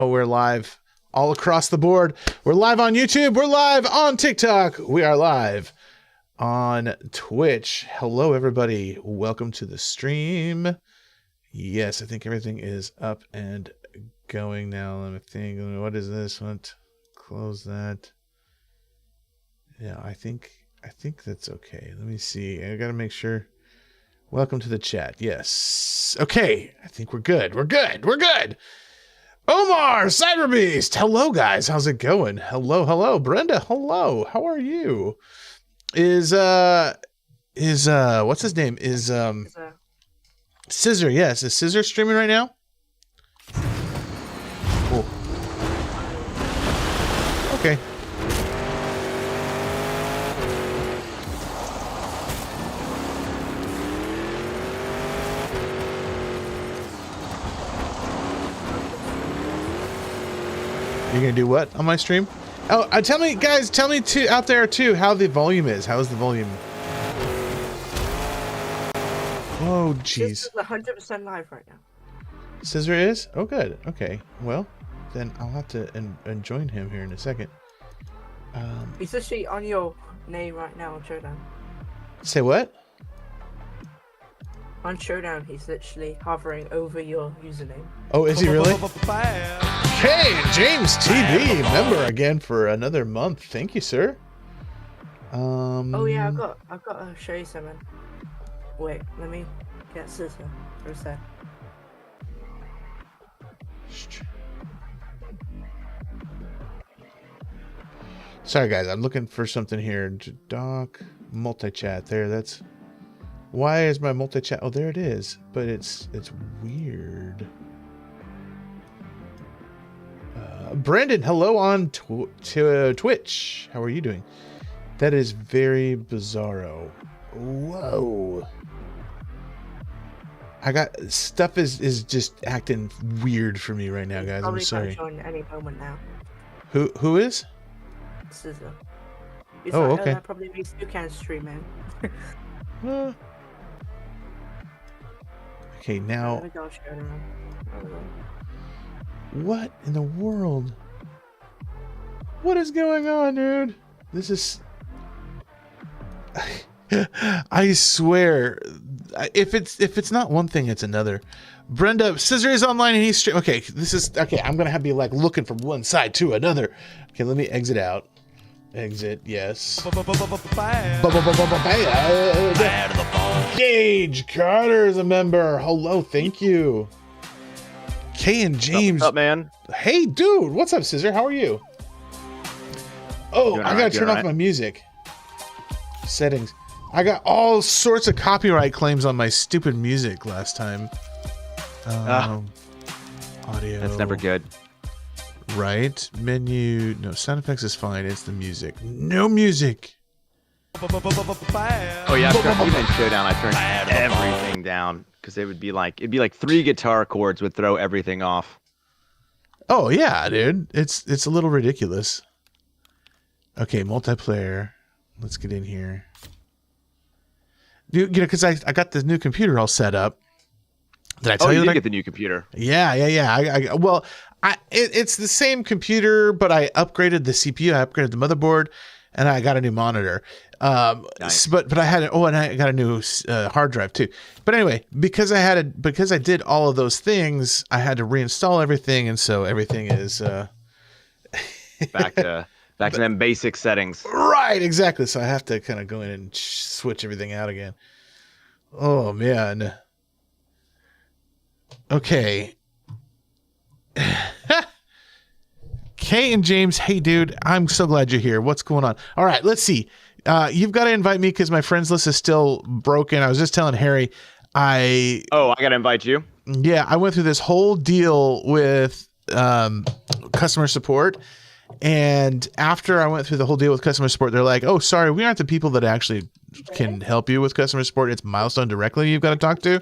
Oh, we're live all across the board. We're live on YouTube. We're live on TikTok. We are live on Twitch. Hello, everybody. Welcome to the stream. Yes, I think everything is up and going now. Let me think. What is this? Let's close that. Yeah, I think that's okay. Let me see. I got to make sure. Welcome to the chat. Yes. Okay. I think we're good. We're good. Omar, Cyberbeast. Hello, guys. How's it going? Hello. Brenda, hello. How are you? Is what's his name? Is Scissor. Yes. Is Scissor streaming right now? Cool. Okay. You're gonna do what on my stream? Oh, tell me too out there too how the volume is. How is the volume? Oh, jeez. 100% live right now. Scissor is? Oh, good. Okay. Well, then I'll have to join him here in a second. He's actually on your name right now on Showdown. Say what? On Showdown, he's literally hovering over your username. Oh, is he really? Hey, James TV, member again for another month. Thank you, sir. Oh yeah, I've got to show you something. Wait, let me get Scissor for a sec. Sorry, guys, I'm looking for something here. Doc, multi-chat. There, that's. Why is my multi-chat? Oh, there it is. But it's weird. Brandon, hello on Twitch. How are you doing? That is very bizarro. Whoa. I got stuff is just acting weird for me right now, guys. I'm sorry. Probably any moment now. Who is? Scissor. Oh, okay. That probably means you can stream in. Okay, now. What in the world? What is going on, dude? This is... I swear, if it's not one thing, it's another. Brenda, Scissor is online and he's okay. This is okay. I'm gonna have to be like looking from one side to another. Okay, let me exit out. Exit, yes. Gage Carter is a member. Hello, thank you. Kay and James. What's up, man? Hey, dude. What's up, Scissor? How are you? Oh, I gotta turn off my music. Settings. I got all sorts of copyright claims on my stupid music last time. Audio. That's never good. Right. Menu. No, sound effects is fine. It's the music. No music. Oh yeah, even in Showdown, I turned everything down because it'd be like 3 guitar chords would throw everything off. Oh yeah, dude. It's a little ridiculous. Okay, multiplayer. Let's get in here. You know, because I got this new computer all set up. Did I tell you? You did get the new computer? Yeah. It's the same computer, but I upgraded the CPU. I upgraded the motherboard, and I got a new monitor. Nice. But I had and I got a new hard drive too. But anyway, because I did all of those things, I had to reinstall everything, and so everything is back to them basic settings. Right, exactly. So I have to kind of go in and switch everything out again. Oh man. Okay. Kay and James, hey dude, I'm so glad you're here. What's going on? All right, let's see. You've got to invite me because my friends list is still broken. I was just telling Harry, I gotta invite you. Yeah, I went through this whole deal with customer support, and after I went through the whole deal with customer support, they're like, "Oh, sorry, we aren't the people that actually can help you with customer support. It's Milestone directly you've got to talk to."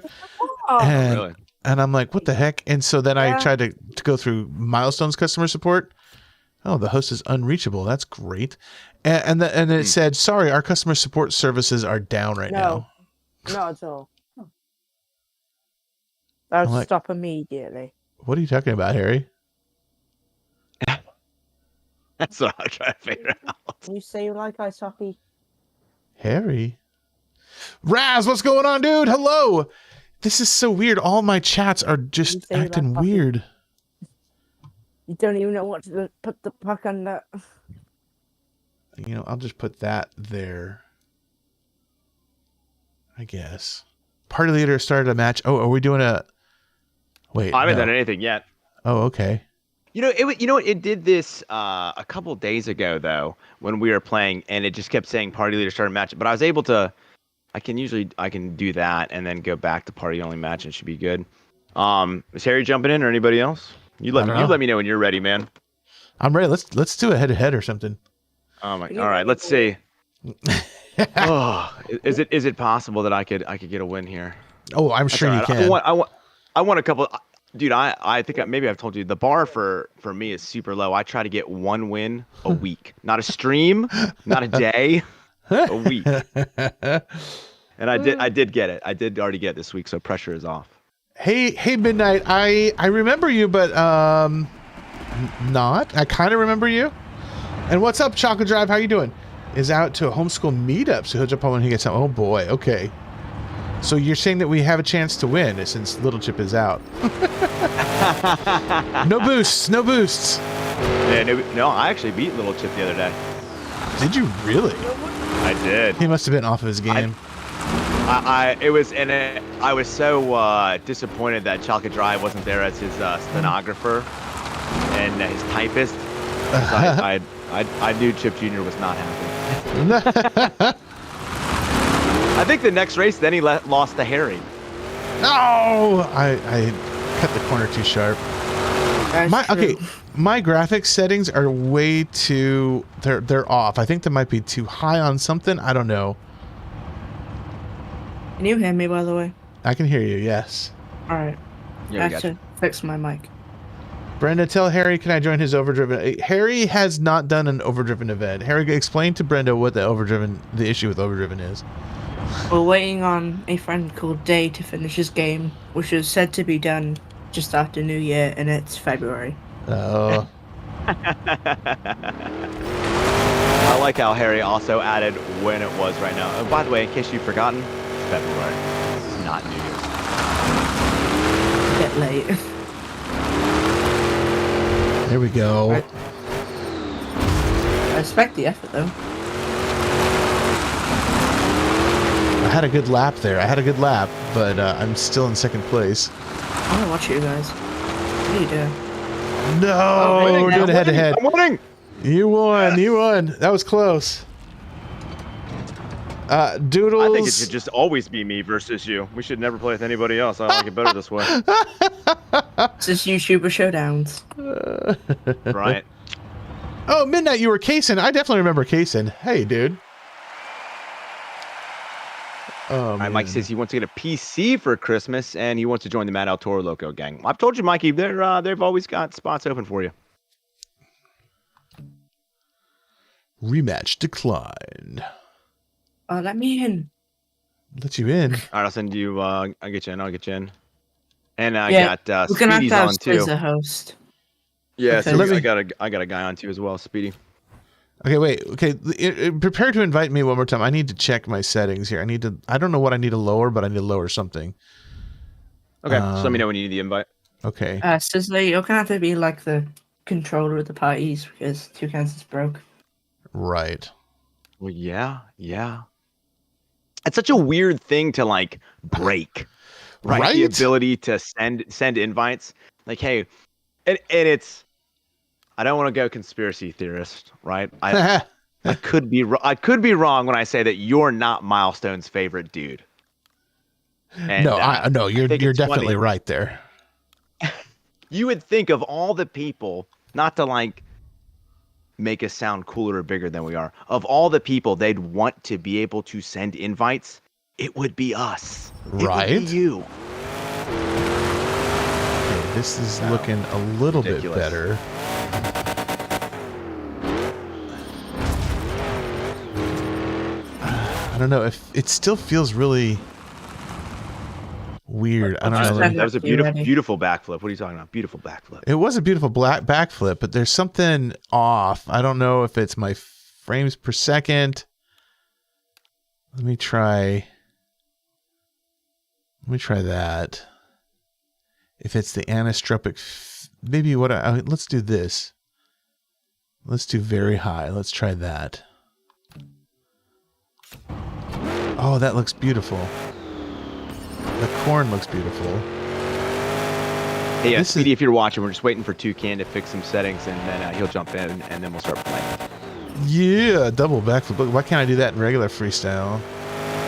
And, really? And I'm like, "What the heck?" And so then I tried to go through Milestone's customer support. Oh, the host is unreachable. That's great. And it said, sorry, our customer support services are down right now. Not at all. That would stop immediately. What are you talking about, Harry? That's what I'm trying to figure out. You say you like ice hockey? Harry. Raz, what's going on, dude? Hello. This is so weird. All my chats are just acting weird. You don't even know what to put the puck on that. You know, I'll just put that there. I guess. Party leader started a match. Oh, are we doing a... Wait, I haven't done anything yet. Oh, okay. You know, it did this a couple days ago though when we were playing, and it just kept saying party leader started match. But I was able to, I can do that and then go back to party only match, and it should be good. Is Harry jumping in or anybody else? You let me know when you're ready, man. I'm ready. Let's do a head to head or something. Oh my! All right, let's see. Oh, is it possible that I could get a win here? Oh, I'm sure you can. I want a couple. Dude, I think maybe I've told you the bar for me is super low. I try to get one win a week, not a stream, not a day, a week. And I did get it. I did already get it this week, so pressure is off. Hey, Midnight. I remember you, but not. I kind of remember you. And what's up, Chocolate Drive? How you doing? Is out to a homeschool meetup, so he'll jump on when he gets out. Oh boy. Okay. So you're saying that we have a chance to win since Little Chip is out. No boosts. No boosts. Yeah, no, I actually beat Little Chip the other day. Did you really? I did. He must have been off of his game. I was so disappointed that Chocolate Drive wasn't there as his stenographer and his typist. I knew Chip Jr. was not happy. I think the next race, then he lost to Harry. No, I cut the corner too sharp. My graphics settings are way too. They're off. I think they might be too high on something. I don't know. Can you hear me, by the way? I can hear you. Yes. All right. Yeah, I have to fix my mic. Brenda, tell Harry, can I join his overdriven? Harry has not done an overdriven event. Harry, explain to Brenda what the issue with overdriven is. We're waiting on a friend called Day to finish his game, which is said to be done just after New Year, and it's February. Oh. I like how Harry also added when it was right now. Oh, by the way, in case you've forgotten, it's February. It's not New Year's. A bit late. There we go. Right. I respect the effort, though. I had a good lap there. But I'm still in second place. I want to watch you guys. What are you doing? No, we're doing head to head. I'm winning. You won. That was close. Doodles. I think it should just always be me versus you. We should never play with anybody else. I like it better this way. This is YouTuber Showdowns. Right. Oh, Midnight, you were Kaysen. I definitely remember Kaysen. Hey, dude. Oh, right, Mike says he wants to get a PC for Christmas, and he wants to join the Mad El Toro Loco gang. I've told you, Mikey, they've always got spots open for you. Rematch declined. Let me in. Let you in. All right, I'll send you. I'll get you in. And I got we're gonna Speedy's have to on too. As a host. Yeah, Okay. so I got a guy on too as well, Speedy. Okay, wait. Okay, prepare to invite me one more time. I need to check my settings here. I don't know what I need to lower, but I need to lower something. Okay, just let me know when you need the invite. Okay. Sizzler, you're gonna have to be like the controller of the parties because Toucan's is broke. Right. Well, yeah. It's such a weird thing to like break, right? The ability to send invites. Like, hey, and it's. I don't want to go conspiracy theorist, right? I could be wrong when I say that you're not Milestone's favorite dude. And, no, you're definitely funny. Right there. You would think of all the people, not to like make us sound cooler or bigger than we are, of all the people they'd want to be able to send invites, it would be us. Right? It would be you. Okay, this is looking a little bit better. I don't know if it still feels really weird. I don't know. That was a beautiful backflip. What are you talking about? Beautiful backflip. It was a beautiful backflip, but there's something off. I don't know if it's my frames per second. Let me try that. If it's the anisotropic, maybe let's do this. Let's do very high. Let's try that. Oh, that looks beautiful. The corn looks beautiful. Hey, Speedy, if you're watching, we're just waiting for Toucan to fix some settings, and then he'll jump in, and then we'll start playing. Yeah, double backflip. Why can't I do that in regular freestyle?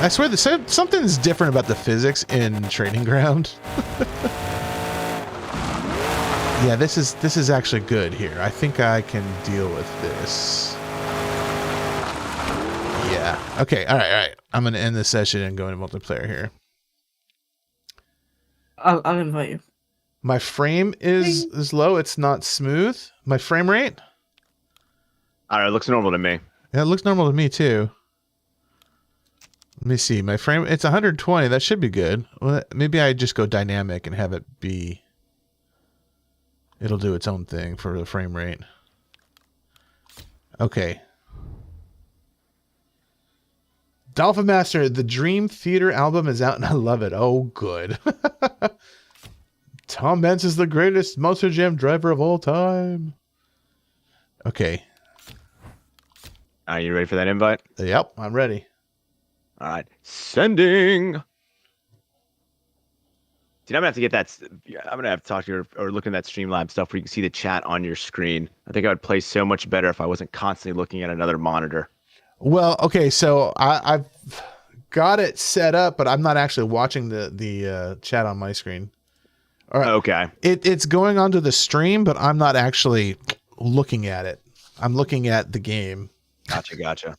I swear that something's different about the physics in Training Ground. Yeah, this is actually good here. I think I can deal with this. Yeah. Okay. All right. I'm gonna end this session and go into multiplayer here. I'll invite you. My frame is low. It's not smooth. My frame rate. I don't know. It looks normal to me. Yeah, it looks normal to me too. Let me see. My frame. It's 120. That should be good. Well, maybe I just go dynamic and have it be. It'll do its own thing for the frame rate. Okay. Dolphin Master, the Dream Theater album is out and I love it. Oh, good. Tom Benz is the greatest Monster Jam driver of all time. Okay. Are you ready for that invite? Yep, I'm ready. All right. Sending. Dude, I'm gonna have to get that. I'm gonna have to talk to you or look at that Streamlabs stuff where you can see the chat on your screen. I think I would play so much better if I wasn't constantly looking at another monitor. Well, okay, so I've got it set up, but I'm not actually watching the chat on my screen. All right. Okay. It's going onto the stream, but I'm not actually looking at it. I'm looking at the game. Gotcha.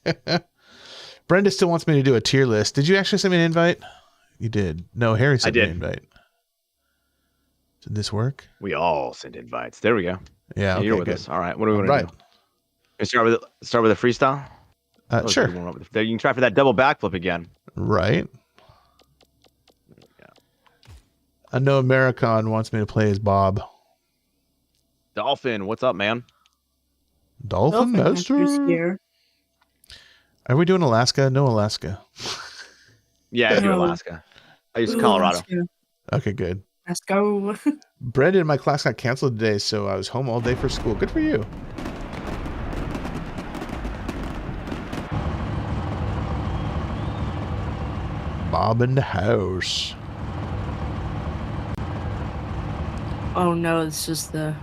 Brenda still wants me to do a tier list. Did you actually send me an invite? You did. No, Harry sent me an invite. Did this work? We all send invites. There we go. Yeah, okay, you're with us. All right. What are we going to do? Start with a freestyle? Sure. You can try for that double backflip again. Right. I know Americon wants me to play as Bob. Dolphin, what's up, man? Dolphin Master? Are we doing Alaska? No, Alaska. Yeah, I do Alaska. I use Colorado. Okay, good. Let's go. Brendan and my class got canceled today, so I was home all day for school. Good for you. Bob in the house. Oh no, it's just the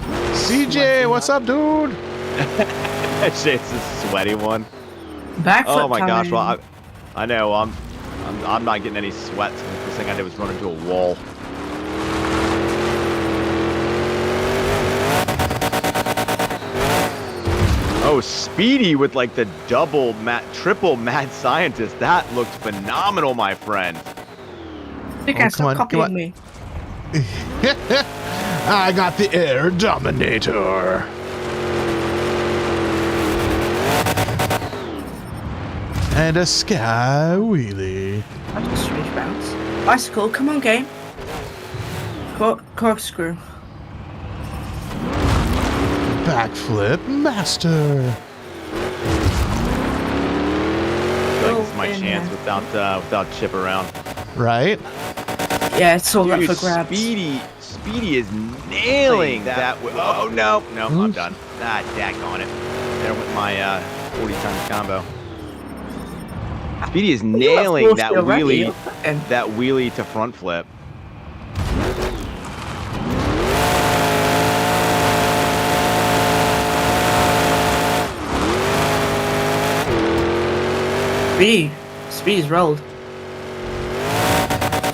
CJ, what's up, dude? That shit's a sweaty one. Backflip. Oh my gosh! Well, I know I'm not getting any sweat. So the first thing I did was run into a wall. Oh, Speedy with like the triple mad scientist. That looked phenomenal, my friend. You guys stop copying me. I got the Air Dominator. And a sky wheelie. That's a strange bounce. Bicycle, come on, game. Corkscrew. Backflip master. This is my chance without Chip around. Right? Yeah, it's all up for grabs. Speedy is nailing that. Oh no, I'm done. Daggone it. There with my 40 times combo. Speedy is nailing that wheelie to front flip. Speed's rolled.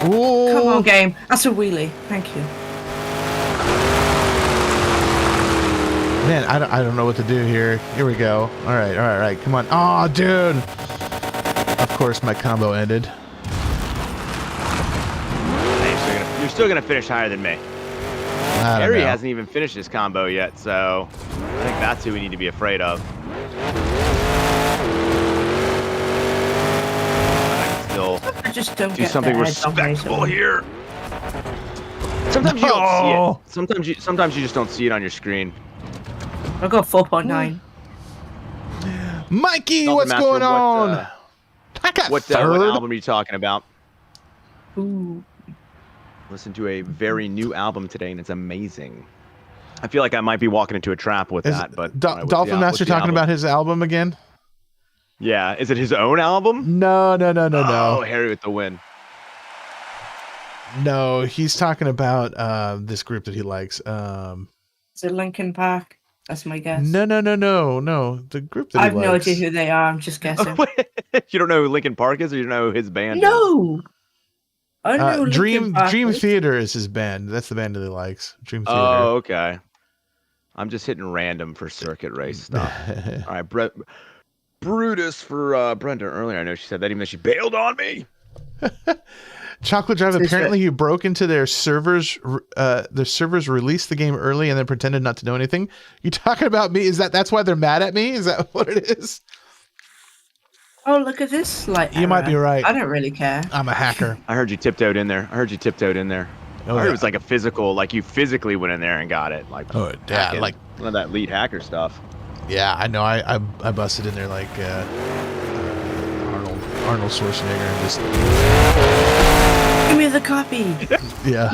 Ooh. Come on, game. That's a wheelie. Thank you. Man, I don't know what to do here. Here we go. All right. Come on. Oh, dude. Of course, my combo ended. You're still gonna finish higher than me. Harry hasn't even finished his combo yet, so I think that's who we need to be afraid of. I can still I just don't do get something the respectable here. Sometimes you don't see it. Sometimes you just don't see it on your screen. I got 4.9. Mikey, what's going on? I got what third. album are you talking about? Ooh. Listen to a very new album today, and it's amazing. I feel like I might be walking into a trap with that, but Dolphin Master talking about his album again? Yeah, is it his own album? No. Oh, Harry with the win. No, he's talking about this group that he likes. Is it Linkin Park? That's my guess. No. The group that I he have no likes. idea who they are. I'm just guessing. You don't know who Linkin Park is, or you don't know who his band is? No. I know Dream Theater is his band. That's the band that he likes. Dream Theater. Oh, okay. I'm just hitting random for circuit race stuff. All right, Brutus for Brenda earlier. I know she said that even though she bailed on me. Chocolate Drive. Apparently, you broke into their servers. Their servers released the game early and then pretended not to know anything. You talking about me? That's why they're mad at me? Is that what it is? Oh, look at this! You might be right. I don't really care. I'm a hacker. I heard you tiptoed in there. Oh, I heard it was like a physical, like you physically went in there and got it. Like, oh yeah, like one of that lead hacker stuff. Yeah, I know. I busted in there like Arnold Schwarzenegger and just give me the copy. Yeah.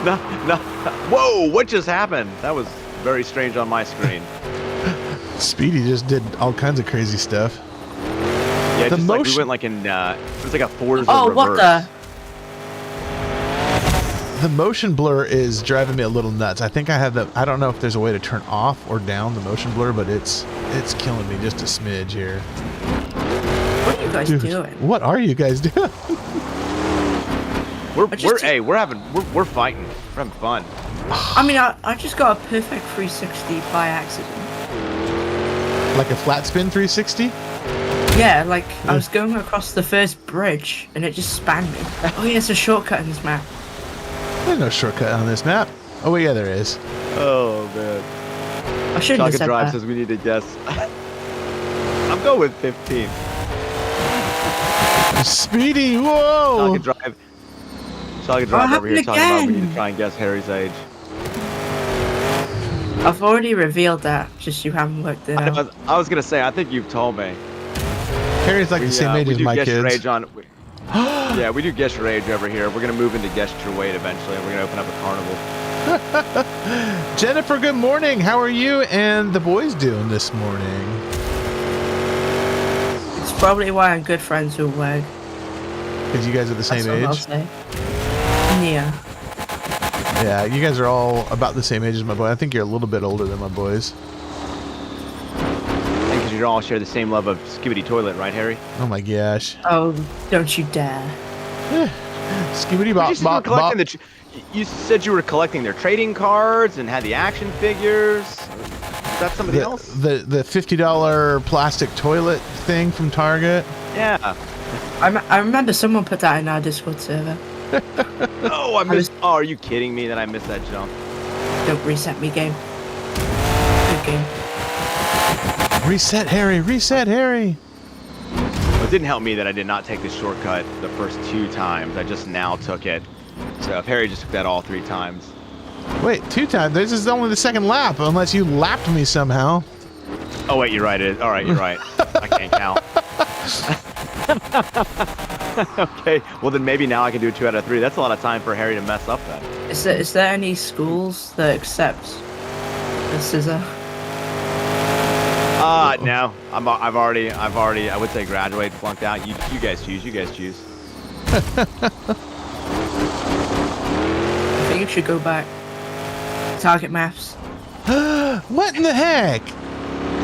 No. Whoa! What just happened? That was very strange on my screen. Speedy just did all kinds of crazy stuff. Yeah, just like we went like in. It was like a Forza reverse. What the? The motion blur is driving me a little nuts. I think I have I don't know if there's a way to turn off or down the motion blur, but it's killing me just a smidge here. What are you guys doing? What are you guys doing? We're fighting. We're having fun. I mean, I just got a perfect 360 by accident. Like a flat spin 360? Yeah, like I was going across the first bridge and it just spanned me. Oh yeah, it's a shortcut in this map. There's no shortcut on this map. Oh yeah, there is. Oh man. I shouldn't have said Drive that. says we need to guess. I'm going with 15. Speedy, whoa! Chocolate Drive over here talking about we need to try and guess Harry's age. I've already revealed that, just you haven't worked it out. I was gonna say, I think you've told me. Harry's like the same age as my kids. Your age yeah, we do guess your age over here. We're gonna move into guess your weight eventually, and we're gonna open up a carnival. Jennifer, good morning. How are you and the boys doing this morning? It's probably why I'm good friends with Weg. Because you guys are the same age? Yeah. Yeah, you guys are all about the same age as my boy. I think you're a little bit older than my boys. Because you all share the same love of Skibidi Toilet, right, Harry? Oh my gosh. Oh, don't you dare. Skibidi Bop Bop Bop. You said you were collecting their trading cards and had the action figures. Is that somebody else? The $50 plastic toilet thing from Target. Yeah. I remember someone put that in our Discord server. Oh, I missed. Oh, are you kidding me that I missed that jump? Don't reset me, game. Good game. Reset, Harry. Reset, Harry. Well, it didn't help me that I did not take the shortcut the first 2 times. I just now took it. So if Harry just took that all 3 times. Wait, 2 times? This is only the second lap, unless you lapped me somehow. Oh wait, you're right. All right, you're right. I can't count. Okay, well then maybe now I can do 2 out of 3. That's a lot of time for Harry to mess up then. Is there any schools that accept the scissor? No. I've already I would say graduate, flunked out. You guys choose. I think you should go back. Target maps. What in the heck?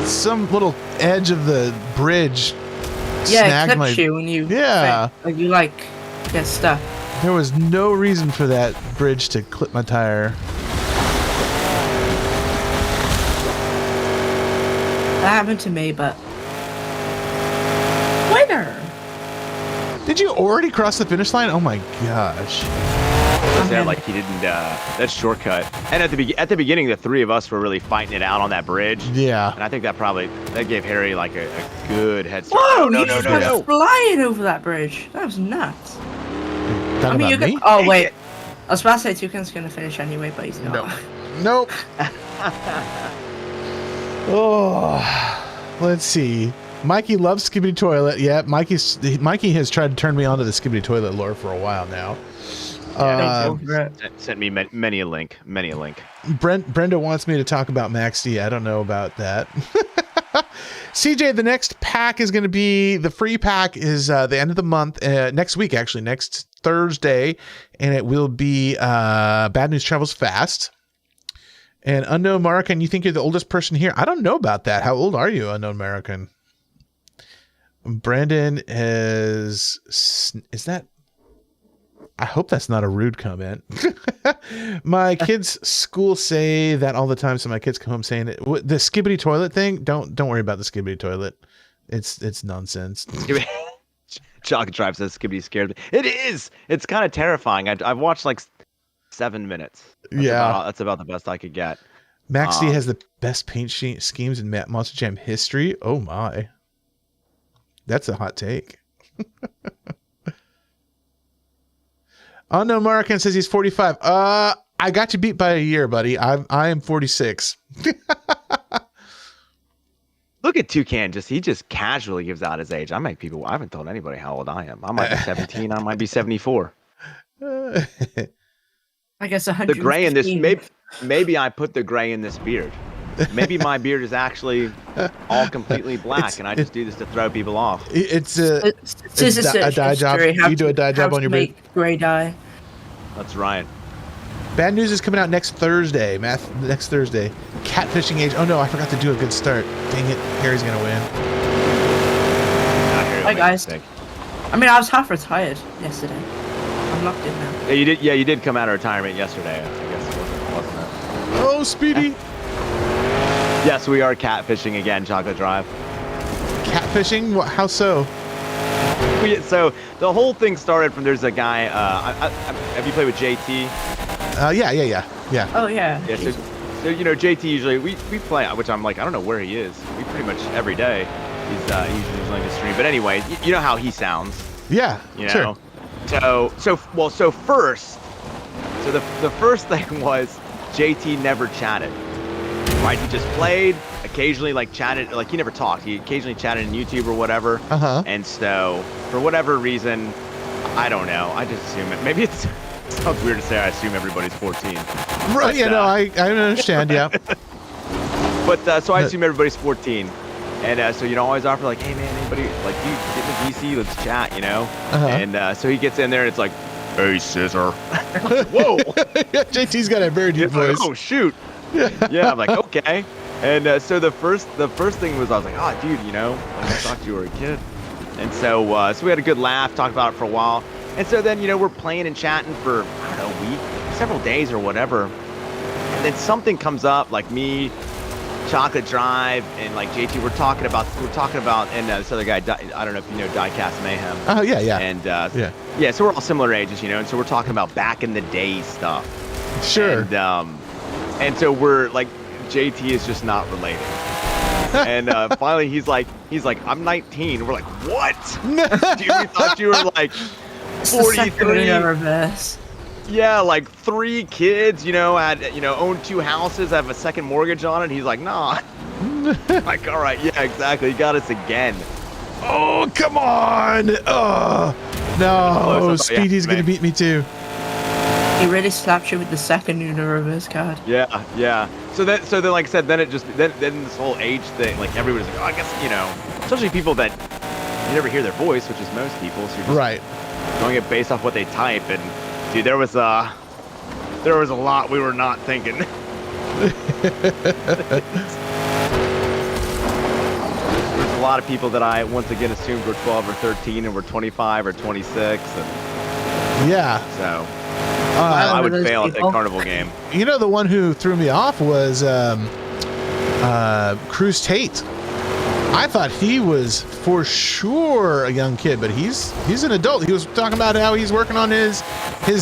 Some little edge of the bridge. Yeah, it clips you when you get stuck. There was no reason for that bridge to clip my tire. That happened to me, but winner. Did you already cross the finish line? Oh my gosh. Said, like he didn't. That shortcut. And at the beginning, the three of us were really fighting it out on that bridge. Yeah. And I think that gave Harry like a good head start. Whoa! No, You no, just no, went no. flying over that bridge. That was nuts. Talking about me? Oh wait, I was about to say Toucan's gonna finish anyway, but he's not. Nope. Oh, let's see. Mikey loves Skibidi Toilet. Yeah, Mikey has tried to turn me on to the Skibidi Toilet lore for a while now. Sent me many a link. Brenda wants me to talk about Max D. I don't know about that. CJ, the next pack is going to be, the free pack is the end of the month, next week, actually, next Thursday, and it will be Bad News Travels Fast. And Unknown American, you think you're the oldest person here? I don't know about that. How old are you, Unknown American? Brandon is that? I hope that's not a rude comment. My kids' school say that all the time, so my kids come home saying it. The Skibidi Toilet thing. Don't worry about the Skibidi Toilet. It's nonsense. Chalk Drive says Skibidi scared me. It is. It's kind of terrifying. I've watched like 7 minutes. That's about the best I could get. Max D has the best paint schemes in Monster Jam history. Oh my, that's a hot take. Unknown American says he's 45. I got you beat by a year, buddy. I am 46. Look at Toucan. He just casually gives out his age. I haven't told anybody how old I am. I might be 17. I might be 74. I guess 100. The gray in this, maybe I put the gray in this beard. Maybe my beard is actually all completely black, and I just do this to throw people off. It's a dye job. You do a dye job on your beard. Gray dye. That's right. Bad News is coming out next Thursday. Next Thursday. Catfishing age. Oh no, I forgot to do a good start. Dang it, Harry's gonna win. Hi guys. I mean, I was half retired yesterday. I'm locked in now. Yeah, you did. Yeah, you did come out of retirement yesterday. I guess wasn't it? Oh, Speedy. Yes, we are catfishing again, Chocolate Drive. Catfishing? How so? So the whole thing started from, there's a guy. Have you played with JT? Yeah. Oh yeah. Yeah. So you know, JT usually we play, which I'm like, I don't know where he is. We pretty much every day. He's usually on the stream. But anyway, you know how he sounds. Yeah. You know. Sure. So first, the first thing was JT never chatted. Right, he just played, occasionally like chatted, like he never talked. He occasionally chatted in YouTube or whatever. And so, for whatever reason, I don't know. I just assume it. Maybe it sounds weird to say I assume everybody's 14. Right, but, I understand, yeah. But, so I assume everybody's 14. And so, you know, I always offer like, hey man, anybody, like, dude, get in the VC, let's chat, you know? And so he gets in there and it's like, hey, scissor. Whoa! JT's got a very deep voice. Like, oh, shoot. Yeah, I'm like, okay. And so the first thing was, I was like, oh, dude, you know, like, I thought you were a kid. And so we had a good laugh, talked about it for a while. And so then, you know, we're playing and chatting for, I don't know, a week, several days or whatever. And then something comes up, like me, Chocolate Drive, and like JT, we're talking about, and this other guy, I don't know if you know Diecast Mayhem. Oh, yeah. And yeah, so we're all similar ages, you know, and so we're talking about back in the day stuff. Sure. And so we're like, JT is just not related. And finally he's like, I'm 19. We're like, what? Dude, we thought you were like 43. Yeah, like 3 kids, you know, own 2 houses, have a second mortgage on it. He's like, nah. Like, all right, yeah, exactly. You got us again. Oh, come on. Oh, no. Speedy's going to beat me too. He really slapped you with the second Uno reverse card. Yeah. So then, like I said, then this whole age thing, like everybody's like, oh, I guess, you know, especially people that you never hear their voice, which is most people. So you're just going it based off what they type. And dude, there was a lot we were not thinking. There's a lot of people that I once again assumed were 12 or 13 and were 25 or 26. And yeah. So. I would fail at that carnival game. You know, the one who threw me off was Cruz Tate. I thought he was for sure a young kid, but he's an adult. He was talking about how he's working on his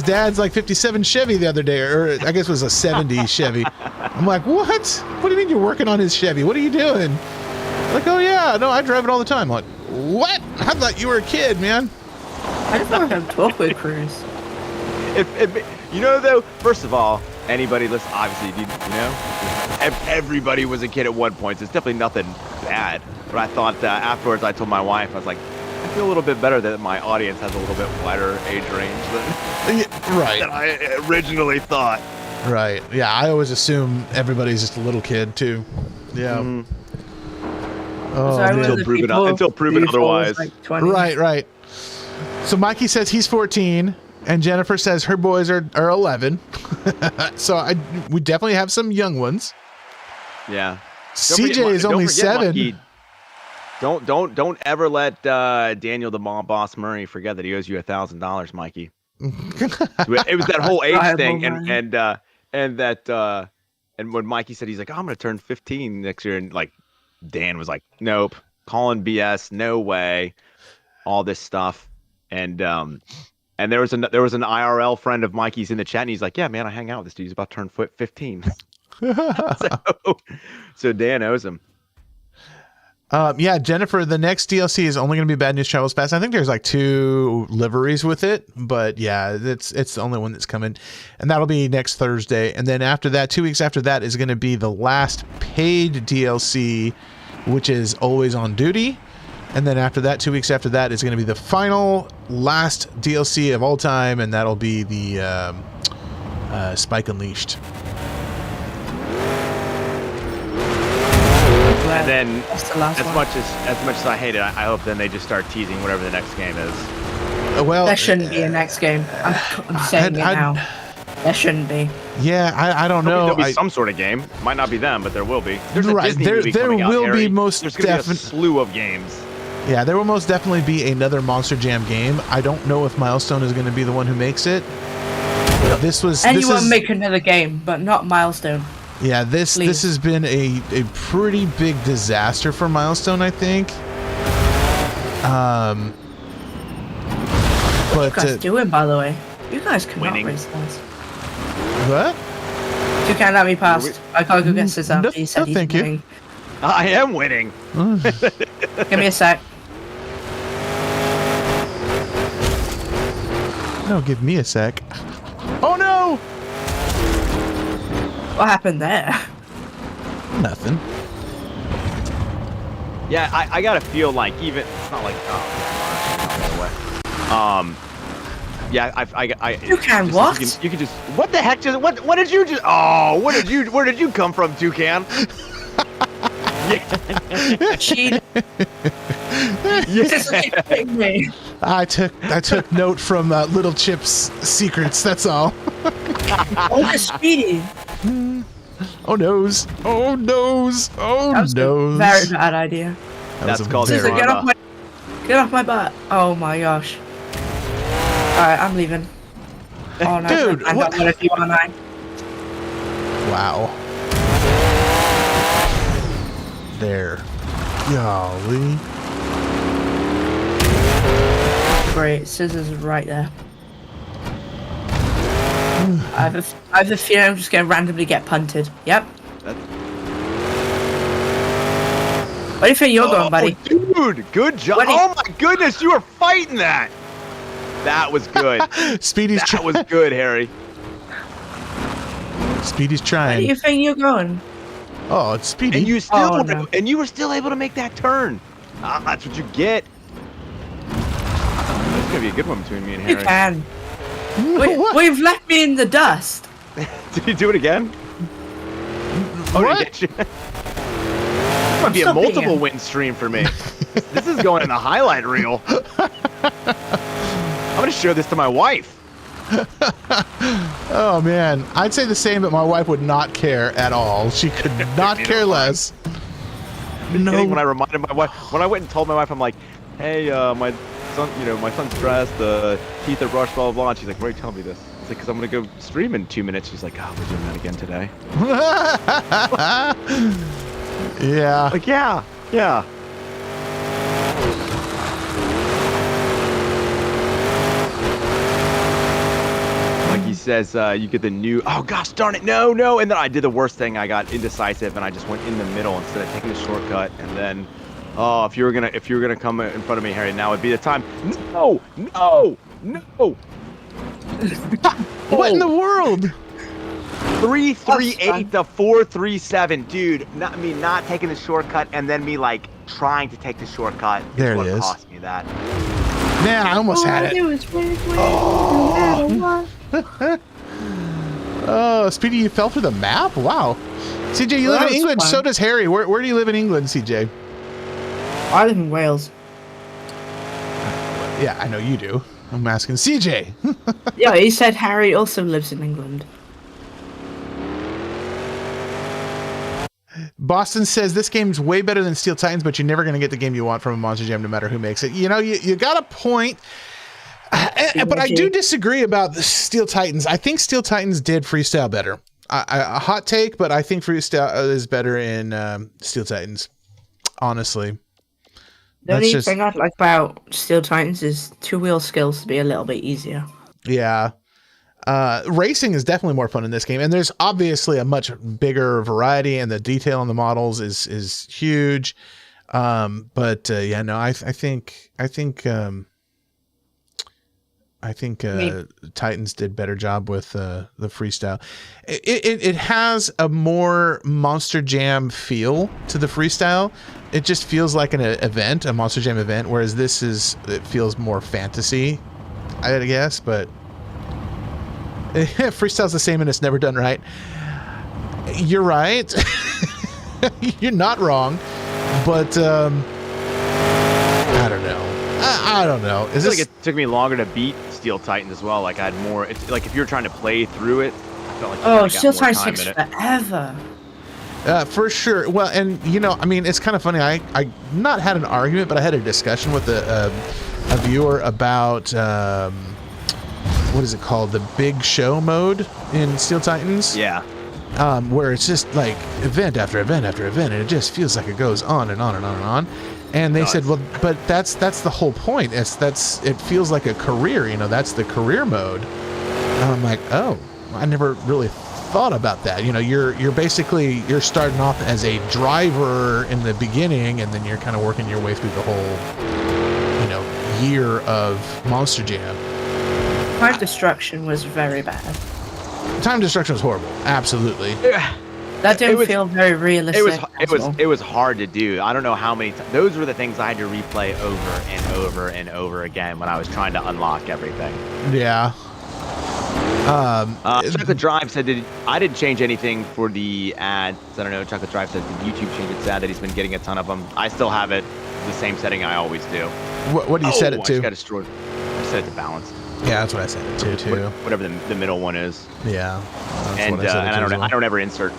dad's like 57 Chevy the other day, or I guess it was a 70 Chevy. I'm like, what? What do you mean you're working on his Chevy? What are you doing? Like, oh yeah, no, I drive it all the time. I'm like, what? I thought you were a kid, man. I just want to have 12-way cruise. You know, though, first of all, anybody listen, obviously, you know, everybody was a kid at one point, so it's definitely nothing bad. But I thought afterwards, I told my wife, I was like, I feel a little bit better that my audience has a little bit wider age range than I originally thought. Right. Yeah, I always assume everybody's just a little kid, too. Yeah. Mm. Oh, Until proven otherwise. Like right. So Mikey says he's 14, and Jennifer says her boys are 11. So we definitely have some young ones. Yeah. CJ is only 7. Mikey, don't ever let Daniel the Mall Boss Murray forget that he owes you $1,000, Mikey. It was that whole age thing, and when Mikey said he's like, oh, I'm gonna turn 15 next year, and like Dan was like, nope, calling BS, no way, all this stuff, and there was an IRL friend of Mikey's in the chat, and he's like, yeah, man, I hang out with this dude. He's about to turn 15. so Dan owes him. Yeah, Jennifer, the next DLC is only going to be Bad News Travels Fast. I think there's like 2 liveries with it, but yeah, it's the only one that's coming, and that'll be next Thursday. And then after that, 2 weeks after that is going to be the last paid DLC, which is Always on Duty. And then after that, 2 weeks after that is going to be the final last DLC of all time, and that'll be the Spike Unleashed. And then, as much as I hate it, I hope then they just start teasing whatever the next game is. Well, there shouldn't be a next game. I'm saying it now. There shouldn't be. Yeah, I don't know. There'll be some sort of game. Might not be them, but there will be. There's a right. Disney movie coming out, will Harry. be most There's going to be a slew of games. Yeah, there will most definitely be another Monster Jam game. I don't know if Milestone is going to be the one who makes it. Anyone make another game, but not Milestone. Yeah, this has been a pretty big disaster for Milestone, I think. What you guys doing, by the way? You guys cannot winning. race this. What? You can't let me pass. I gotta go get Scissor. No, He said he's thank you. winning. I am winning. Give me a sec. No, give me a sec. Oh no! What happened there? Nothing. Yeah, I gotta feel like even it's not like yeah, I You can just, what? You can just what the heck just what did you just where did you come from, Toucan? Cheat. Yeah. I took note from Little Chip's secrets. That's all. Oh, the Speedy. Oh noes! Oh noes! Oh That was noes! a very bad idea. That's called Scissor, get off my butt! Oh my gosh! All right, I'm leaving. Oh no, dude! what if you want to? Wow. There. Golly. Great, Scissors is right there. I have a feeling I'm just gonna randomly get punted. Yep. Where do you think you're going, buddy? Dude, good job. Oh my goodness, you were fighting that. That was good. That was good, Harry. Speedy's trying. Where do you think you're going? Oh, it's Speedy. And you were still able to make that turn. That's what you get. It's gonna be a good one between me and Harry. You can. We've left me in the dust. Did you do it again? What? This might be a multiple win stream for me. This is going in the highlight reel. I'm gonna show this to my wife. Oh man, I'd say the same, but my wife would not care at all. She could not care less. No. When I reminded my wife, when I went and told my wife, I'm like, "Hey, my son, my son's dressed, teeth are brushed, blah blah blah." And she's like, "Why are you telling me this?" It's like, "Cause I'm gonna go stream in 2 minutes." She's like, "Oh, we're doing that again today." Yeah. Like, yeah. says you get the new. Oh gosh, darn it! No! And then I did the worst thing. I got indecisive, and I just went in the middle instead of taking the shortcut. And then, oh, if you were gonna come in front of me, Harry, now would be the time. No! What in the world? 338 to 437, dude. Not taking the shortcut, and then me like trying to take the shortcut. There it is. Cost me that. Man, I almost had it. Oh, Speedy, you fell through the map? Wow. CJ, you live in England. Fun. So does Harry. Where do you live in England, CJ? I live in Wales. Yeah, I know you do. I'm asking CJ. Yeah, he said Harry also lives in England. Boston says this game's way better than Steel Titans, but you're never going to get the game you want from a Monster Jam no matter who makes it. You know, you got a point. But I do disagree about the Steel Titans. I think Steel Titans did Freestyle better. A hot take, but I think Freestyle is better in Steel Titans. Honestly. The only thing I'd like about Steel Titans is two-wheel skills to be a little bit easier. Yeah. Racing is definitely more fun in this game, and there's obviously a much bigger variety, and the detail on the models is huge. Yeah, no, I think Titans did better job with the Freestyle. It has a more Monster Jam feel to the Freestyle. It just feels like an event, a Monster Jam event, whereas it feels more fantasy, I guess, but Freestyle's the same and it's never done right. You're right. You're not wrong, but I don't know. I don't know. I feel like it took me longer to beat Steel Titans as well. Like I had more. It's like if you're trying to play through it, I felt like Steel Titans takes forever. For sure. Well, and you know, I mean, it's kind of funny. I not had an argument, but I had a discussion with a viewer about what is it called? The Big Show mode in Steel Titans. Yeah. Where it's just like event after event after event, and it just feels like it goes on and on and on and on. And they said, well, but that's the whole point. It feels like a career, you know, that's the career mode. And I'm like, oh, I never really thought about that. You know, you're basically starting off as a driver in the beginning, and then you're kind of working your way through the whole, you know, year of Monster Jam. Time Destruction was very bad. Time Destruction was horrible. Absolutely. That didn't feel very realistic. It was hard to do. I don't know how many times. Those were the things I had to replay over and over and over again when I was trying to unlock everything. Yeah. Chocolate Drive said I didn't change anything for the ads. I don't know. Chocolate Drive said did YouTube change its ad that he's been getting a ton of them. I still have it the same setting I always do. What do you set it to? I just got destroyed. I set it to balanced. Yeah, that's what I set it to too. Whatever the middle one is. Yeah. And I don't ever insert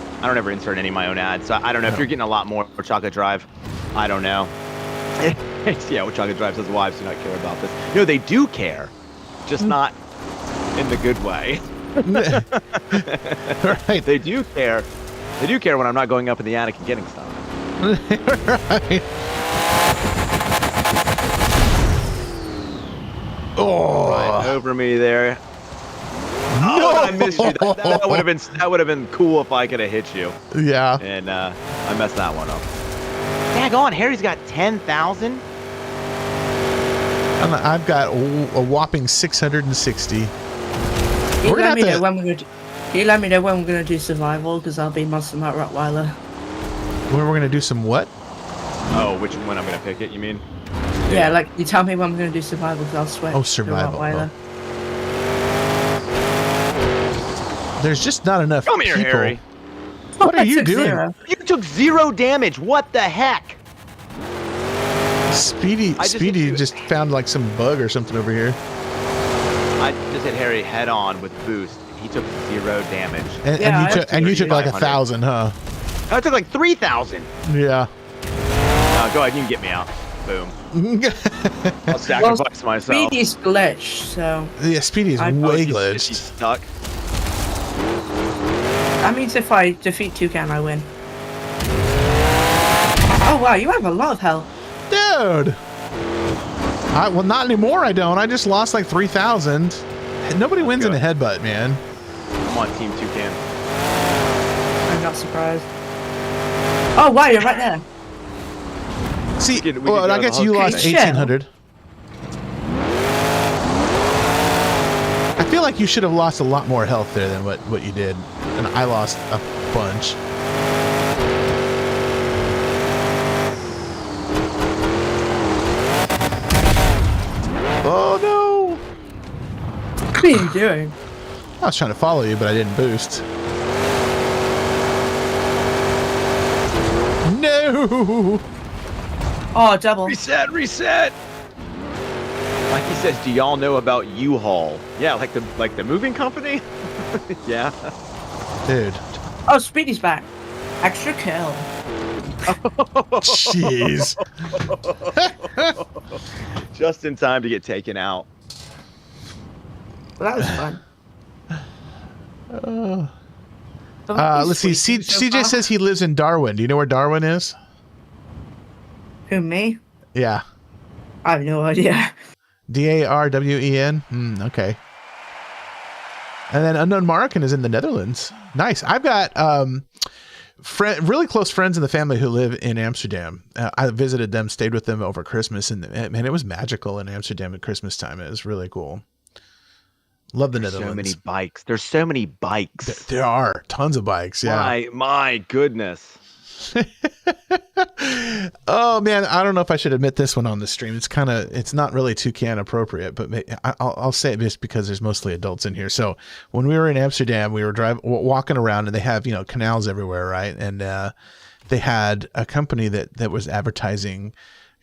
any of my own ads. So I don't know if you're getting a lot more for Chocolate Drive. I don't know. Yeah, what Chocolate Drive says, wives do not care about this. No, they do care, just not in the good way. Right. They do care. They do care when I'm not going up in the attic and getting stuff. Right. Oh, right over me there. No! Oh, I missed you. That would have been cool if I could have hit you. Yeah. And I messed that one up. Dag on, Harry's got 10,000. I've got a whopping 660. Can you let me know when we're gonna do survival? Because I'll be Monster Mutt Rottweiler. When we're gonna do some what? Oh, which one I'm gonna pick it? You mean? Yeah, like you tell me when we're gonna do survival, because I'll switch. Oh, survival. Rottweiler. There's just not enough Come here, people. Harry. What are you doing? 0. You took 0 damage. What the heck? Speedy just found like some bug or something over here. I just hit Harry head on with boost. He took 0 damage. And you took like 1,000, huh? I took like 3,000. Yeah. Go ahead, you can get me out. Boom. I'll sacrifice myself. Speedy's glitched, so. Yeah, Speedy's way glitched. He's stuck. That means if I defeat Toucan, I win. Oh wow, you have a lot of health. Dude! Well, not anymore, I don't. I just lost like 3,000. Nobody wins in a headbutt, man. I'm on Team Toucan. I'm not surprised. Oh, wow, you're right there. See, well, I guess you lost 1,800. I feel like you should have lost a lot more health there than what you did, and I lost a bunch. Oh no! What are you doing? I was trying to follow you, but I didn't boost. No! Oh, double. Reset, reset. Like he says, do y'all know about U-Haul? Yeah, like the moving company. Yeah. Dude. Oh, Speedy's back. Extra kill. Jeez. Just in time to get taken out. Well, that was fun. Let's see. CJ says he lives in Darwin. Do you know where Darwin is? Who, me? Yeah. I have no idea. Darwen. Okay. And then Unknown Marroquin is in the Netherlands. Nice. I've got really close friends in the family who live in Amsterdam. I visited them, stayed with them over Christmas, and man, it was magical in Amsterdam at Christmas time. It was really cool. Love the Netherlands. So many bikes. There's so many bikes. There are tons of bikes. Yeah. My goodness. Oh man, I don't know if I should admit this one on the stream. It's not really Toucan appropriate, but I'll say it just because there's mostly adults in here. So when we were in Amsterdam, we were walking around, and they have canals everywhere, right? And they had a company that was advertising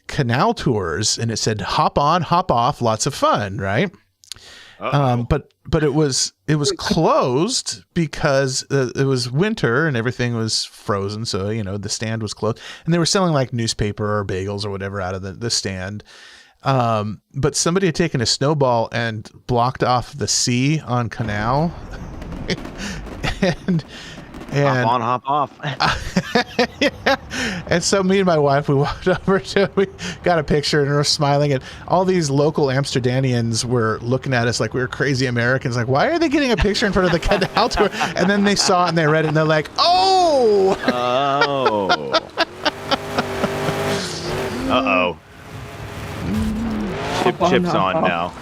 canal tours, and it said hop on, hop off, lots of fun, right? But it was closed because it was winter and everything was frozen. So, the stand was closed, and they were selling like newspaper or bagels or whatever out of the stand. But somebody had taken a snowball and blocked off the C on canal. and hop on, hop off. Yeah. And so me and my wife, we walked over to, we got a picture, and we were smiling, and all these local Amsterdamians were looking at us like we were crazy Americans. Like, why are they getting a picture in front of the canal tour? And then they saw it and they read it, and they're like, oh. Uh-oh. Chip's on now.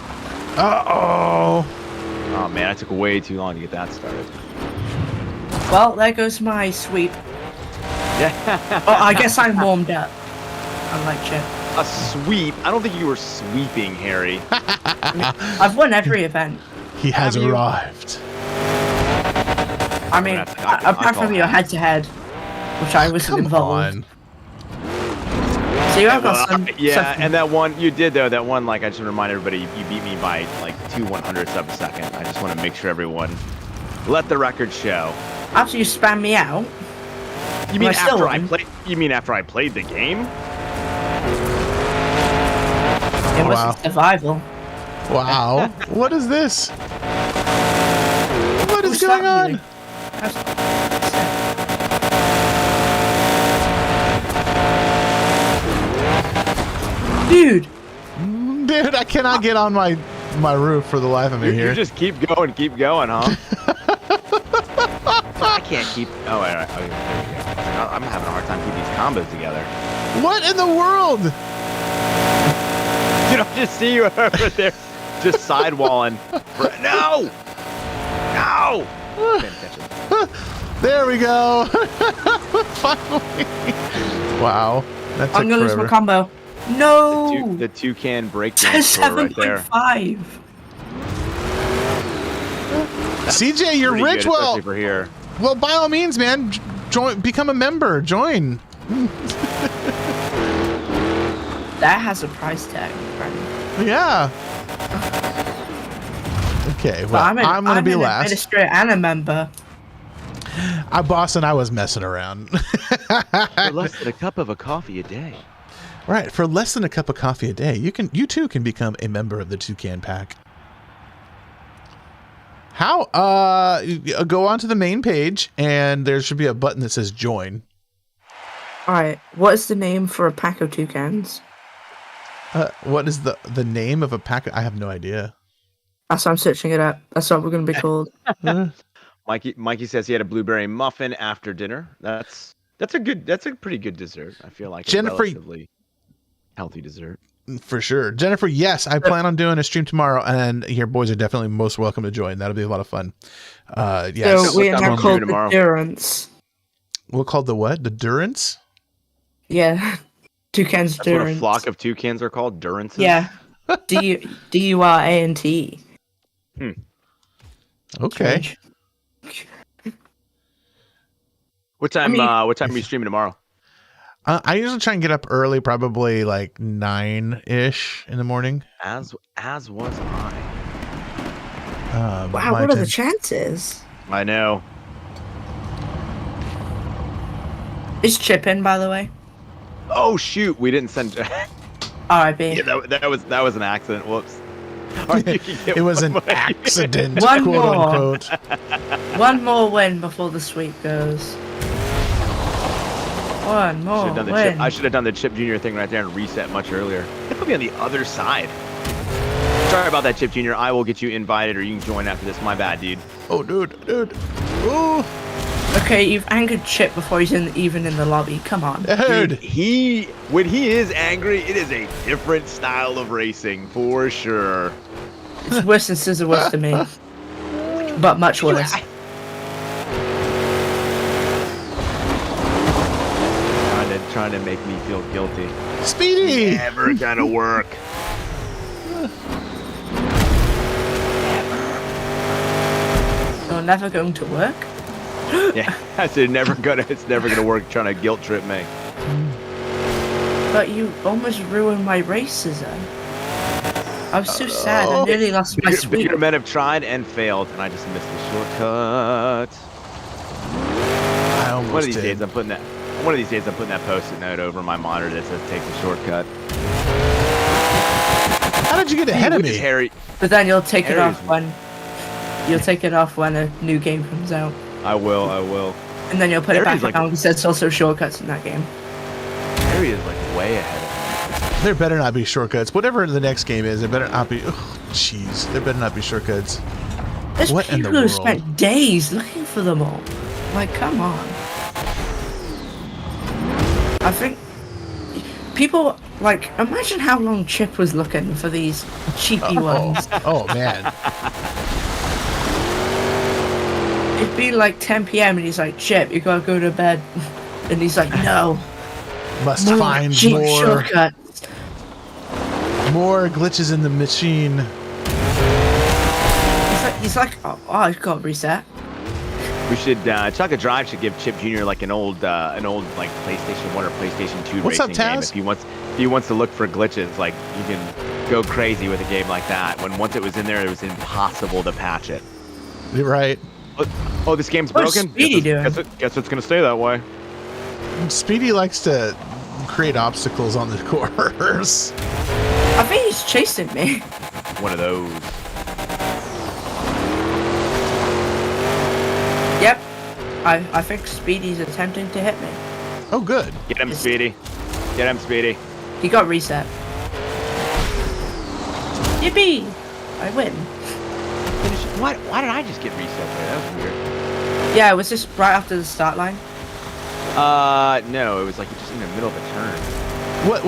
Uh-oh. Oh man, I took way too long to get that started. Well, there goes my sweep. Yeah. Oh, I guess I'm warmed up. Unlike Chip. A sweep? I don't think you were sweeping, Harry. I've won every event. He has arrived. I mean, apart from your head-to-head, which I wasn't involved. On. So you have got some. Yeah, and that one you did though. That one, like, I just want to remind everybody, you beat me by like 2/100ths of a second. I just want to make sure everyone let the record show. After you spam me out. You mean after I played? You mean after I played the game? It was survival. Wow. What is this? What is going on? Dude, I cannot get on my roof for the life of me here. You just keep going, huh? I can't keep. Oh, wait, there we go. I'm having a hard time keeping these combos together. What in the world? You know, just see you over there, just sidewalling. No! There we go. Finally. Wow. That took I'm gonna lose forever. my combo. No! The Toucan breakdance score right there. 7.5. CJ, you're Pretty rich. good, Well, especially for here. Well, by all means, man, join, become a member, join. That has a price tag, friend. Yeah. Okay, well, I'm going to be last. I'm an administrator and a member. Boss and I was messing around. For less than a cup of a coffee a day. Right, for less than a cup of coffee a day, you too can become a member of the Toucan Pack. How? Go onto the main page, and there should be a button that says join. Alright, what is the name for a pack of toucans? What is the name of a pack? I have no idea. That's why I'm searching it up. That's what we're going to be called. Mikey says he had a blueberry muffin after dinner. That's a pretty good dessert. I feel like Jennifer, a relatively healthy dessert. For sure. Jennifer, yes, I plan on doing a stream tomorrow, and your boys are definitely most welcome to join. That'll be a lot of fun. So we are now called the Durance. We're called the what? The Durance? Yeah. Toucan's That's Durance. what a flock of toucans are called, Durances? Yeah. Durant. Okay. What time are you streaming tomorrow? I usually try and get up early, probably like 9-ish in the morning. As was I. Wow, what are the chances? I know. Is Chip in, by the way? Oh shoot, we didn't send. R.I.P. Yeah, that was an accident. Whoops. It was an accident, One quote more. unquote. One more win before the sweep goes. One more win. I should have done the Chip Jr. thing right there and reset much earlier. It put me on the other side. Sorry about that, Chip Jr. I will get you invited, or you can join after this. My bad, dude. Oh, dude. Ooh. Okay, you've angered Chip before he's even in the lobby. Come on. Dude. When he is angry, it is a different style of racing for sure. It's worse than Scissor was to me, but much worse. Trying to make me feel guilty. Speedy. Never gonna work. You're never going to work? Yeah, I said it's never gonna work trying to guilt trip me. But you almost ruined my race, Scissor. I was so sad. I nearly lost my sweep. Bigger men have tried and failed, and I just missed the shortcut. I almost One of these did. days I'm putting that post-it note over my monitor that says "Take the shortcut." How did you get ahead of me? Harry. But then you'll take it off when a new game comes out. I will. And then you'll put it back Harry's down because there's also shortcuts in that game. Harry is like way ahead of me. There better not be shortcuts. Whatever the next game is, there better not be. Oh, jeez, there better not be shortcuts. There's What in people the who world? spent days looking for them all. Like, come on. I think people like imagine how long Chip was looking for these cheapy ones. Oh man. It'd be like 10 p.m. and he's like, Chip, you gotta go to bed. And he's like, no. Must find cheap more shortcuts. more glitches in the machine. He's like, oh, I got reset. We should Chuck a Drive should give Chip Jr. like an old like PlayStation 1 or PlayStation 2 What's racing up, game. Taz? If he wants to look for glitches, like you can go crazy with a game like that. When once it was in there, it was impossible to patch it. You're right. Oh, this game's What's broken. Speedy doing? Guess it's gonna stay that way. Speedy likes to create obstacles on the course. I think he's chasing me. One of those. Yep. I think Speedy's attempting to hit me. Oh, good. Get him, Speedy. Get him, Speedy. He got reset. Yippee! I win. Why did I just get reset there? That was weird. Yeah, it was just right after the start line. No, it was like just in the middle of a turn.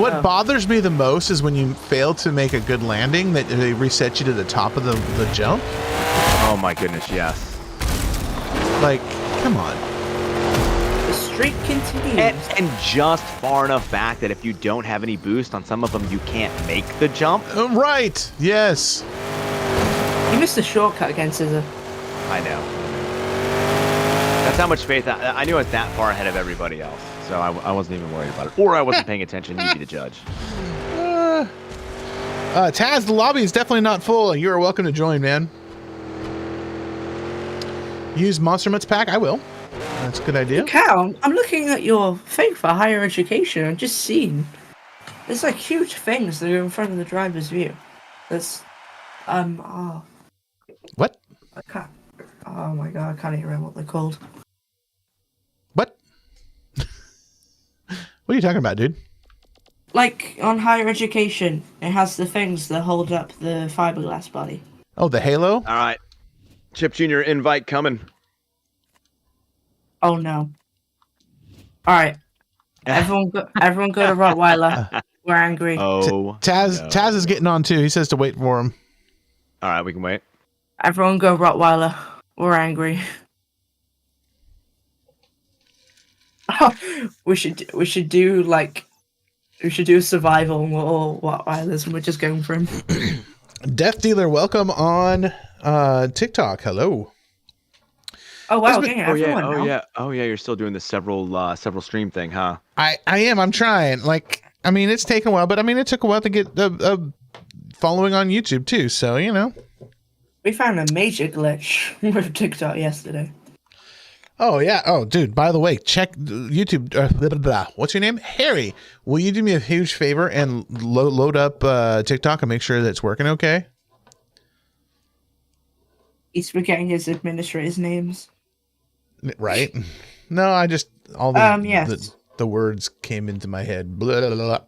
What bothers me the most is when you fail to make a good landing, that they reset you to the top of the jump. Oh my goodness, yes. Like, come on. The streak continues. And just far enough back that if you don't have any boost on some of them, you can't make the jump. Right. Yes. You missed the shortcut again, Scissor. I know. That's how much faith I knew I was that far ahead of everybody else, so I wasn't even worried about it. Or I wasn't paying attention. You'd be the judge. Taz, the lobby is definitely not full. You are welcome to join, man. Use Monster Mutts pack? I will. That's a good idea. Cal, I'm looking at your thing for higher education. I've just seen there's like huge things that are in front of the driver's view. There's What? I can't. Oh my god, I can't even remember what they're called. What? What are you talking about, dude? Like on higher education, it has the things that hold up the fiberglass body. Oh, the Halo? All right. Chip Jr. invite coming. Oh no. All right. Everyone go to Rottweiler. We're angry. Oh. Taz is getting on too. He says to wait for him. All right, we can wait. Everyone go Rottweiler. We're angry. we should do survival and we're all Rottweilers and we're just going for him. Death Dealer, welcome on TikTok. Hello. Oh wow! Oh yeah! You're still doing the several stream thing, huh? I am. I'm trying. Like, I mean, it's taken a while, but I mean, it took a while to get the following on YouTube too. So you know, we found a major glitch with TikTok yesterday. Oh yeah. Oh dude. By the way, check YouTube. Blah, blah, blah. What's your name? Harry. Will you do me a huge favor and load up TikTok and make sure that it's working okay? He's forgetting his administrator's names. Right? No, I just yes. the words came into my head. Blah, blah, blah.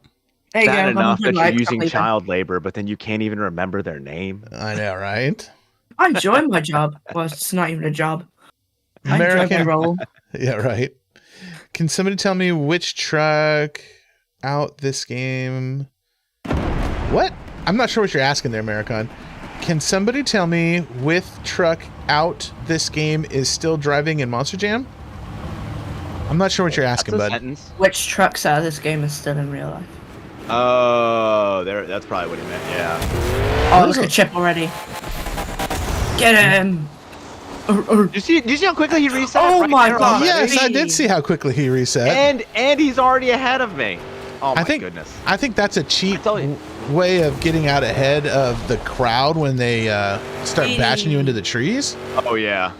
Bad enough that you're using child labor, but then you can't even remember their name. I know, right? I enjoy my job. Well, it's not even a job. I enjoy my role. Yeah, right. Can somebody tell me which truck out this game? What? I'm not sure what you're asking there, Americon. Can somebody tell me with truck out this game is still driving in Monster Jam? I'm not sure what you're asking, bud. Sentence. Which trucks out of this game is still in real life? Oh, that's probably what he meant. Yeah. Oh, look at Chip already. Get him. Did you see how quickly he reset? Oh my god! Yes, I did see how quickly he reset. And he's already ahead of me. Oh my goodness! I think that's a cheap way of getting out ahead of the crowd when they start bashing you into the trees. Oh yeah.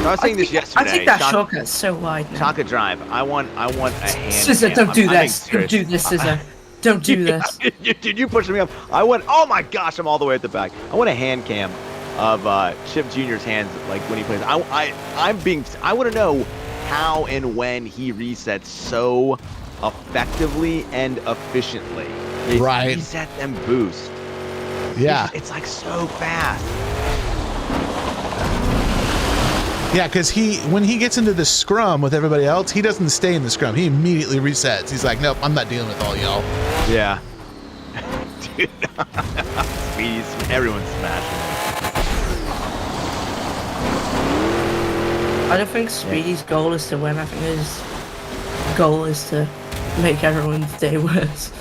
I was saying this yesterday. I think that shortcut's so wide now. Taka Drive. I want a hand. Scissor, don't do this. Don't do this, Scissor. Don't do this. Did you push me up? Oh my gosh! I'm all the way at the back. I want a hand cam of Chip Jr.'s hands, like when he plays. I want to know how and when he resets so effectively and efficiently. Right. Reset and boost. Yeah. It's like so fast. Yeah, because when he gets into the scrum with everybody else, he doesn't stay in the scrum. He immediately resets. He's like, nope, I'm not dealing with all y'all. Yeah. Dude, everyone's smashing. I don't think Speedy's goal is to win. I think his goal is to make everyone's day worse.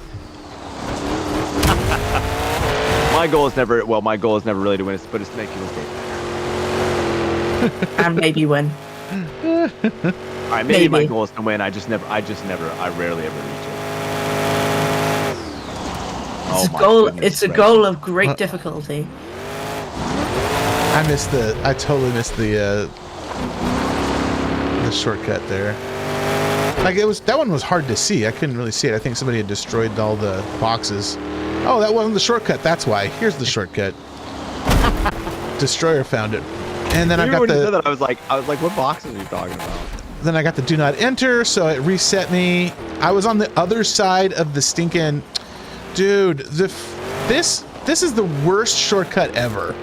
My goal is never really to win, but it's to make people's day better. And maybe win. All right, maybe my goal is to win. I rarely ever reach it. It's a goal of great difficulty. I totally missed the shortcut there. Like that one was hard to see. I couldn't really see it. I think somebody had destroyed all the boxes. Oh, that wasn't the shortcut. That's why. Here's the shortcut. Destroyer found it. And then I got I was like, what boxes are you talking about? Then I got the do not enter, so it reset me. I was on the other side of the stinking dude. This is the worst shortcut ever.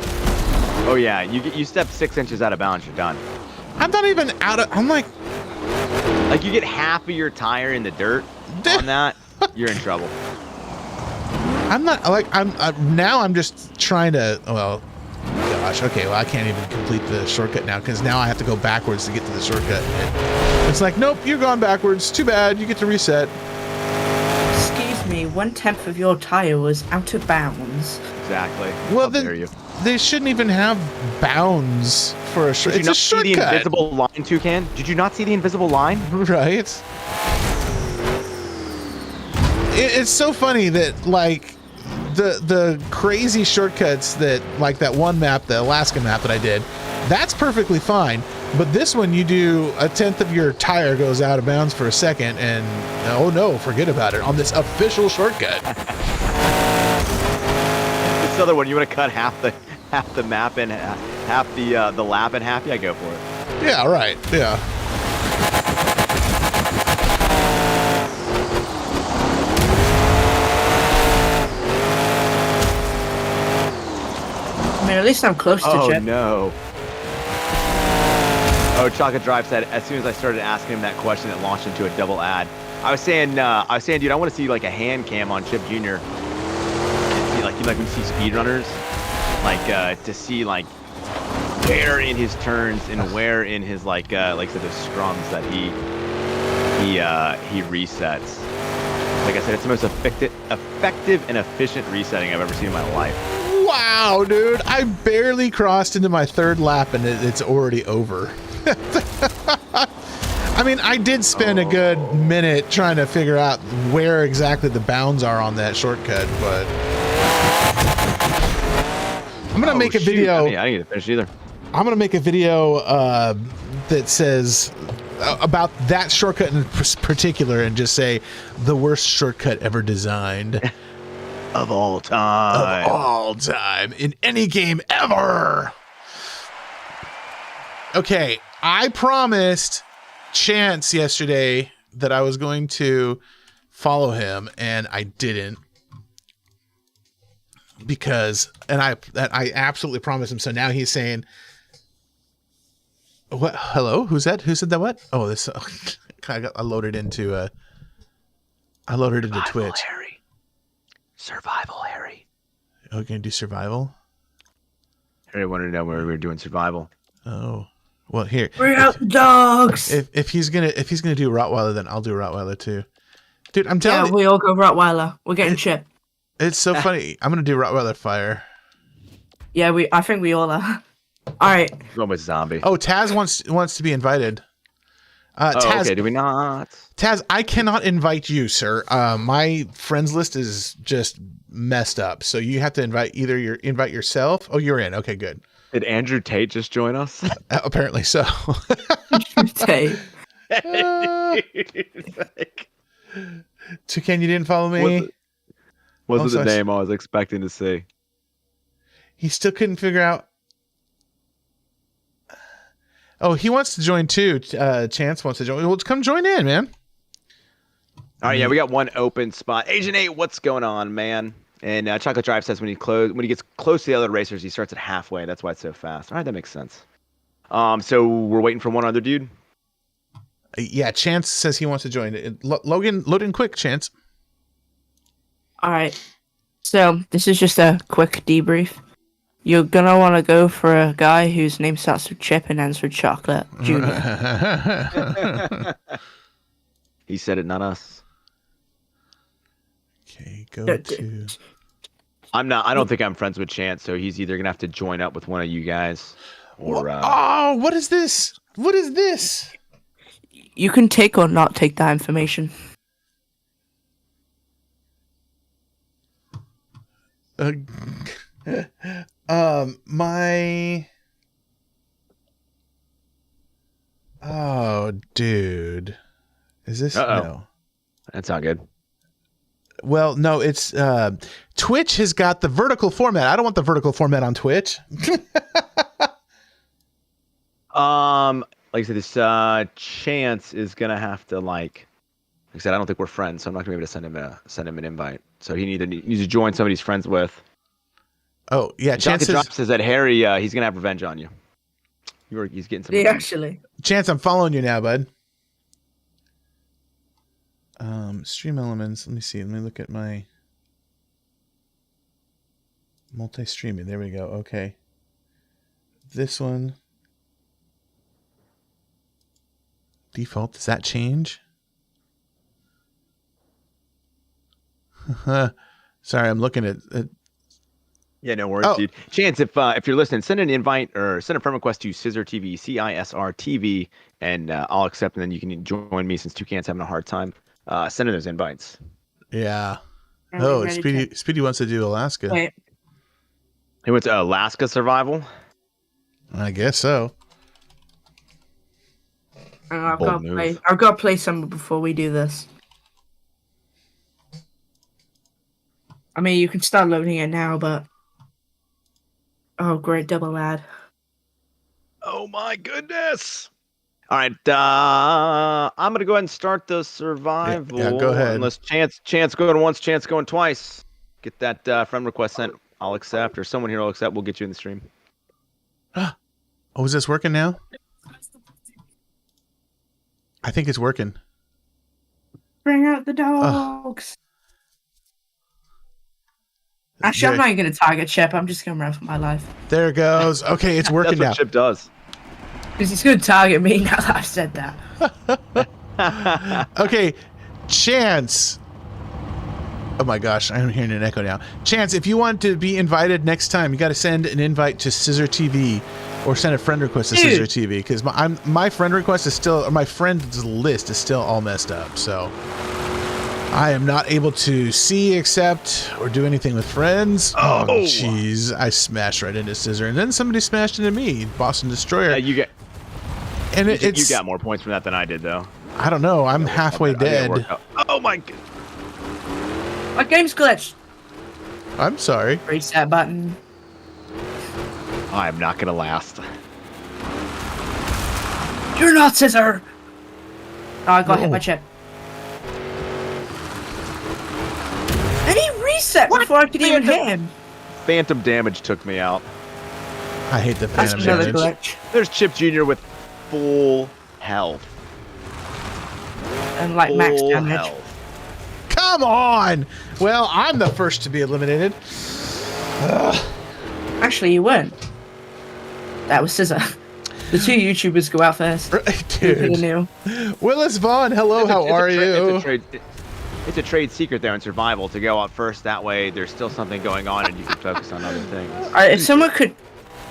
Oh yeah, you step 6 inches out of bounds, you're done. I'm not even out of. I'm like you get half of your tire in the dirt on that, you're in trouble. I'm not I'm just trying to. Well, gosh. Okay. Well, I can't even complete the shortcut now because now I have to go backwards to get to the shortcut. And it's like, nope, you're going backwards. Too bad. You get to reset. Excuse me. 1/10 of your tire was out of bounds. Exactly. Well, then they shouldn't even have bounds for a shortcut. It's a shortcut. Did you not see the invisible line, Toucan? Did you not see the invisible line? Right. It's so funny that like the crazy shortcuts that like that one map, the Alaska map that I did, that's perfectly fine. But this one, you do 1/10 of your tire goes out of bounds for a second, and oh no, forget about it on this official shortcut. This other one, you want to cut half the map and half the lap in half? Yeah, go for it. Yeah, right. Yeah. I mean, at least I'm close to Chip. Oh no. Oh, Chocolate Drive said, as soon as I started asking him that question, it launched into a double ad. I was saying, dude, I want to see like a hand cam on Chip Jr. Like when you see speedrunners, like to see like where in his turns and where in his like the scrums that he resets. Like I said, it's the most effective and efficient resetting I've ever seen in my life. Wow, dude! I barely crossed into my third lap and it's already over. I mean, I did spend a good minute trying to figure out where exactly the bounds are on that shortcut, but I'm gonna make a video. I didn't get to finish either. I'm gonna make a video that says about that shortcut in particular, and just say the worst shortcut ever designed of all time in any game ever. Okay, I promised Chance yesterday that I was going to follow him, and I didn't, because I absolutely promised him. So now he's saying, "What? Hello? Who's that? Who said that? What? Oh, this. I loaded into Survival Twitch. Harry. Survival Harry. Oh, gonna do survival? Harry wanted to know where we were doing survival. Oh, well, here. Bring out the dogs. If he's gonna do Rottweiler, then I'll do Rottweiler too, dude. I'm telling you, we all go Rottweiler. We're getting Chip. It's so funny. I'm gonna do Rottweiler fire. Yeah, I think we all are. All right. Going with zombie. Oh, Taz wants to be invited. Taz, okay. Do we not? Taz, I cannot invite you, sir. My friends list is just messed up. So you have to invite yourself. Oh, you're in. Okay, good. Did Andrew Tate just join us? Apparently so. Tate. Toucan, you didn't follow me? Wasn't the name I was expecting to see. He still couldn't figure out. Oh, he wants to join too. Chance wants to join. Well, come join in, man. All right, yeah, we got one open spot. Agent 8, what's going on, man? And Chocolate Drive says when he gets close to the other racers, he starts at halfway. That's why it's so fast. All right, that makes sense. So we're waiting for one other dude. Yeah, Chance says he wants to join. Logan, load in quick, Chance. All right. So this is just a quick debrief. You're gonna want to go for a guy whose name starts with Chip and ends with Chocolate Jr. He said it, not us. Okay, go to. I don't think I'm friends with Chance, so he's either gonna have to join up with one of you guys, or. Oh, what is this? What is this? You can take or not take that information. Oh, dude. Is this no? That's not good. Well, no, it's Twitch has got the vertical format. I don't want the vertical format on Twitch. Like I said, this Chance is gonna have to like I said, I don't think we're friends, so I'm not gonna be able to send him an invite. So he either needs to join somebody he's friends with. Oh yeah, Chance says that Harry he's gonna have revenge on you. He's getting some. Yeah, actually. Chance, I'm following you now, bud. Stream elements. Let me see. Let me look at my multi-streaming. There we go. Okay. This one. Default. Does that change? Sorry, I'm looking at. Yeah, no worries, dude. Chance, if you're listening, send an invite or send a friend request to Scissor TV, CISR TV, and I'll accept. And then you can join me since Toucan's having a hard time sending those invites. Yeah. Oh, Speedy wants to do Alaska. Wait. He went to Alaska Survival. I guess so. I've got to play some before we do this. I mean, you can start loading it now, but oh, great double ad! Oh my goodness! All right, I'm gonna go ahead and start the survival. Yeah, go ahead. Unless Chance going once, Chance going twice. Get that friend request sent. I'll accept, or someone here will accept. We'll get you in the stream. Oh, is this working now? I think it's working. Bring out the dogs. Actually, I'm not even going to target Chip. I'm just going to run for my life. There it goes. Okay, it's working now. That's what Chip does. Because he's going to target me now that I've said that. Okay, Chance. Oh my gosh, I'm hearing an echo now. Chance, if you want to be invited next time, you got to send an invite to Scissor TV or send a friend request to Scissor TV because my friend request is still, or my friends list is still all messed up. So I am not able to see, accept, or do anything with friends. Oh, jeez. I smashed right into Scissor, and then somebody smashed into me, Boston Destroyer. You get, and you got more points from that than I did, though. I don't know. I'm halfway dead. Oh my god. My game's glitched. I'm sorry. Reset button. I'm not gonna last. You're not Scissor. Oh, I got hit by Chip. And he reset before I could even hit him. Phantom damage took me out. I hate the phantom damage. Glitch. There's Chip Jr. with full health. And like max damage. Health. Come on! Well, I'm the first to be eliminated. Actually, you weren't. That was Scissor. The two YouTubers go out first. Dude. Willis Vaughn, hello, how are you? It's a trade secret there in survival to go out first. That way, there's still something going on and you can focus on other things. Alright, if someone could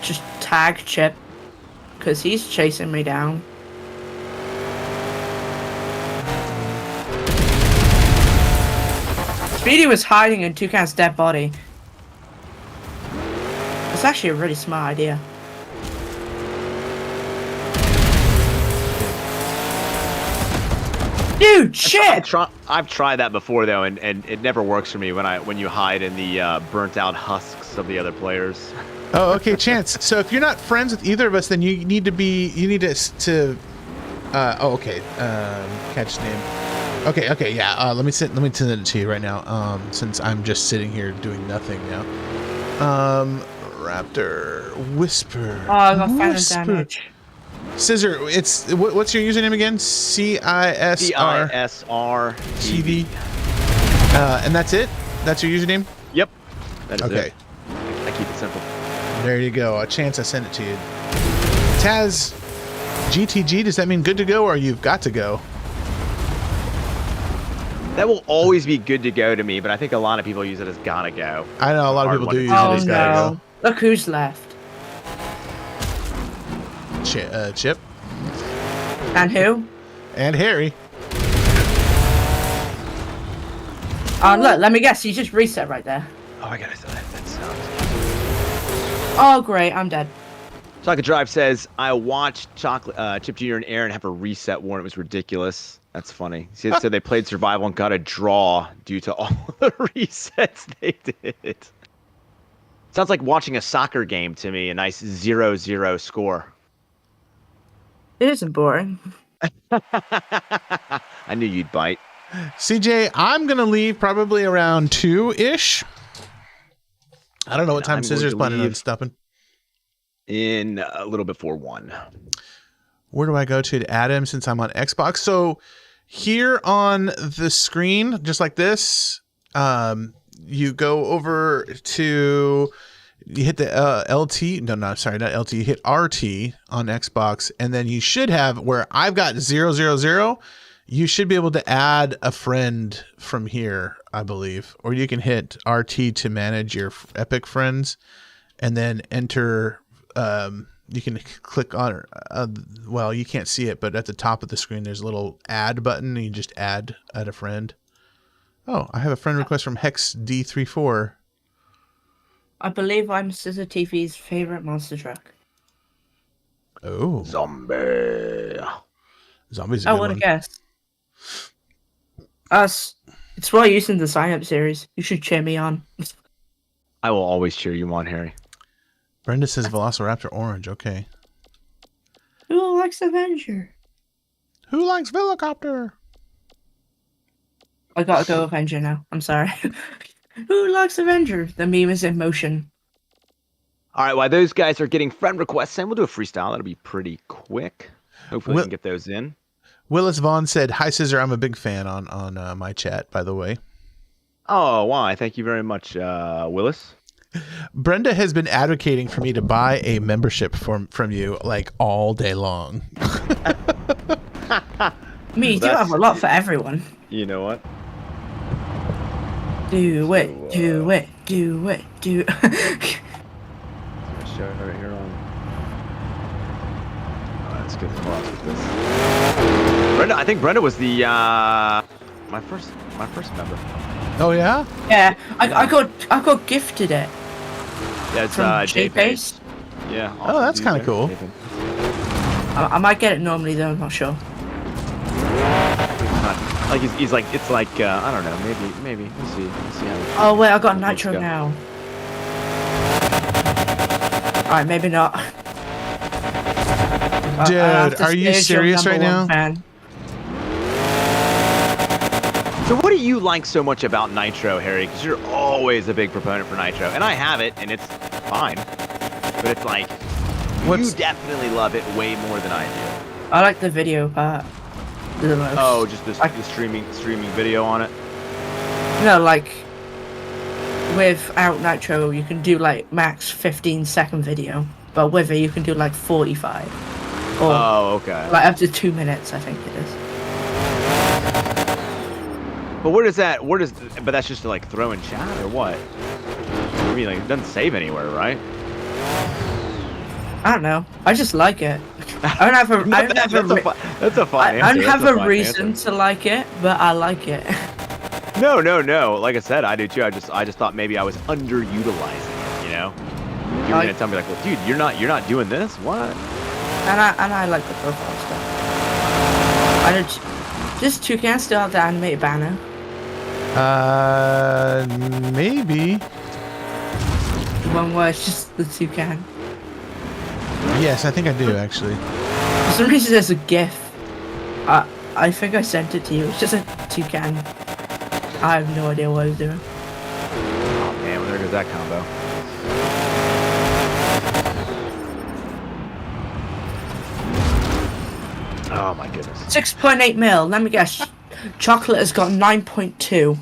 just tag Chip, because he's chasing me down. Speedy was hiding in Toucan's dead body. It's actually a really smart idea. Dude, shit! I've tried that before though, and it never works for me when you hide in the burnt out husks of the other players. Oh, okay, Chance. So if you're not friends with either of us, then you need to catch name. Okay, yeah. Let me send it to you right now. Since I'm just sitting here doing nothing now. Raptor Whisper. Oh, I got phantom damage. Scissor. It's what's your username again? CISR TV. And that's it. That's your username. Yep. That is okay. It. I keep it simple. There you go. A chance I sent it to you. Taz, GTG. Does that mean good to go or you've got to go? That will always be good to go to me, but I think a lot of people use it as gotta go. I know a lot of people do use it as gotta go. Look who's left. Chip. And who? And Harry. Look, let me guess. You just reset right there. Oh, I gotta say that sounds. Oh, great. I'm dead. Chocolate Drive says, I watched Chip Jr. and Aaron have a reset war. It was ridiculous. That's funny. So they played survival and got a draw due to all the resets they did. Sounds like watching a soccer game to me. A nice 0-0 score. It isn't boring. I knew you'd bite. CJ, I'm going to leave probably around 2-ish. I don't know what time Scissor's planning on stopping. In a little before 1. Where do I go to add him since I'm on Xbox? So here on the screen, just like this, you go over to, you hit the LT. No, sorry, not LT. You hit RT on Xbox, and then you should have where I've got 000. You should be able to add a friend from here, I believe, or you can hit RT to manage your Epic friends, and then enter. You can click on, well, you can't see it, but at the top of the screen, there's a little add button, and you just add a friend. Oh, I have a friend request from Hex D34. I believe I'm Scissor TV's favorite monster truck. Oh. Zombie. Zombies. I would have guessed. It's well used in the sign-up series. You should cheer me on. I will always cheer you on, Harry. Brenda says Velociraptor Orange. Okay. Who likes Avenger? Who likes Velocopter? I gotta go Avenger now. I'm sorry. Who likes Avenger? The meme is in motion. All right, while those guys are getting friend requests in, we'll do a freestyle. That'll be pretty quick. Hopefully we can get those in. Willis Vaughn said, "Hi, Scissor. I'm a big fan on my chat, by the way." Oh, why? Thank you very much, Willis. Brenda has been advocating for me to buy a membership from you like all day long. Me, you do have a lot for everyone. You know what? Do it, do it, do it, do it. Show it right here on. Alright, let's get across with this. Brenda, I think Brenda was the my first member. Oh yeah? Yeah, I got gifted it. That's J-Pace. Yeah. Oh, that's kind of cool. I might get it normally though, I'm not sure. Like he's like it's like I don't know, maybe we'll see how. Oh wait, I got nitro now. Alright, maybe not. Dude, are you serious right now? Fan. So what do you like so much about Nitro, Harry? Because you're always a big proponent for Nitro, and I have it, and it's fine. But it's like you definitely love it way more than I do. I like the video part the most. Oh, just the streaming video on it. No, like without Nitro, you can do like max 15-second video, but with it, you can do like 45. Or, okay. Like up to 2 minutes, I think it is. But but that's just to like throw in chat or what? I mean, like it doesn't save anywhere, right? I don't know. I just like it. I don't have a. That's a fun answer. I don't have a reason to like it, but I like it. No. Like I said, I do too. I just thought maybe I was underutilizing it. You know, you were gonna tell me like, well, dude, you're not doing this. What? And I like the profile stuff. Just Toucan still have the animated banner. Maybe. The one where it's just the Toucan. Yes, I think I do actually. For some reason, there's a GIF. I think I sent it to you. It's just a Toucan. I have no idea what I was doing. Oh man, well, there goes that combo. Oh my goodness. 6.8 mil. Let me guess. Chocolate has got 9.2.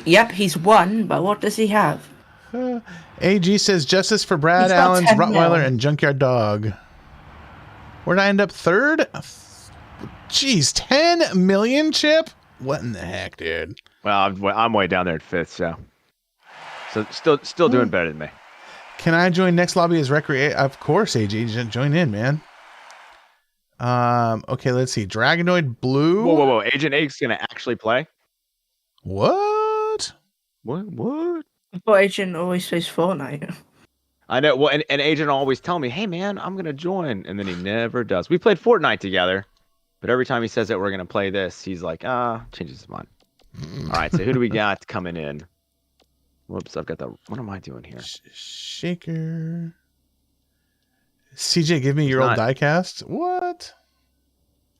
Yep, he's won, but what does he have? AG says justice for Brad Allen's Rottweiler and Junkyard Dog. Where'd I end up? Third? Jeez, 10 million, Chip? What in the heck, dude? Well, I'm way down there at fifth, so still doing better than me. Can I join next lobby as recreate? Of course, AG, join in, man. Okay, let's see. Dragonoid Blue. Whoa! Agent A's gonna actually play. What? What? I thought Agent always plays Fortnite. I know. Well, and Agent always tell me, "Hey, man, I'm gonna join," and then he never does. We played Fortnite together, but every time he says that we're gonna play this, he's like, changes his mind. All right, so who do we got coming in? Whoops, I've got the. What am I doing here? Shaker. CJ, give me your old diecast. What?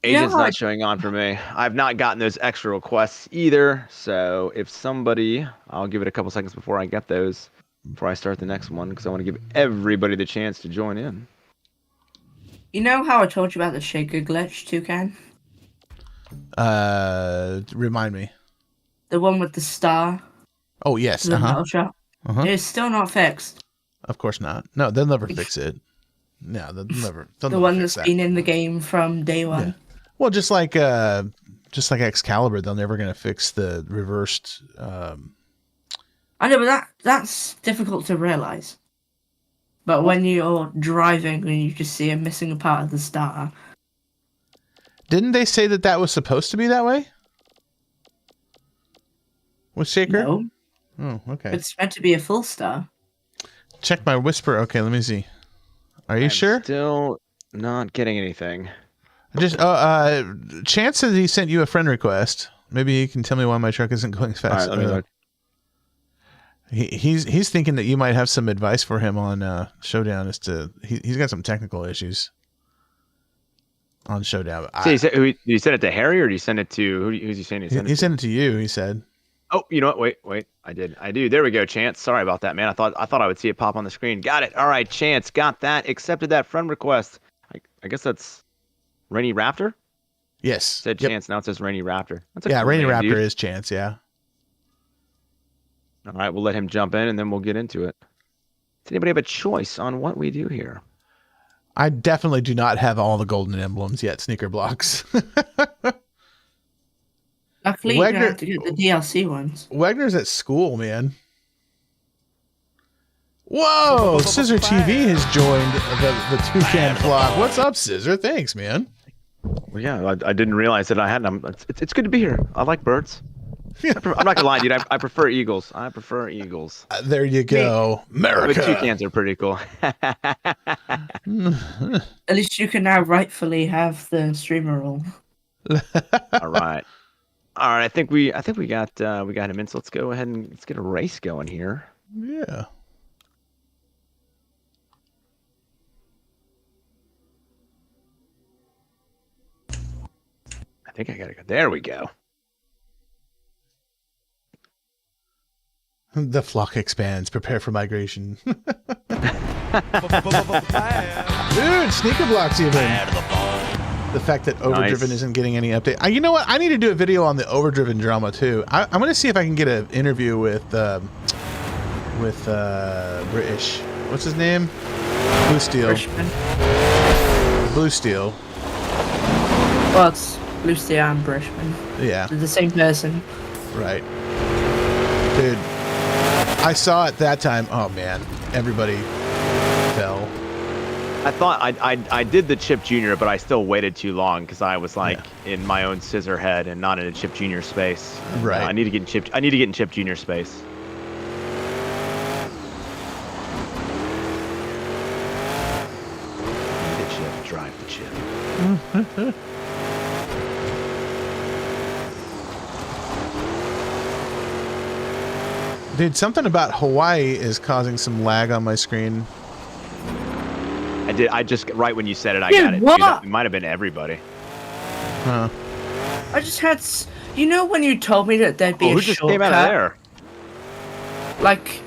Agent's not showing on for me. I've not gotten those extra requests either. So if somebody, I'll give it a couple seconds before I get those, before I start the next one, because I want to give everybody the chance to join in. You know how I told you about the shaker glitch, Toucan? Remind me. The one with the star. Oh yes. The metal shot. It's still not fixed. Of course not. No, they'll never fix it. No, they'll never. The one that's been in the game from day one. Yeah. Well, just like Excalibur, they're never gonna fix the reversed. I know, but that's difficult to realize. But when you're driving and you just see a missing part of the star. Didn't they say that was supposed to be that way? With Shaker? No. Oh, okay. It's meant to be a full star. Check my whisper. Okay, let me see. Are you sure? Still not getting anything. Just Chance said he sent you a friend request. Maybe you can tell me why my truck isn't going as fast. All right, let me look. He's thinking that you might have some advice for him on Showdown. He's got some technical issues on Showdown. So did you send it to Harry or did you send it to who's he saying? He sent it to you. He said. Oh, you know what? Wait. I do. There we go, Chance. Sorry about that, man. I thought I would see it pop on the screen. Got it. All right, Chance. Got that. Accepted that friend request. I guess that's Rainy Raptor. Yes. Said Chance. Now it says Rainy Raptor. That's a cool Rainy name, Raptor dude. is Chance. Yeah. All right, we'll let him jump in, and then we'll get into it. Does anybody have a choice on what we do here? I definitely do not have all the golden emblems yet. Sneaker blocks. Luckily, you don't have to get the DLC ones. Wagner's at school, man. Whoa! Scissor TV has joined the Toucan flock. What's up, Scissor? Thanks, man. Well, yeah, I didn't realize that I had them. It's good to be here. I like birds. I'm not gonna lie, dude. I prefer eagles. I prefer eagles. There you go, America. But toucans are pretty cool. At least you can now rightfully have the streamer role. All right. I think we got him in. So let's go ahead and let's get a race going here. Yeah. I think I gotta go. There we go. The flock expands. Prepare for migration. Dude, sneaker blocks even. The fact that Overdriven isn't getting any update. You know what? I need to do a video on the Overdriven drama too. I'm going to see if I can get an interview with British. What's his name? Blue Steel. Blue Steel. Well, it's Blue Steel and Brishman. Yeah. They're the same person. Right. Dude, I saw it that time. Oh man, everybody fell. I thought I did the Chip Jr., but I still waited too long because I was like in my own scissor head and not in a Chip Jr. space. Right. I need to get in Chip Jr. space. The Chip, drive the Chip. Dude, something about Hawaii is causing some lag on my screen. I just right when you said it, I Dude, got it. what? Dude, it might have been everybody. Huh. I just had, you know, when you told me that there'd be a Who just shortcut? came out of there? Like,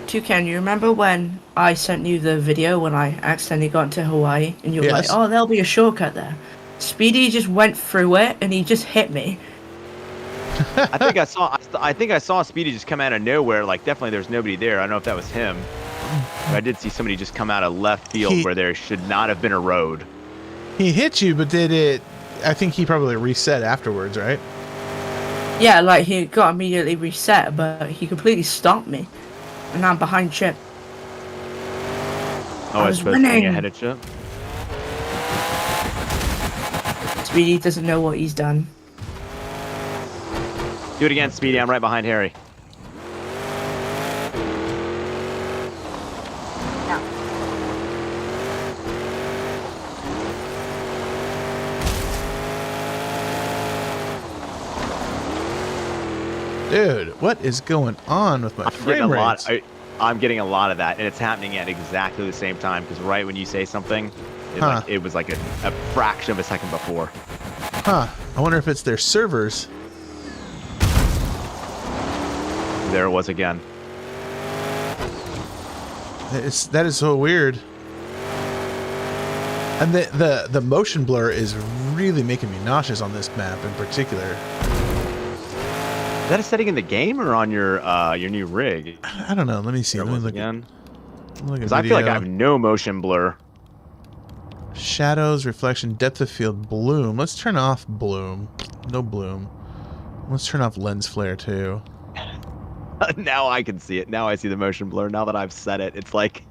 Toucan, you remember when I sent you the video when I accidentally got into Hawaii and you were like, oh, there'll be a shortcut there. Speedy just went through it and he just hit me. I think I saw Speedy just come out of nowhere. Like, definitely there's nobody there. I don't know if that was him. But I did see somebody just come out of left field where there should not have been a road. He hit you, but did it? I think he probably reset afterwards, right? Yeah, like he got immediately reset, but he completely stomped me. And now I'm behind Chip. Oh, I was supposed to be ahead of Chip? Speedy doesn't know what he's done. Do it again, Speedy. I'm right behind Harry. Dude, what is going on with my frame rates? I'm getting a lot of that, and it's happening at exactly the same time. Because right when you say something, it was like a fraction of a second before. Huh. I wonder if it's their servers. There it was again. That is so weird. And the motion blur is really making me nauseous on this map in particular. Is that a setting in the game or on your new rig? I don't know. Let me see. Let me look again. Because I feel like I have no motion blur. Shadows, reflection, depth of field, bloom. Let's turn off bloom. No bloom. Let's turn off lens flare too. Now I can see it. Now I see the motion blur. Now that I've said it, it's like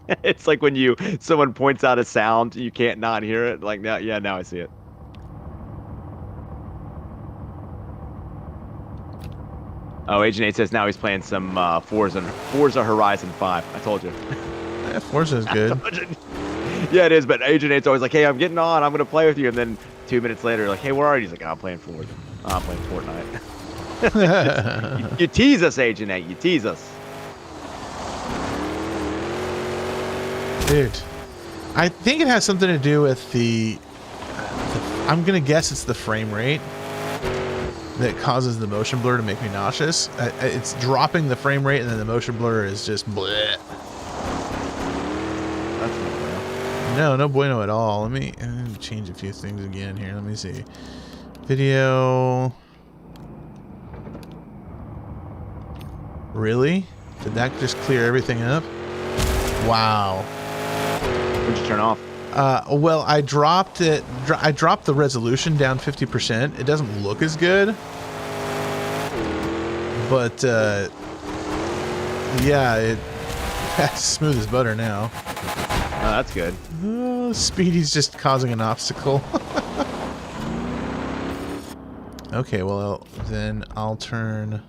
when someone points out a sound, you can't not hear it. Like now, yeah, now I see it. Oh, Agent 8 says now he's playing some Forza Horizon 5. I told you. Yeah, Forza is good. Yeah, it is, but Agent 8's always like, hey, I'm getting on. I'm going to play with you. And then 2 minutes later, like, hey, where are you? He's like, I'm playing Forza. I'm playing Fortnite. you tease us, Agent 8. You tease us. Dude, I think it has something to do with I'm going to guess it's the frame rate that causes the motion blur to make me nauseous. It's dropping the frame rate, and then the motion blur is just bleh. That's no bueno. No bueno at all. Let me change a few things again here. Let me see. Video. Really? Did that just clear everything up? Wow. What'd you turn off? Well, I dropped it. I dropped the resolution down 50%. It doesn't look as good. But, yeah, that's smooth as butter now. Oh, that's good. Speedy's just causing an obstacle. Okay, well, then I'll turn...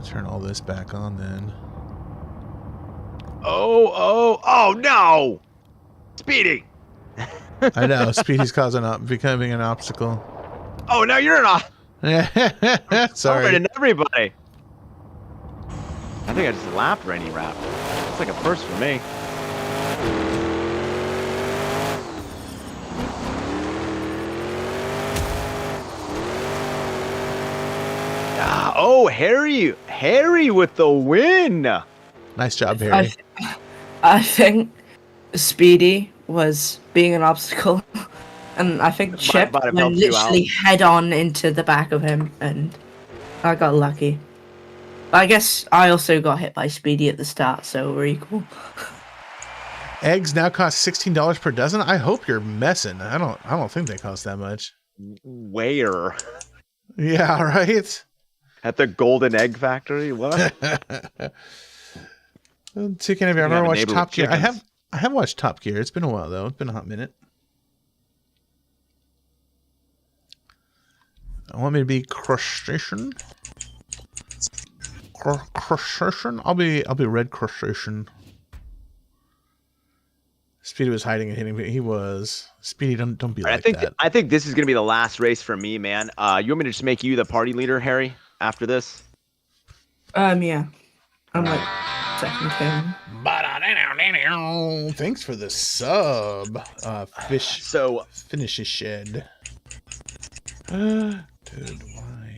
Turn all this back on then. Oh no! Speedy! I know, Speedy's becoming an obstacle. Oh no, you're not. Sorry. To everybody. I think I just lapped Rainy Rap. It's like a first for me. Oh, Harry with the win. Nice job, Harry. I think Speedy was being an obstacle, and I think Chip went literally head on into the back of him, and I got lucky. But I guess I also got hit by Speedy at the start, so we're equal. Eggs now cost $16 per dozen. I hope you're messing. I don't think they cost that much. Where? Yeah, right. At the Golden Egg Factory? What? Toucan, have you ever watched Top Gear? I have watched Top Gear. It's been a while though. It's been a hot minute. I want me to be crustacean. Crustacean. I'll be red crustacean. Speedy was hiding and hitting me. He was. Speedy, don't be like that. I think this is gonna be the last race for me, man. You want me to just make you the party leader, Harry? After this? Yeah. I'm like second king. Thanks for the sub. Fish. So finish his shed. Dude, why?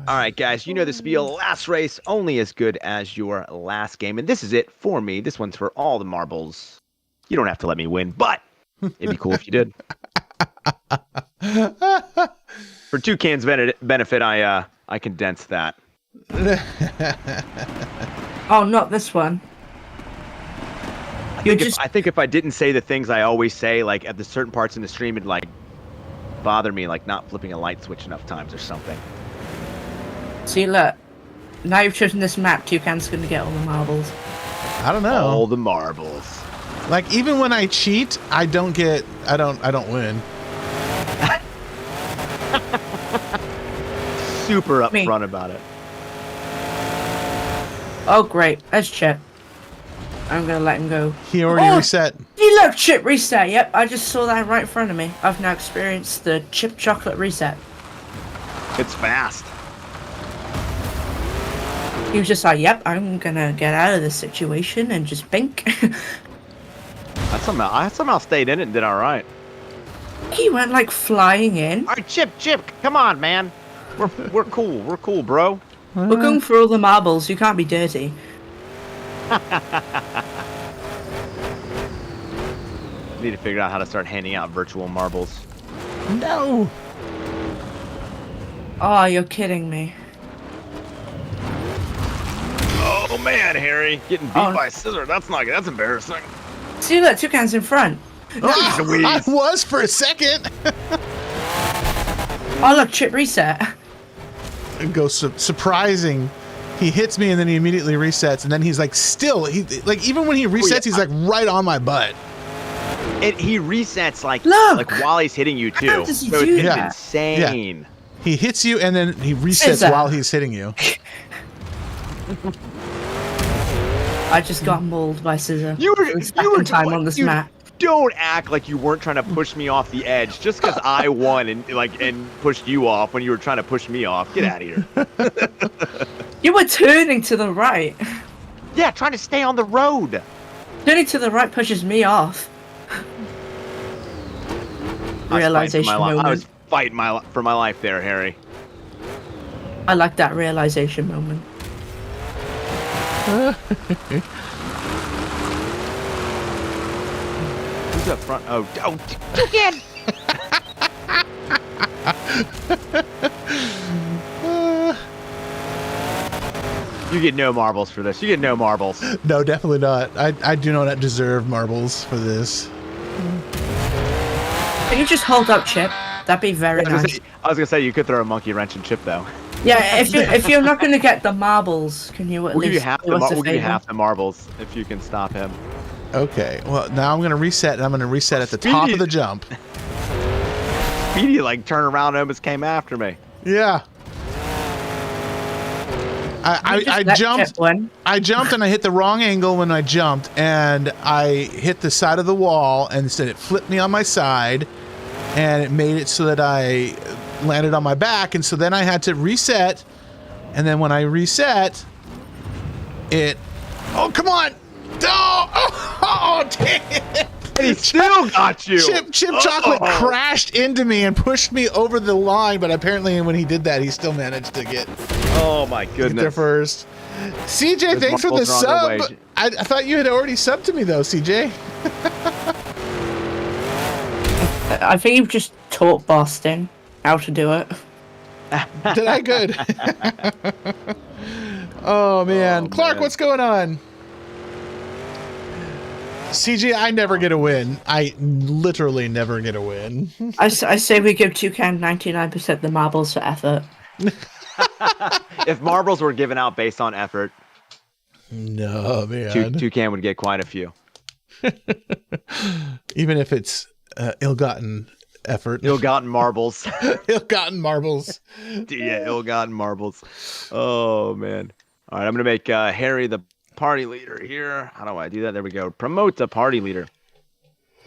All right, guys. You know the spiel. Last race, only as good as your last game, and this is it for me. This one's for all the marbles. You don't have to let me win, but it'd be cool if you did. For Toucan's benefit, I condensed that. Oh, not this one. I think if I didn't say the things I always say, like at the certain parts in the stream, it'd like bother me, like not flipping a light switch enough times or something. See, look. Now you've chosen this map, Toucan's gonna get all the marbles. I don't know. All the marbles. Like even when I cheat, I don't win. Super upfront about it. Oh great, that's Chip. I'm gonna let him go. He already reset. You look, Chip reset. Yep, I just saw that right in front of me. I've now experienced the Chip chocolate reset. It's fast. He was just like, "Yep, I'm gonna get out of this situation and just bink." I somehow stayed in it and did all right. He went like flying in. All right, Chip, come on, man. We're cool. We're cool, bro. We're going for all the marbles. You can't be dirty. Need to figure out how to start handing out virtual marbles. No. Oh, you're kidding me. Oh man, Harry, getting beat by scissor. That's embarrassing. See that Toucan's in front. I was for a second. Oh look, Chip reset. It goes surprising. He hits me and then he immediately resets, and then he's like even when he resets, he's like right on my butt. And he resets like while he's hitting you too. How does he do that? Insane. Yeah. He hits you and then he resets while he's hitting you. I just got mauled by scissor. You were time on this map. Don't act like you weren't trying to push me off the edge just because I won and pushed you off when you were trying to push me off. Get out of here. You were turning to the right. Yeah, trying to stay on the road. Turning to the right pushes me off. Realization moment. I was fighting for my life there, Harry. I like that realization moment. the front. Oh, Toucan! You get no marbles for this. You get no marbles. No, definitely not. I do not deserve marbles for this. Can you just hold up Chip? That'd be very nice. I was gonna say you could throw a monkey wrench and Chip though. Yeah, if you're not gonna get the marbles, can you at We'll least give you half we'll give you half the marbles if you can stop him. Okay. Well, now I'm gonna reset, and I'm gonna reset at the top of the jump. Speedy like turned around and almost came after me. Yeah. I jumped. I jumped and I hit the wrong angle when I jumped, and I hit the side of the wall, and instead it flipped me on my side, and it made it so that I landed on my back, and so then I had to reset, and then when I reset, it. Oh come on! Oh damn! And he still got you. Chip Chocolate crashed into me and pushed me over the line, but apparently when he did that, he still managed to get. Oh my goodness! Get there first. CJ, thanks for the sub. I thought you had already subbed to me though, CJ. I think you've just taught Boston how to do it. Did I? Good. Oh man, Clark, what's going on? CJ, I never get a win. I literally never get a win. I say we give Toucan 99% the marbles for effort. If marbles were given out based on effort, no man, Toucan would get quite a few. Even if it's ill-gotten effort. Ill-gotten marbles. Ill-gotten marbles. Yeah, ill-gotten marbles. Oh man. All right, I'm gonna make Harry the party leader here. How do I do that? There we go. Promote the party leader.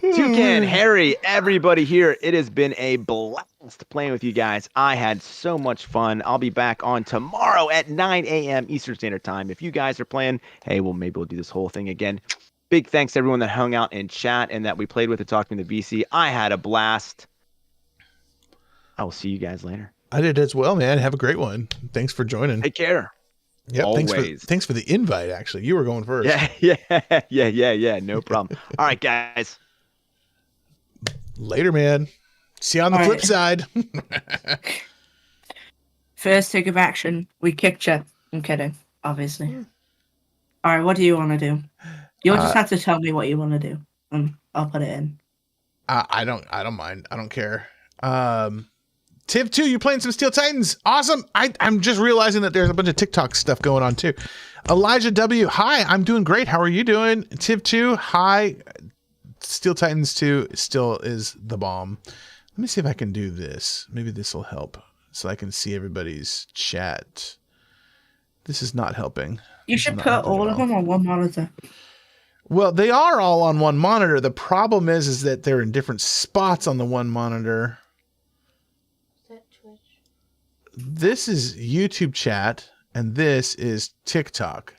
Toucan, Harry, everybody here. It has been a blast playing with you guys. I had so much fun. I'll be back on tomorrow at 9 a.m. Eastern Standard Time. If you guys are playing, hey, well, maybe we'll do this whole thing again. Big thanks to everyone that hung out in chat and that we played with and talked in the VC. I had a blast. I will see you guys later. I did as well, man. Have a great one. Thanks for joining. Take care. Yeah, thanks for the invite, actually. You were going first. Yeah. No problem. All right, guys. Later, man. See you on the flip side. First take of action. We kicked you. I'm kidding, obviously. All right, what do you want to do? You'll just have to tell me what you want to do, and I'll put it in. I don't mind. I don't care. Tiv 2, you're playing some Steel Titans. Awesome. I'm just realizing that there's a bunch of TikTok stuff going on too. Elijah W, hi, I'm doing great. How are you doing? Tiv 2, hi. Steel Titans 2 still is the bomb. Let me see if I can do this. Maybe this will help so I can see everybody's chat. This is not helping. You should put all of them on one monitor. Well, they are all on one monitor. The problem is that they're in different spots on the one monitor. This is YouTube chat, and this is TikTok,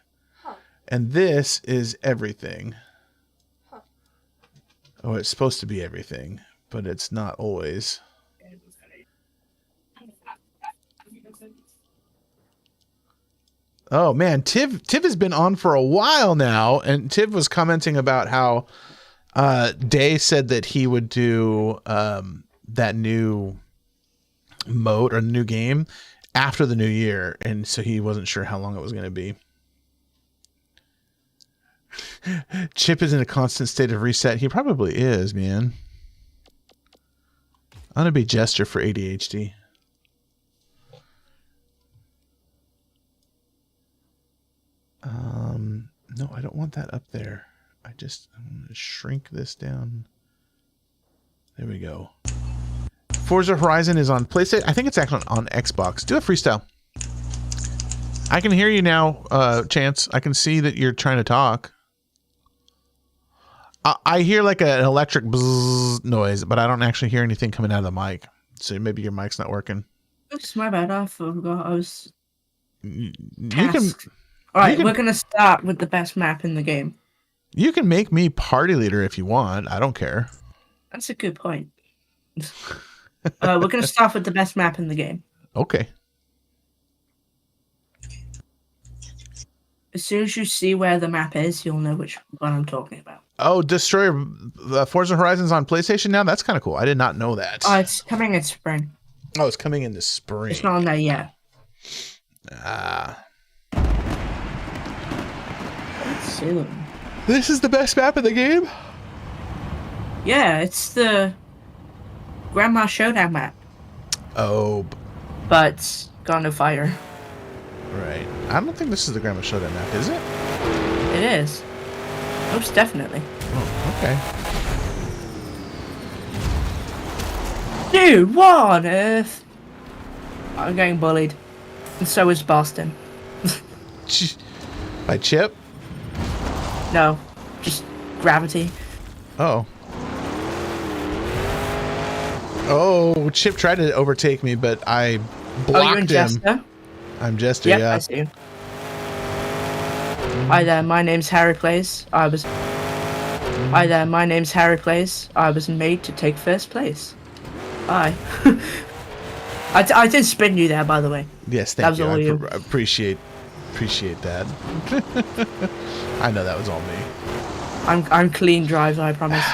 and this is everything. Oh, it's supposed to be everything, but it's not always. Oh man, Tiv has been on for a while now, and Tiv was commenting about how Day said that he would do that new mode or new game after the new year, and so he wasn't sure how long it was going to be. Chip is in a constant state of reset. He probably is, man. I'm gonna be gesture for ADHD. No, I don't want that up there. I'm gonna shrink this down. There we go. Forza Horizon is on PlayStation. I think it's actually on Xbox. Do a freestyle. I can hear you now, Chance. I can see that you're trying to talk. I hear like an electric bzzz noise, but I don't actually hear anything coming out of the mic. So maybe your mic's not working. Oops, my bad. I forgot I was. You can. All right, we're gonna start with the best map in the game. You can make me party leader if you want. I don't care. That's a good point. We're gonna start with the best map in the game. Okay. As soon as you see where the map is, you'll know which one I'm talking about. Oh, Destroyer Forza Horizon's on PlayStation now? That's kind of cool. I did not know that. Oh, it's coming in spring. Oh, it's coming in the spring. It's not on there yet. Soon. This is the best map in the game? Yeah, it's the Grandma Showdown map. Oh. But gone to fire. Right. I don't think this is the Grandma Showdown map, is it? It is. Most definitely. Oh, okay. Dude, what on earth? I'm getting bullied. And so is Boston. By Chip? No, just gravity. Oh. Oh, Chip tried to overtake me, but I blocked him. Jester? I'm Jester, Yep, yeah. I see you. Hi there, my name's Harry Plays. Hi there, my name's Harry Plays. I was made to take first place. Hi. I did spin you there, by the way. Yes, That thank was you. all you. I appreciate that. I know that was all me. I'm clean drive, I promise.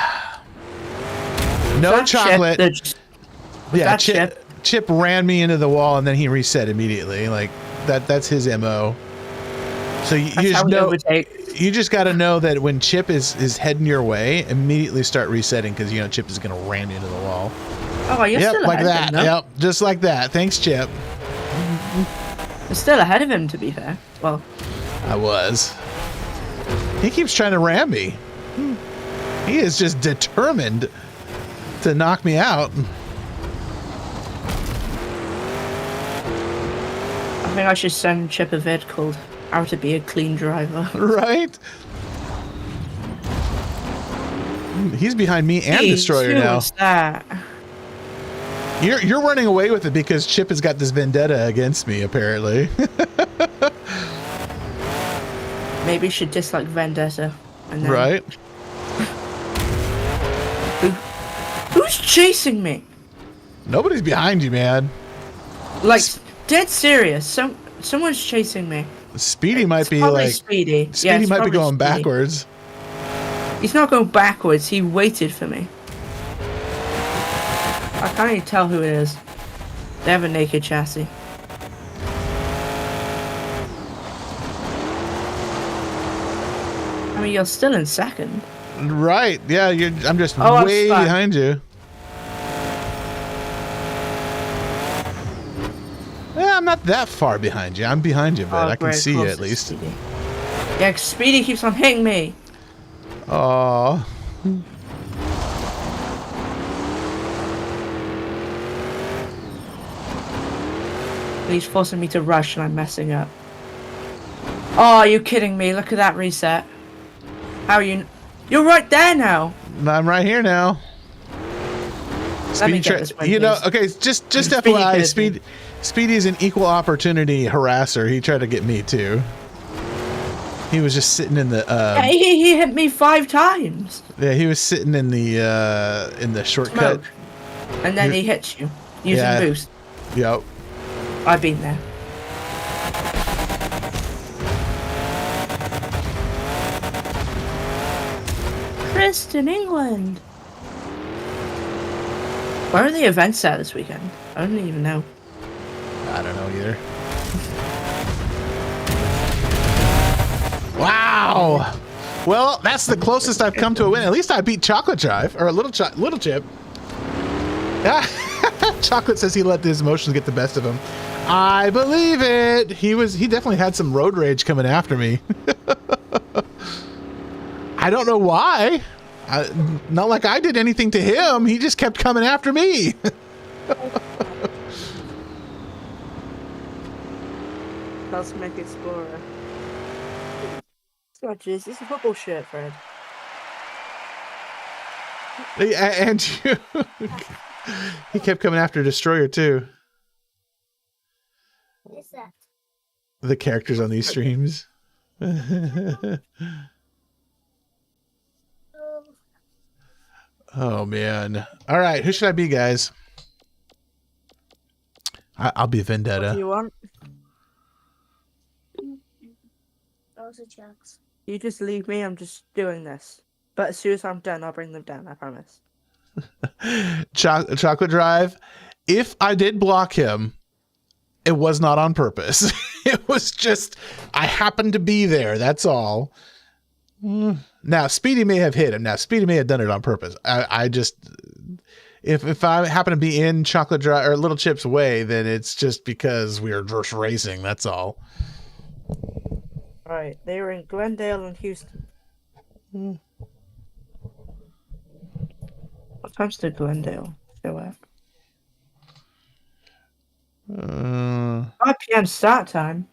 No That chocolate. Yeah, that Chip ran me into the wall and then he reset immediately. Like that's his MO. So you just know, you just got to know that when Chip is heading your way, immediately start resetting because you know Chip is going to ram you into the wall. Oh, you're still like ahead that. of him, no? Yep, just like that. Thanks, Chip. You're still ahead of him, to be fair. Well, I was. He keeps trying to ram me. He is just determined to knock me out. I think I should send Chip a vid called "How to Be a Clean Driver." Right? He's behind me and Destroyer now. Who's that? You're running away with it because Chip has got this vendetta against me, apparently. Maybe you should dislike Vendetta. And then... Right? Who's chasing me? Nobody's behind you, man. Like, dead serious. Someone's chasing me. Speedy might be probably like Speedy. Speedy might be going Speedy. backwards. He's not going backwards. He waited for me. I can't even tell who it is. They have a naked chassis. I mean, you're still in second. Right? Yeah. I'm just I'm way stuck. behind you. Yeah, I'm not that far behind you. I'm behind you, but I can great, see you close at to least. Speedy. Yeah, 'cause Speedy keeps on hitting me. Oh. He's forcing me to rush and I'm messing up. Oh, are you kidding me? Look at that reset. How are you? You're right there now. I'm right here now. Let me get this one, you know, please. okay, just Speedy FYI, Speedy is an equal opportunity harasser. He tried to get me too. He was just sitting in the Yeah, he hit me 5 times. yeah, he was sitting in the shortcut. Smoke. And then he hits you using boost. Yep. I've been there. Kristen, England. Where are the events at this weekend? I don't even know. I don't know either. Wow. Well, that's the closest I've come to a win. At least I beat Chocolate Drive, or Little Chip. Yeah. Chocolate says he let his emotions get the best of him. I believe it. He definitely had some road rage coming after me. I don't know why. Not like I did anything to him. He just kept coming after me. Cosmic Explorer. Oh, jeez, this is a football shirt, Fred. And you, he kept coming after Destroyer too. What is that? The characters on these streams. Oh man! All right, who should I be, guys? I'll be Vendetta. What do you want? Those are chucks. You just leave me. I'm just doing this. But as soon as I'm done, I'll bring them down. I promise. Chocolate Drive. If I did block him, it was not on purpose. It was just I happened to be there. That's all. Now Speedy may have hit him. Now Speedy may have done it on purpose. I just if I happen to be in Chocolate Drive or Little Chip's way, then it's just because we were just racing. That's all. Right, they were in Glendale and Houston. What time's did Glendale show at? 5 p.m. start time.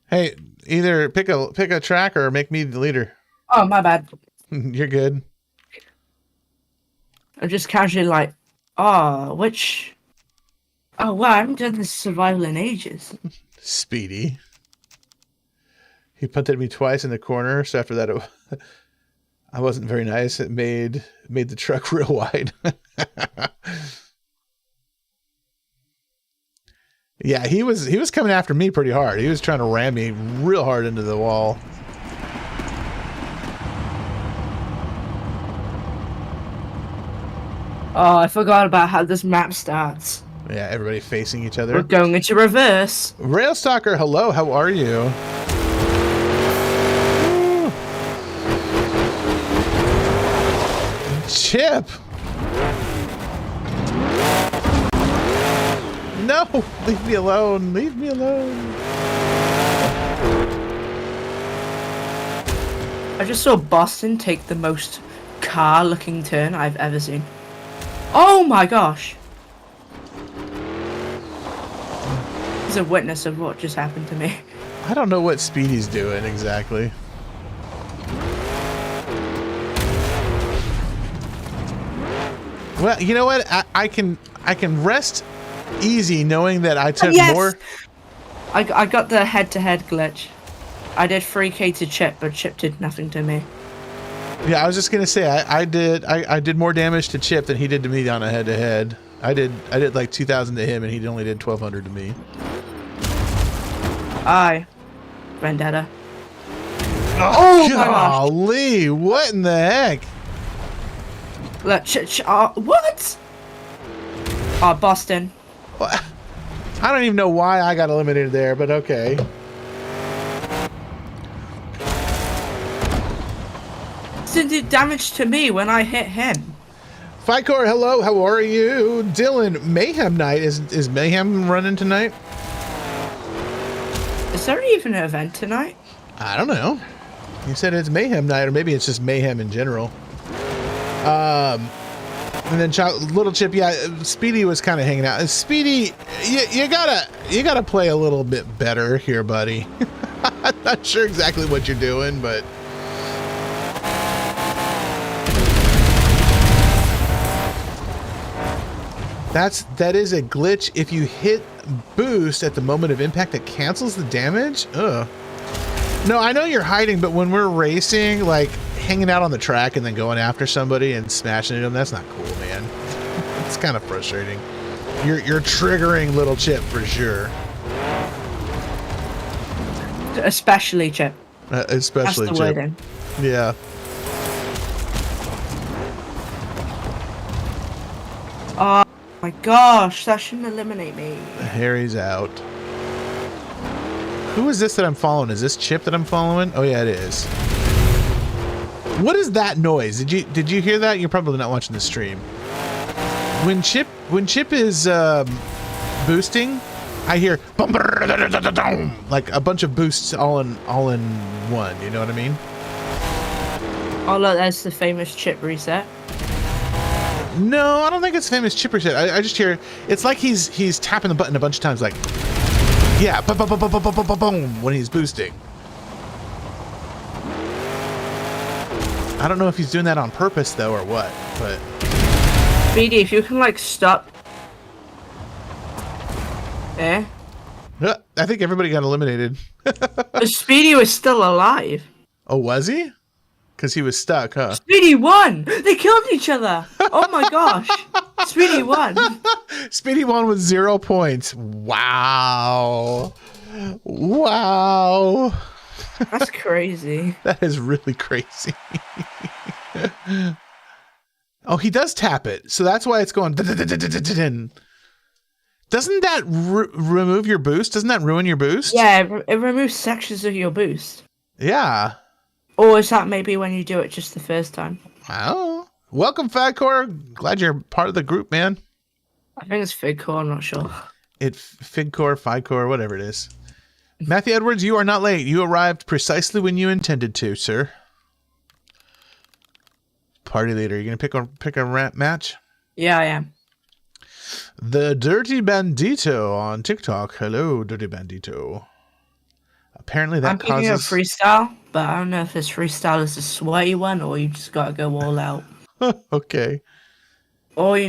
Hey, either pick a track or make me the leader. Oh, my bad. You're good. I'm just casually like, which... Oh, wow, I haven't done this survival in ages. Speedy. He punted me twice in the corner, so after that I wasn't very nice. It made the truck real wide. Yeah, he was coming after me pretty hard. He was trying to ram me real hard into the wall. Oh, I forgot about how this map starts. Yeah, everybody facing each other. We're going into reverse. Railstalker, hello, how are you? Chip! No! Leave me alone! Leave me alone! I just saw Boston take the most car-looking turn I've ever seen. Oh my gosh! He's a witness of what just happened to me. I don't know what Speedy's doing exactly. Well, you know what? I can rest easy knowing that I took more. I got the head-to-head glitch. I did 3K to Chip, but Chip did nothing to me. Yeah, I was just gonna say I did more damage to Chip than he did to me on a head-to-head. I did like 2,000 to him, and he only did 1,200 to me. Vendetta. Oh golly! What in the heck? Look, what? Oh, Boston. What? I don't even know why I got eliminated there, but okay. Didn't do damage to me when I hit him. Ficor, hello, how are you? Dylan, Mayhem Night. Is Mayhem running tonight? Is there even an event tonight? I don't know. You said it's Mayhem Night, or maybe it's just Mayhem in general. And then Little Chip, yeah, Speedy was kind of hanging out. Speedy, you gotta play a little bit better here, buddy. I'm not sure exactly what you're doing, but that is a glitch. If you hit boost at the moment of impact, it cancels the damage. Ugh. No, I know you're hiding, but when we're racing, like hanging out on the track and then going after somebody and smashing them, that's not cool, man. It's kind of frustrating. You're triggering Little Chip for sure. Especially Chip. Especially that's the Chip. wording. Yeah. Oh my gosh, that shouldn't eliminate me. Harry's out. Who is this that I'm following? Is this Chip that I'm following? Oh yeah, it is. What is that noise? Did you hear that? You're probably not watching the stream. When Chip is boosting, I hear like a bunch of boosts all in one. You know what I mean? Oh look, there's the famous Chip reset. No, I don't think it's famous Chip reset. I just hear it's like he's tapping the button a bunch of times, like yeah, boom when he's boosting. I don't know if he's doing that on purpose though or what, but Speedy, if you can like stop. Eh? I think everybody got eliminated. But Speedy was still alive. Oh, was he? Because he was stuck, huh? Speedy won! They killed each other! Oh my gosh! Speedy won! Speedy won with 0 points. Wow. Wow. That's crazy. That is really crazy. Oh, he does tap it, so that's why it's going. Doesn't that remove your boost? Doesn't that ruin your boost? Yeah, it removes sections of your boost. Yeah. Or is that maybe when you do it just the first time? Oh, welcome, Fagcore. Glad you're part of the group, man. I think it's Figcore, I'm not sure. Figcore, Ficore, whatever it is. Matthew Edwards, you are not late. You arrived precisely when you intended to, sir. Party leader, you gonna pick a match? Yeah, I am. The Dirty Bandito on TikTok. Hello, Dirty Bandito. Apparently that causes... I'm picking a freestyle, but I don't know if this freestyle is a sweaty one or you just gotta go all out. Okay. All you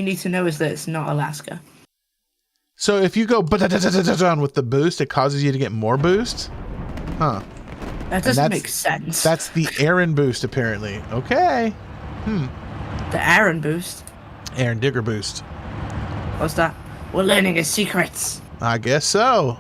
need to know is that it's not Alaska. So if you go with the boost, it causes you to get more boost? Huh. That doesn't make sense. That's the Aaron boost, apparently. Okay. The Aaron boost? Aaron Digger boost. What's that? We're learning his secrets. I guess so.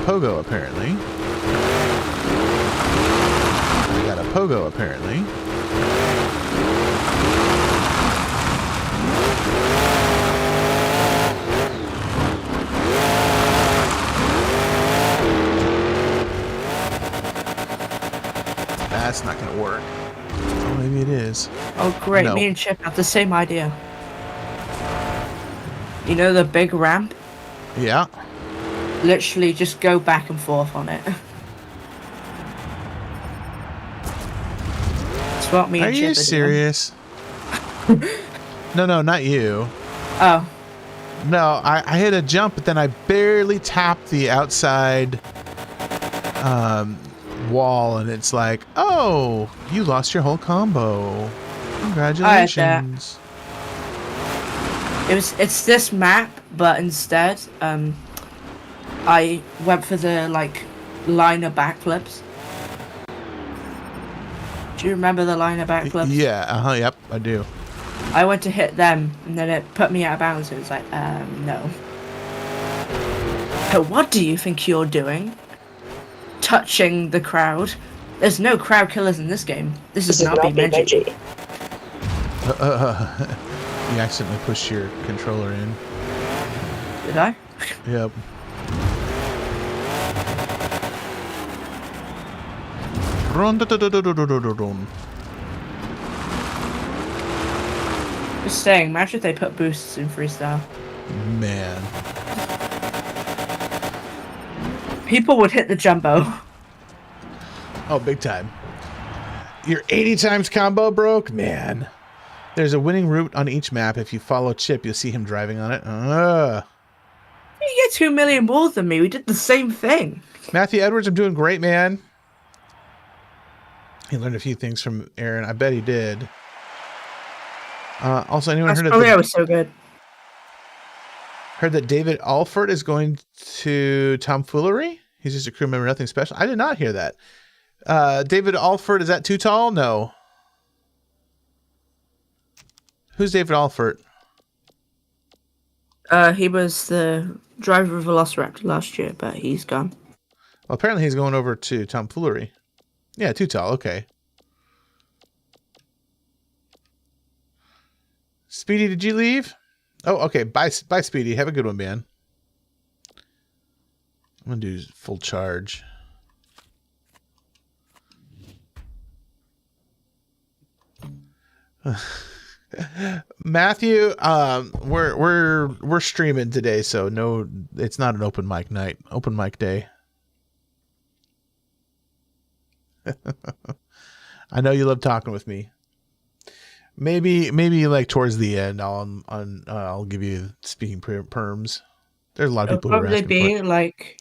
Pogo, apparently. We got a Pogo, apparently. That's not going to work. Oh, maybe it is. Oh, great. No. Me and Chip have the same idea. You know the big ramp? Yeah. Literally just go back and forth on it. That's what me and Chip are. Are you serious? No, not you. Oh. No, I hit a jump, but then I barely tapped the outside wall, and it's like, oh, you lost your whole combo. Congratulations. It's this map, but instead, I went for the liner backflips. Do you remember the liner backflips? Yeah, yep, I do. I went to hit them, and then it put me out of bounds. It was like, no. So what do you think you're doing? Touching the crowd. There's no crowd killers in this game. This is not BeMeji. You accidentally pushed your controller in. Did I? Yep. Just saying, imagine if they put boosts in freestyle. Man. People would hit the jumbo. Oh, big time. Your 80 times combo broke? Man. There's a winning route on each map. If you follow Chip, you'll see him driving on it. You get 2 million more than me. We did the same thing. Matthew Edwards, I'm doing great, man. He learned a few things from Aaron. I bet he did. Also, anyone heard that? I was so good. Heard that David Alford is going to Tomfoolery? He's just a crew member, nothing special. I did not hear that. David Alford, is that too tall? No. Who's David Alford? He was the driver of Velociraptor last year, but he's gone. Well, apparently he's going over to Tomfoolery. Yeah, too tall. Okay. Speedy, did you leave? Oh, okay. Bye, Speedy. Have a good one, man. I'm going to do full charge. Matthew, we're streaming today, so no, it's not an open mic night. Open mic day. I know you love talking with me. Maybe like towards the end, I'll give you speaking perms. There's a lot of people who are asking probably be like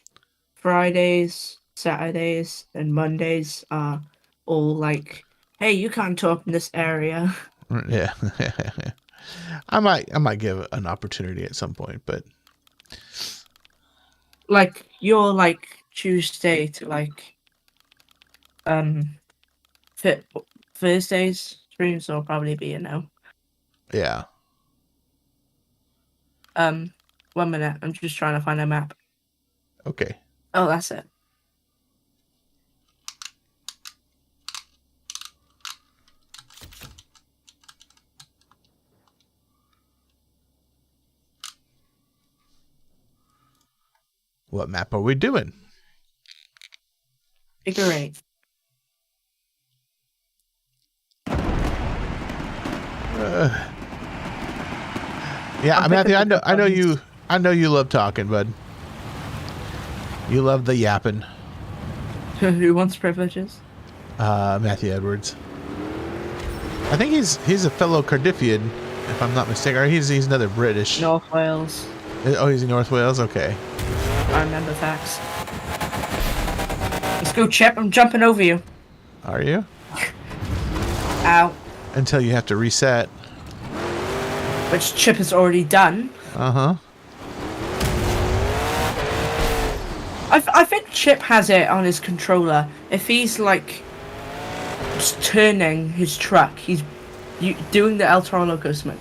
Fridays, Saturdays, and Mondays are all like, hey, you can't talk in this area. Yeah. I might give an opportunity at some point, but Like your Tuesday to Thursdays streams will probably be a no. Yeah. 1 minute. I'm just trying to find a map. Okay. Oh, that's it. What map are we doing? Figure 8. Yeah, Matthew, I know you love talking, bud. You love the yapping. Who wants privileges? Matthew Edwards. I think he's a fellow Cardiffian, if I'm not mistaken. Or he's another British. North Wales. Oh, he's in North Wales? Okay. I remember facts. Let's go, Chip. I'm jumping over you. Are you? Ow. Until you have to reset. Which Chip has already done. Uh-huh. I think Chip has it on his controller. If he's just turning his truck, he's doing the El Toro Loco smoke.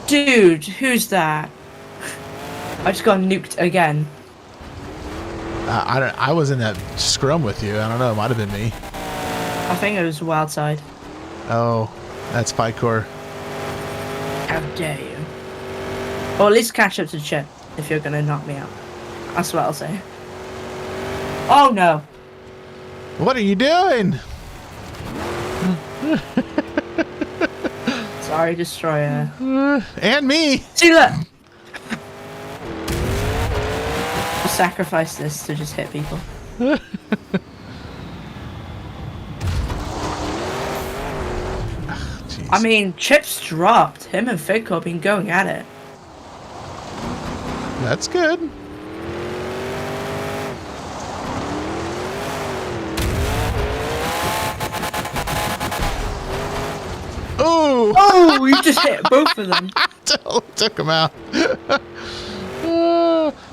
Dude, who's that? I just got nuked again. I was in that scrum with you. I don't know. It might have been me. I think it was Wild Side. Oh, that's Pycore. How dare you? Or at least catch up to Chip if you're gonna knock me out. That's what I'll say. Oh no! What are you doing? Sorry, Destroyer. And me! See that? I'll sacrifice this to just hit people. I mean, Chip's dropped. Him and Figco have been going at it. That's good. Oh! Oh, you just hit both of them. Took him out.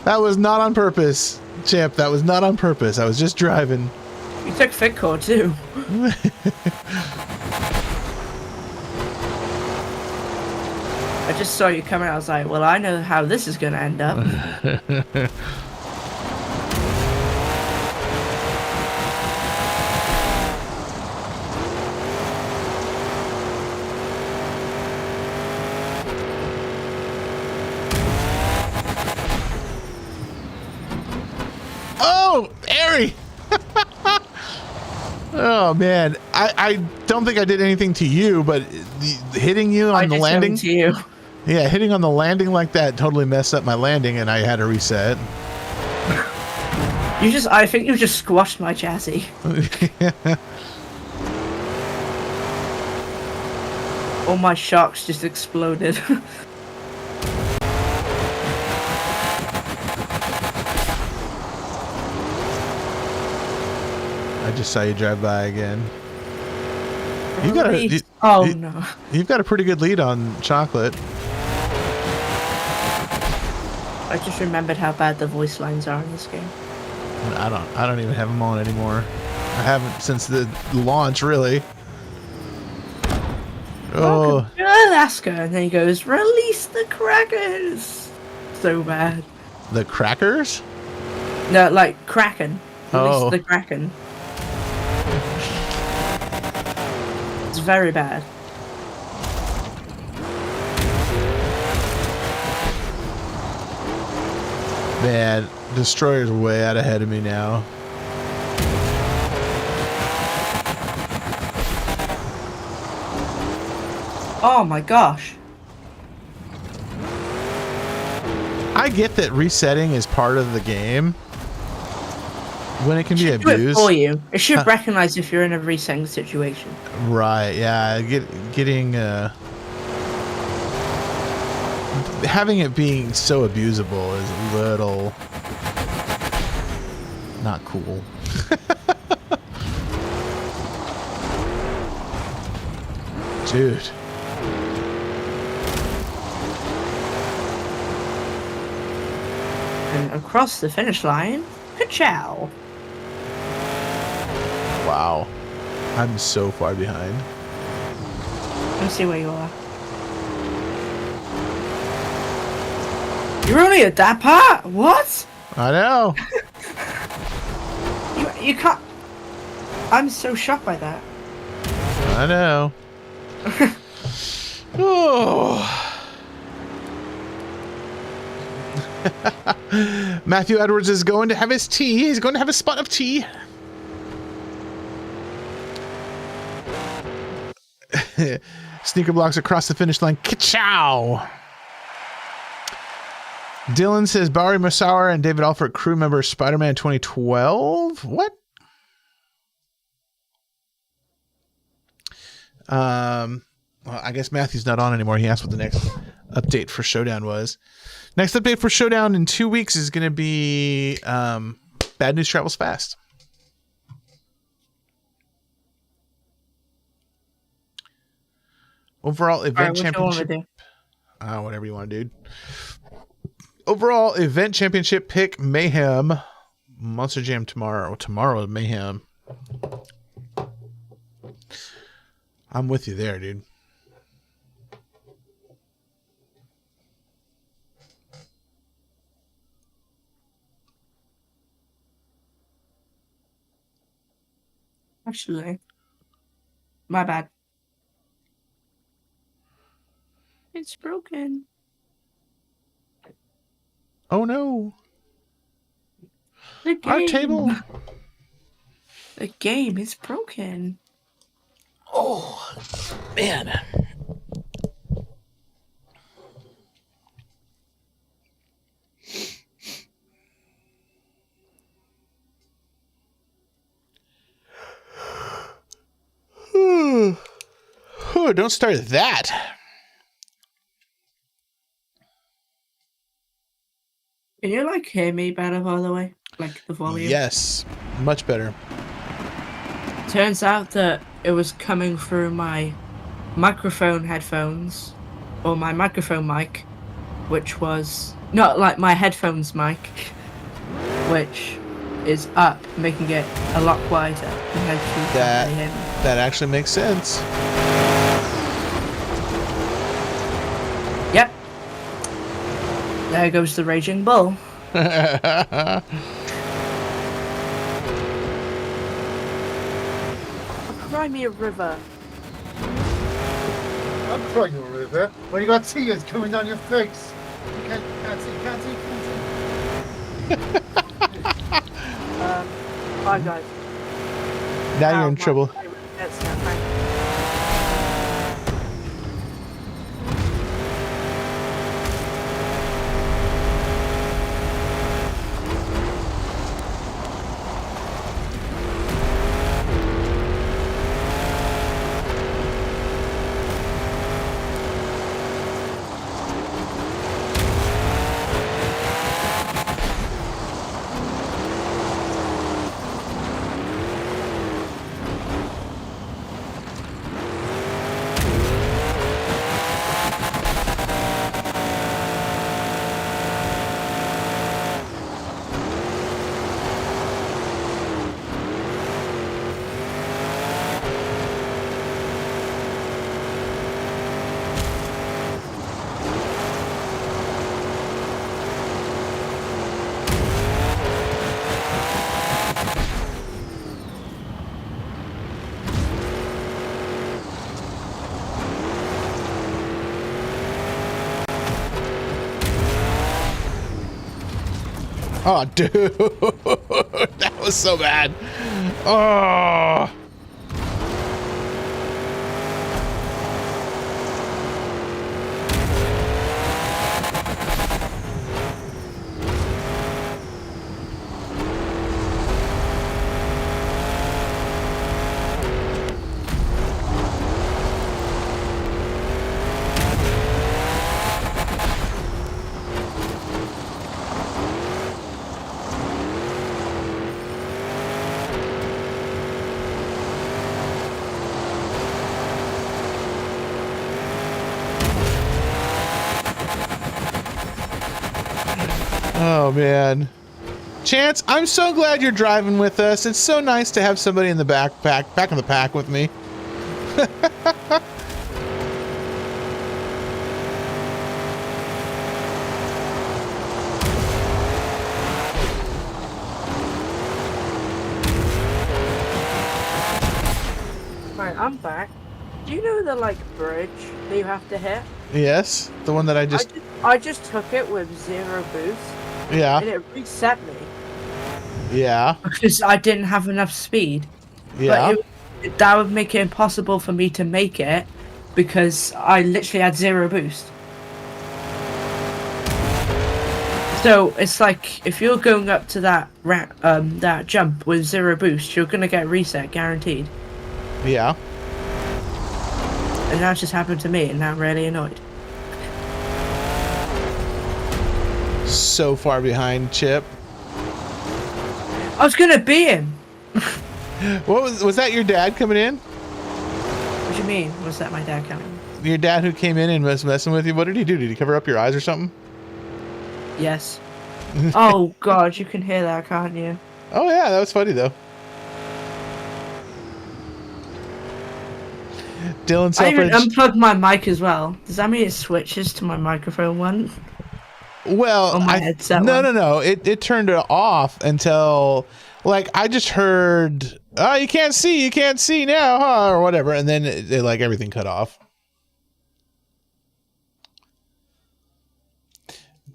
That was not on purpose, Chip. That was not on purpose. I was just driving. You took Figco too. I just saw you coming out. I was like, well, I know how this is going to end up. Oh, Airy! Oh, man. I don't think I did anything to you, but hitting you on the landing... To you. Yeah, hitting on the landing like that totally messed up my landing, and I had to reset. I think you just squashed my chassis. All my shocks just exploded. I just saw you drive by again. You've got a pretty good lead on Chocolate. I just remembered how bad the voice lines are in this game. I don't even have them on anymore. I haven't since the launch, really. Oh, Alaska, and then he goes, "Release the crackers." So bad. The crackers? No, like Kraken. Oh. Release the Kraken. It's very bad. Man, Destroyer's way out ahead of me now. Oh my gosh. I get that resetting is part of the game when it can be Do it abused. for you. It should recognize if you're in a resetting situation. Right, yeah. Getting having it being so abusable is a little not cool. Dude. And across the finish line, ka-chow. Wow. I'm so far behind. Let's see where you are. You're only at that part? What? I know. You can't... I'm so shocked by that. I know. Oh. Matthew Edwards is going to have his tea. He's going to have a spot of tea. Sneaker blocks across the finish line. Ka-chow! Dylan says Bowery Masauer and David Alford, crew member Spider-Man 2012. What? Well, I guess Matthew's not on anymore. He asked what the next update for Showdown was. Next update for Showdown in 2 weeks is going to be Bad News Travels Fast. Overall event championship. Whatever you want to do. Overall event championship pick Mayhem. Monster Jam tomorrow. Tomorrow Mayhem. I'm with you there, dude. Actually, my bad. It's broken. Oh no. The game. Our table. The game is broken. Oh, man. Oh, don't start that. Can you like hear me better, by the way? Like the volume? Yes, much better. Turns out that it was coming through my microphone headphones, or my microphone mic, which was not like my headphones mic, which is up, making it a lot quieter compared to that actually makes sense. Yep. There goes the raging bull. Cry me a river. I'm crying a river when you got tears coming down your face. You can't see. Bye guys. Now you're in trouble. Oh, dude. That was so bad. Oh. Oh man. Chance, I'm so glad you're driving with us. It's so nice to have somebody in the back in the pack with me. Right, I'm back. Do you know the like bridge that you have to hit? Yes, the one that I just took it with 0 boost. Yeah. And it reset me. Yeah. Because I didn't have enough speed. Yeah. But that would make it impossible for me to make it because I literally had 0 boost. So it's like if you're going up to that that jump with 0 boost, you're gonna get reset guaranteed. Yeah. And that just happened to me, and I'm really annoyed. So far behind, Chip. I was gonna beat him. What was that? Your dad coming in? What do you mean? Was that my dad coming? Your dad who came in and was messing with you? What did he do? Did he cover up your eyes or something? Yes. Oh God, you can hear that, can't you? Oh yeah, that was funny though. Dylan I even Selfridge. unplugged my mic as well. Does that mean it switches to my microphone one? Well, no. It turned it off until, like, I just heard, oh, you can't see now, huh? Or whatever. And then it like everything cut off.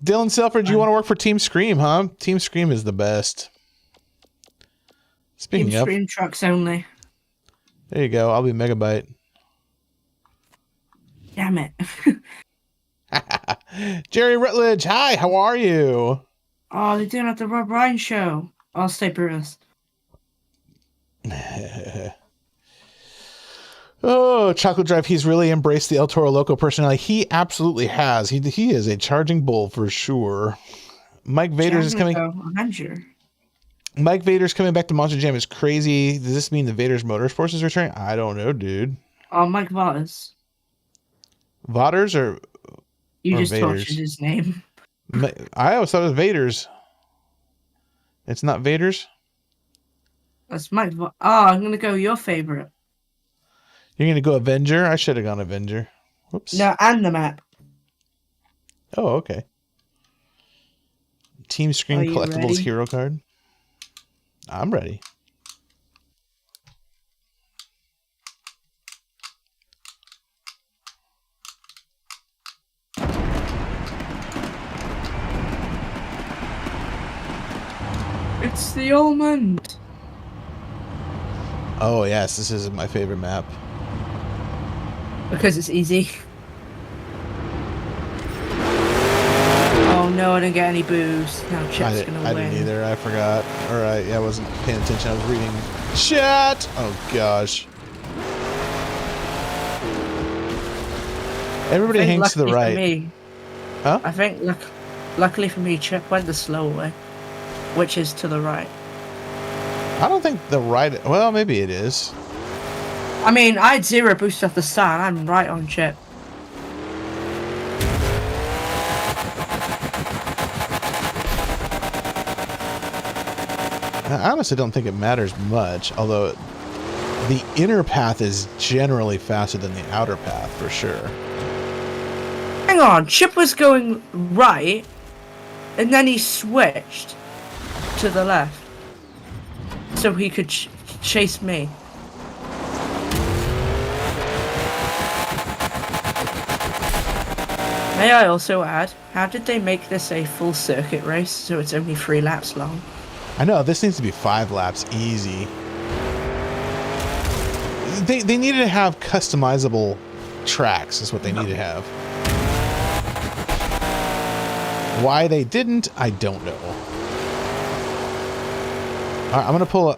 Dylan Selfridge, you want to work for Team Scream, huh? Team Scream is the best. Speaking Team of, Scream trucks only. There you go. I'll be Megabyte. Damn it. Jerry Rutledge, hi, how are you? Oh, they're doing it at the Rob Ryan show. I'll stay Brutus. Oh, Chocolate Drive, he's really embraced the El Toro Loco personality. He absolutely has. He is a charging bull for sure. Mike Vader's is coming. Mike Vader's coming back to Monster Jam is crazy. Does this mean the Vader's Motorsports is returning? I don't know, dude. Oh, Mike Vaughters. Vaughters or you or just Vaders? tortured his name. I always thought it was Vader's. It's not Vader's? That's Mike. Oh, I'm gonna go your favorite. You're gonna go Avenger? I should have gone Avenger. Whoops. No, and the map. Oh, okay. Team Screen Collectibles ready? Hero card. I'm ready. It's the almond. Oh yes, this is my favorite map. Because it's easy. Oh no, I didn't get any booze. Now Chip's gonna win. I didn't either. I forgot. All right, yeah, I wasn't paying attention. I was reading chat. Oh gosh. Everybody hangs to the right. Me, huh? I think luckily for me, Chip went the slow way, which is to the right. I don't think the right. Well, maybe it is. I mean, I had 0 boost off the start. I'm right on Chip. I honestly don't think it matters much, although the inner path is generally faster than the outer path for sure. Hang on, Chip was going right, and then he switched to the left, so he could chase me. May I also add, how did they make this a full circuit race so it's only 3 laps long? I know, this needs to be 5 laps easy. They needed to have customizable tracks is what they need to have. Why they didn't, I don't know. All right, I'm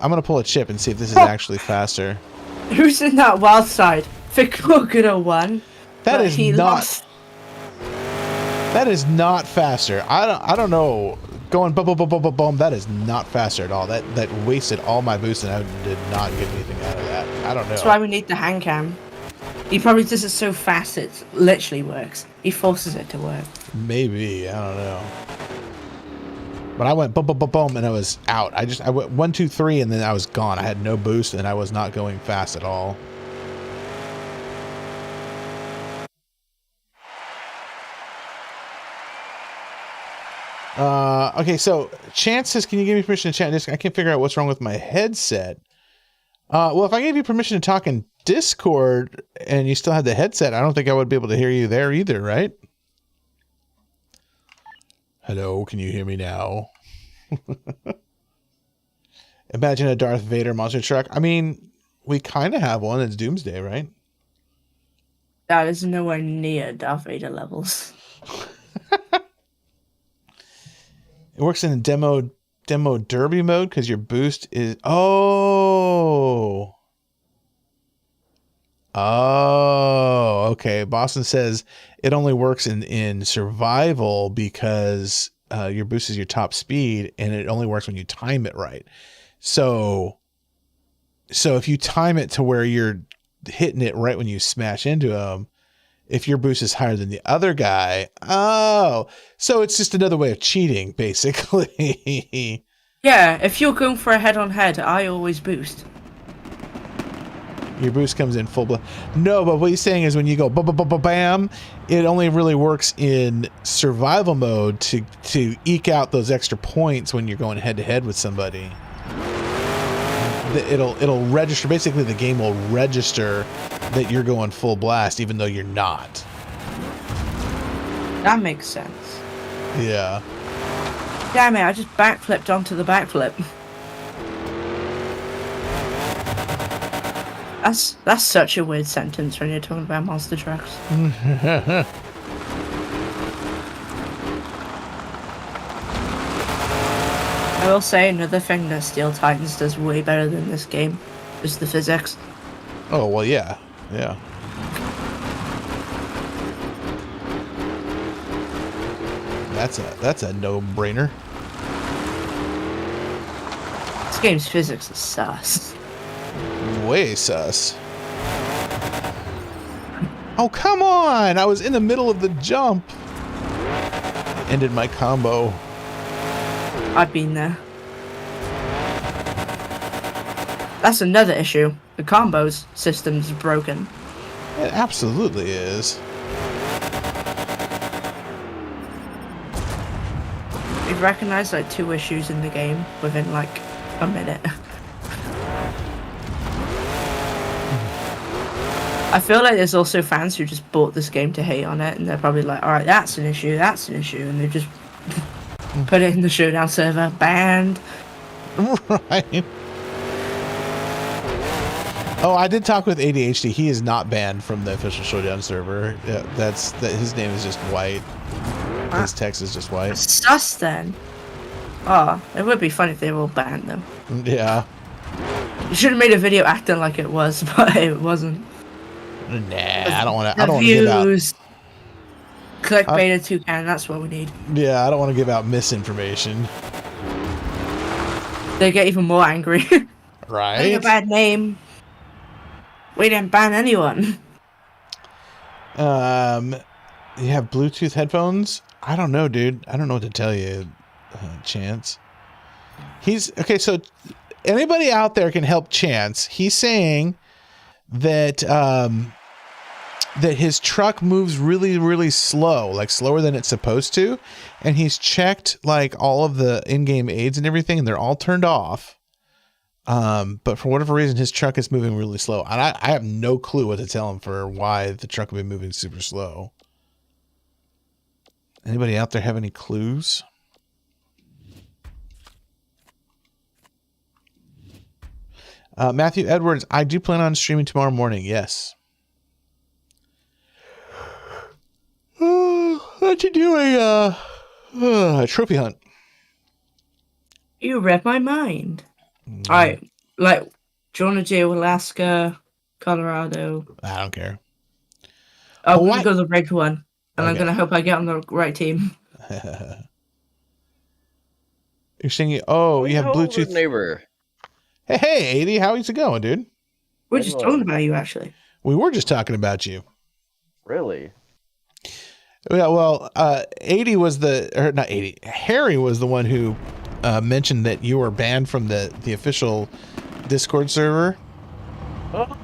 gonna pull a chip and see if this is actually faster. Who's in that wild side? Fickle could have won. That is not. Lost. That is not faster. I don't know. Going boom boom boom boom boom boom. That is not faster at all. That wasted all my boost and I did not get anything out of that. I don't know. That's why we need the hand cam. He probably does it so fast it literally works. He forces it to work. Maybe, I don't know. But I went boom, boom, boom, boom, and I was out. I went 1, 2, 3, and then I was gone. I had no boost, and I was not going fast at all. Okay, so Chance says, can you give me permission to chat? I can't figure out what's wrong with my headset. Well, if I gave you permission to talk in Discord and you still had the headset, I don't think I would be able to hear you there either, right? Hello, can you hear me now? Imagine a Darth Vader monster truck. I mean, we kind of have one. It's Doomsday, right? That is nowhere near Darth Vader levels. It works in demo derby mode because your boost is... Oh, okay. Boston says it only works in survival because your boost is your top speed, and it only works when you time it right. So if you time it to where you're hitting it right when you smash into them, if your boost is higher than the other guy, so it's just another way of cheating, basically. Yeah, if you're going for a head-on-head, I always boost. Your boost comes in full blast. No, but what he's saying is when you go bam, it only really works in survival mode to eke out those extra points when you're going head-to-head with somebody. It'll register. Basically, the game will register that you're going full blast, even though you're not. That makes sense. Yeah. Damn it! I just backflipped onto the backflip. That's such a weird sentence when you're talking about monster trucks. I will say another thing that Steel Titans does way better than this game is the physics. Oh, well, yeah. Yeah. That's a no-brainer. This game's physics is sus. Way sus. Oh, come on! I was in the middle of the jump. I ended my combo. I've been there. That's another issue. The combos system's broken. It absolutely is. We've recognized like 2 issues in the game within like a minute. I feel like there's also fans who just bought this game to hate on it, and they're probably like, alright, that's an issue, and they just put it in the Showdown server, banned. Right. Oh, I did talk with ADHD. He is not banned from the official Showdown server. Yeah, his name is just white. His text is just white. Sus then. Oh, it would be fun if they were all banned though. Yeah. You should have made a video acting like it was, but it wasn't. Nah, I don't want to give out. Clickbait Toucan, that's what we need. Yeah, I don't want to give out misinformation. They get even more angry. Right. Having a bad name. We didn't ban anyone. You have Bluetooth headphones? I don't know, dude. I don't know what to tell you, Chance. Okay, so anybody out there can help Chance. He's saying that that his truck moves really, really slow, like slower than it's supposed to. And he's checked like all of the in-game aids and everything, and they're all turned off. But for whatever reason, his truck is moving really slow. And I have no clue what to tell him for why the truck would be moving super slow. Anybody out there have any clues? Matthew Edwards, I do plan on streaming tomorrow morning. Yes. How'd you do a trophy hunt? You read my mind. Alright, like, do you want to do Alaska, Colorado? I don't care. I'm going to go the red one. And Okay. I'm going to hope I get on the right team. You're singing, oh, you have Bluetooth. Neighbor. Hey, 80, how's it going, dude? We're just talking about you, actually. We were just talking about you. Really? Yeah, well, 80 was or not 80. Harry was the one who mentioned that you were banned from the official Discord server. Oh.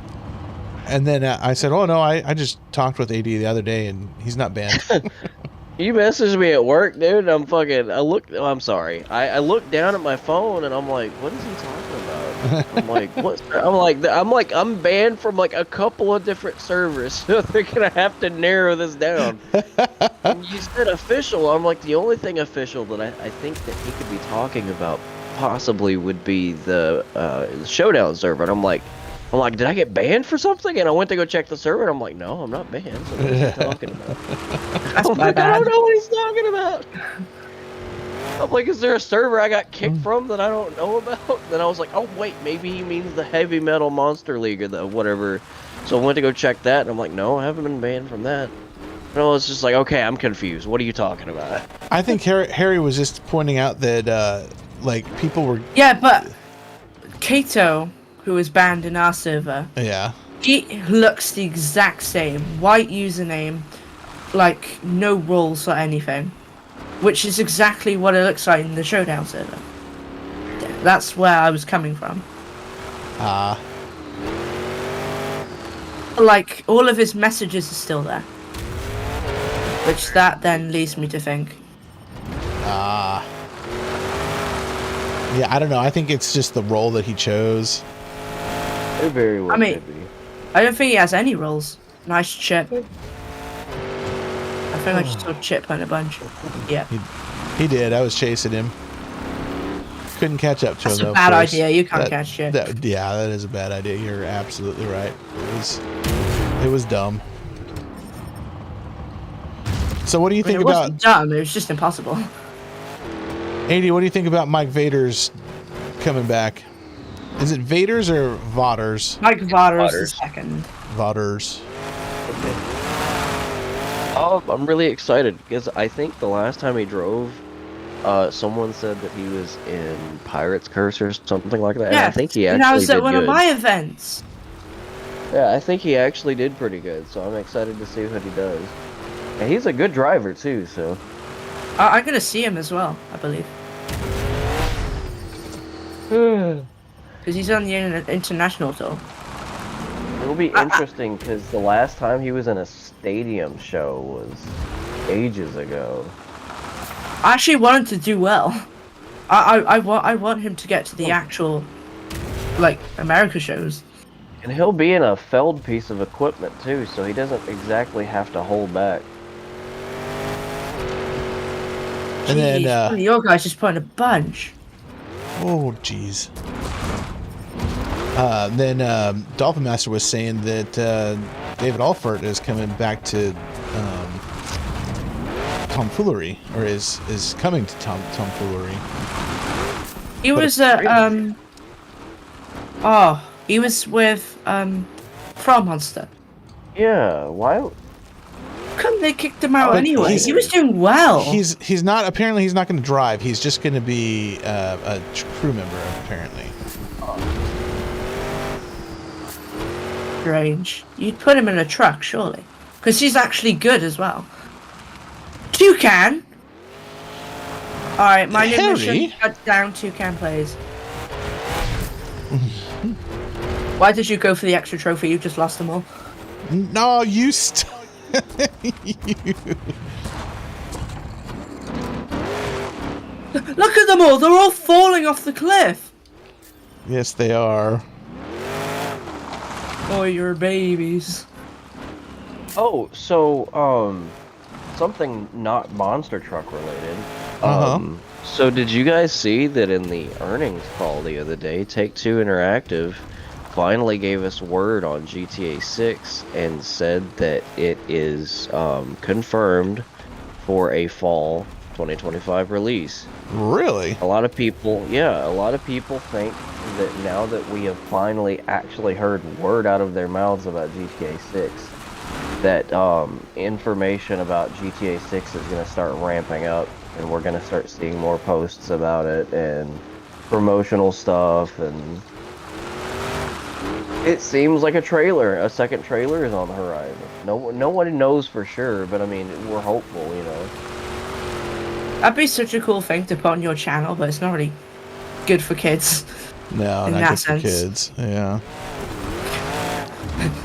And then I said, "Oh no, I just talked with 80 the other day, and he's not banned." You messaged me at work, dude. I'm sorry. I looked down at my phone and I'm like, what is he talking about? I'm like, what? I'm banned from like a couple of different servers, so they're gonna have to narrow this down. And you said official. I'm like, the only thing official that I think that he could be talking about possibly would be the Showdown server. And I'm like, did I get banned for something? And I went to go check the server, and I'm like, no, I'm not banned. So what is he talking about? I'm like, I don't know what he's talking about. I'm like, is there a server I got kicked from that I don't know about? Then I was like, oh wait, maybe he means the Heavy Metal Monster League or the whatever. So I went to go check that, and I'm like, no, I haven't been banned from that. And I was just like, okay, I'm confused. What are you talking about? I think Harry was just pointing out that like people were. Yeah, but Kato, who was banned in our server, Yeah. he looks the exact same. White username, like no rules or anything. Which is exactly what it looks like in the Showdown server. That's where I was coming from. Like, all of his messages are still there. Which that then leads me to think. Yeah, I don't know. I think it's just the role that he chose. It very well could be. I don't think he has any roles. Nice chip. I think I just saw Chip on a bunch. Yeah. He did. I was chasing him. Couldn't catch up to him. That's a bad idea. You can't catch Chip. Yeah, that is a bad idea. You're absolutely right. It was dumb. So what do you think about? It wasn't dumb. It was just impossible. 80, what do you think about Mike Vader's coming back? Is it Vader's or Voders? Mike Voders the second. Voders. Oh, I'm really excited because I think the last time he drove, someone said that he was in Pirate's Curse or something like that. Yeah, and I think he actually and I was did at one good. of my events. Yeah, I think he actually did pretty good, so I'm excited to see what he does. And he's a good driver too, so. I'm gonna see him as well, I believe. Because he's on the international tour. It'll be interesting because the last time he was in a stadium show was ages ago. I actually want him to do well. I want him to get to the actual, like, America shows. And he'll be in a felled piece of equipment too, so he doesn't exactly have to hold back. And then one of your guys just put in a bunch. Oh, jeez. Then Dolphin Master was saying that David Alford is coming back to tomfoolery, or is coming to tomfoolery. He was he was with Pro Monster. Yeah, why? Come they kicked him out But anyway. He was doing well. He's not. Apparently, he's not going to drive. He's just going to be a crew member. Apparently. Strange. You'd put him in a truck, surely, because he's actually good as well. Toucan. All right, my new mission: cut down ToucanPlays. Why did you go for the extra trophy? You just lost them all. No, you. Look at them all! They're all falling off the cliff! Yes, they are. Oh, you're babies. Oh, so, something not monster truck related. So did you guys see that in the earnings call the other day, Take-Two Interactive finally gave us word on GTA 6 and said that it is confirmed for a fall 2025 release. Really? A lot of people think that now that we have finally actually heard word out of their mouths about GTA 6, that information about GTA 6 is going to start ramping up, and we're going to start seeing more posts about it and promotional stuff, and It seems like a second trailer is on the horizon. Nobody knows for sure, but I mean, we're hopeful, you know. That'd be such a cool thing to put on your channel, but it's not really good for kids. No, in not that good sense. for kids. Yeah.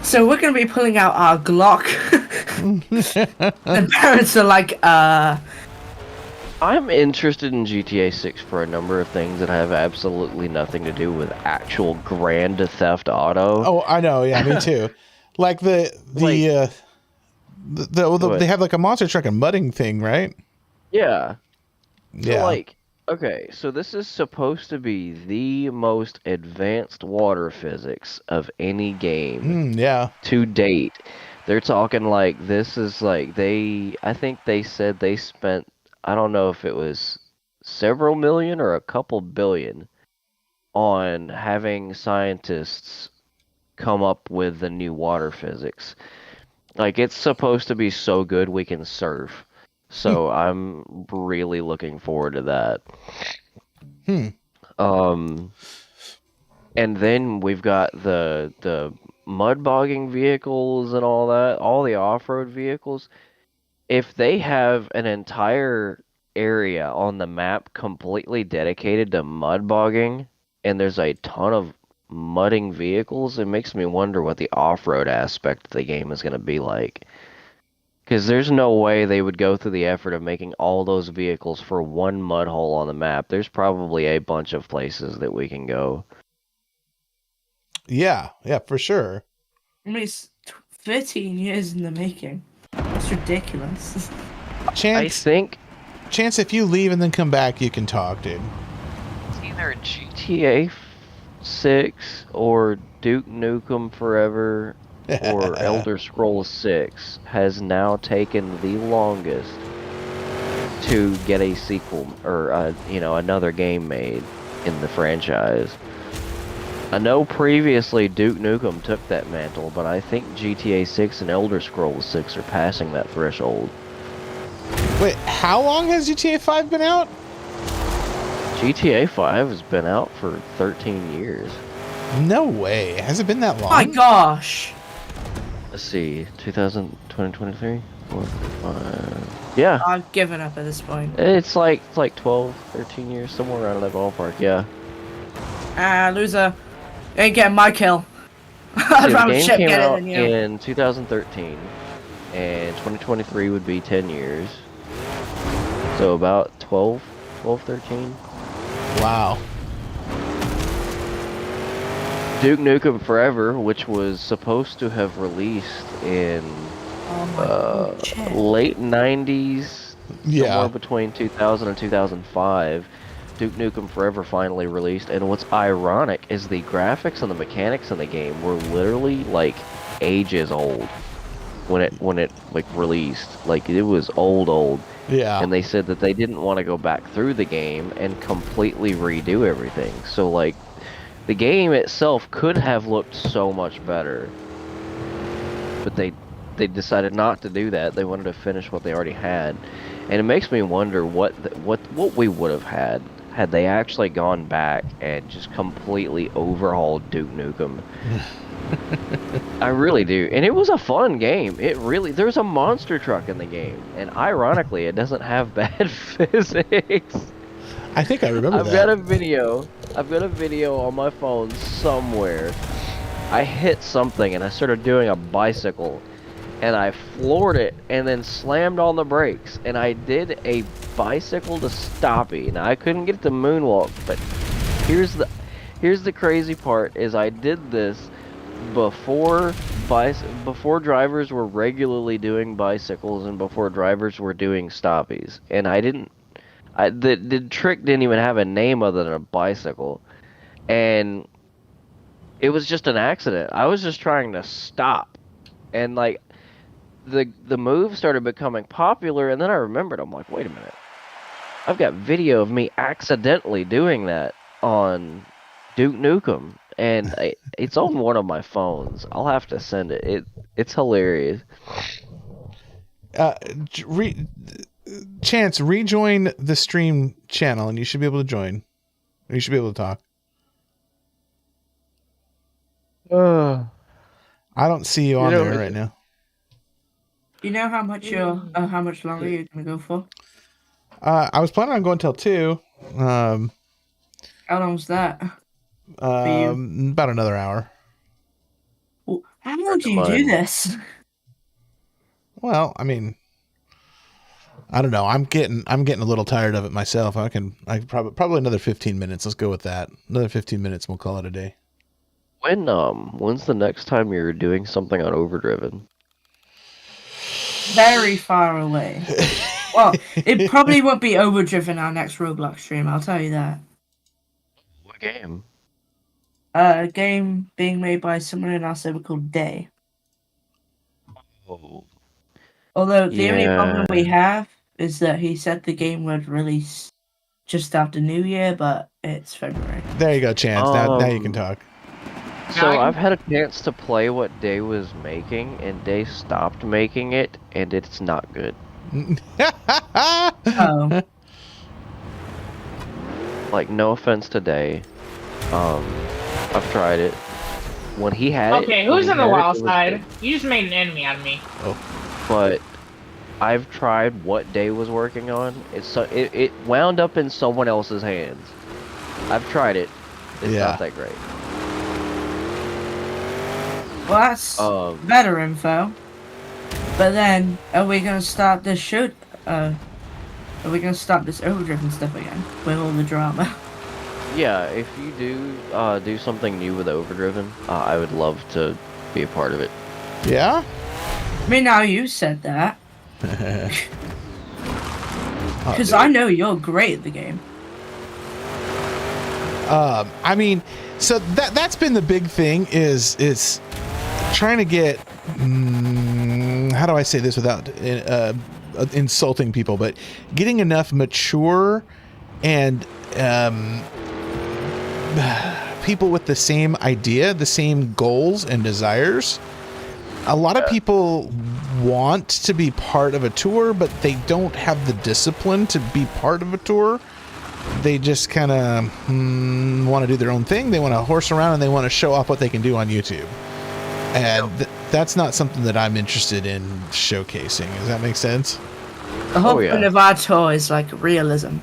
So we're gonna be pulling out our Glock. The parents are like, I'm interested in GTA 6 for a number of things that have absolutely nothing to do with actual Grand Theft Auto. Oh, I know. Yeah, me too. Like they have like a monster truck and mudding thing, right? Yeah. Yeah. So like, okay, so this is supposed to be the most advanced water physics of any game Yeah. to date. They're talking like this is like I think they said they spent, I don't know if it was several million or a couple billion on having scientists come up with the new water physics. Like, it's supposed to be so good we can surf. So I'm really looking forward to that. And then we've got the mud bogging vehicles and all that, all the off-road vehicles. If they have an entire area on the map completely dedicated to mud bogging, and there's a ton of mudding vehicles, it makes me wonder what the off-road aspect of the game is going to be like. Because there's no way they would go through the effort of making all those vehicles for one mud hole on the map. There's probably a bunch of places that we can go. Yeah, for sure. I mean, it's 13 years in the making. That's ridiculous. Chance, if you leave and then come back, you can talk, dude. It's either GTA 6 or Duke Nukem Forever or Elder Scrolls 6 has now taken the longest to get a sequel or another game made in the franchise. I know previously Duke Nukem took that mantle, but I think GTA 6 and Elder Scrolls 6 are passing that threshold. Wait, how long has GTA 5 been out? GTA 5 has been out for 13 years. No way. Has it been that long? Oh my gosh. Let's see, 2023? 4, 5. Yeah. I've given up at this point. It's like 12, 13 years, somewhere around that ballpark, yeah. Loser. Ain't getting my kill. I'd rather the game Chip came get it out than you. in 2013, and 2023 would be 10 years. So about 12, 13. Wow. Duke Nukem Forever, which was supposed to have released in late 90s, somewhere between 2000 and 2005, Duke Nukem Forever finally released, and what's ironic is the graphics and the mechanics in the game were literally like ages old when it like released. Like, it was old. Yeah. And they said that they didn't want to go back through the game and completely redo everything. So like, the game itself could have looked so much better, but they decided not to do that. They wanted to finish what they already had, and it makes me wonder what we would have had they actually gone back and just completely overhauled Duke Nukem. I really do, and it was a fun game. There's a monster truck in the game, and ironically, it doesn't have bad physics. I think I remember that. I've got a video on my phone somewhere. I hit something and I started doing a bicycle, and I floored it and then slammed on the brakes, and I did a bicycle to stoppie. Now, I couldn't get the moonwalk, but here's the crazy part is I did this before drivers were regularly doing bicycles and before drivers were doing stoppies, and the trick didn't even have a name other than a bicycle, and it was just an accident. I was just trying to stop, and like the move started becoming popular, and then I remembered, I'm like, wait a minute, I've got video of me accidentally doing that on Duke Nukem, and it's on one of my phones. I'll have to send it. It's hilarious. Chance, rejoin the stream channel, and you should be able to join. You should be able to talk. I don't see you on there right now. You know how much longer you're gonna go for? I was planning on going till 2. How long's that? About another hour. Well, how do you do this? Well, I mean, I don't know. I'm getting a little tired of it myself. I probably another 15 minutes. Let's go with that. Another 15 minutes. We'll call it a day. When's the next time you're doing something on Overdriven? Very far away. Well, it probably won't be Overdriven our next Roblox stream. I'll tell you that. What game? A game being made by someone in our server called Day. Oh. Although the only problem we have is that he said the game would release just after New Year, but it's February. There you go, Chance. Now you can talk. So I've had a chance to play what Day was making, and Day stopped making it, and it's not good. Oh. Like, no offense to Day. I've tried it. When he had it... Okay, who's on the wild side? You just made an enemy out of me. Oh. But I've tried what Day was working on. It wound up in someone else's hands. I've tried it. It's not that great. Well, that's better info. But then, are we gonna start this shoot? Are we gonna start this Overdriven stuff again with all the drama? Yeah, if you do something new with Overdriven, I would love to be a part of it. Yeah? I mean, now you said that. Because I know you're great at the game. I mean, so that's been the big thing is trying to get how do I say this without insulting people, but getting enough mature and people with the same idea, the same goals and desires. A lot of people want to be part of a tour, but they don't have the discipline to be part of a tour. They just kind of want to do their own thing. They want to horse around and they want to show off what they can do on YouTube. And that's not something that I'm interested in showcasing. Does that make sense? The whole point of our tour is like realism.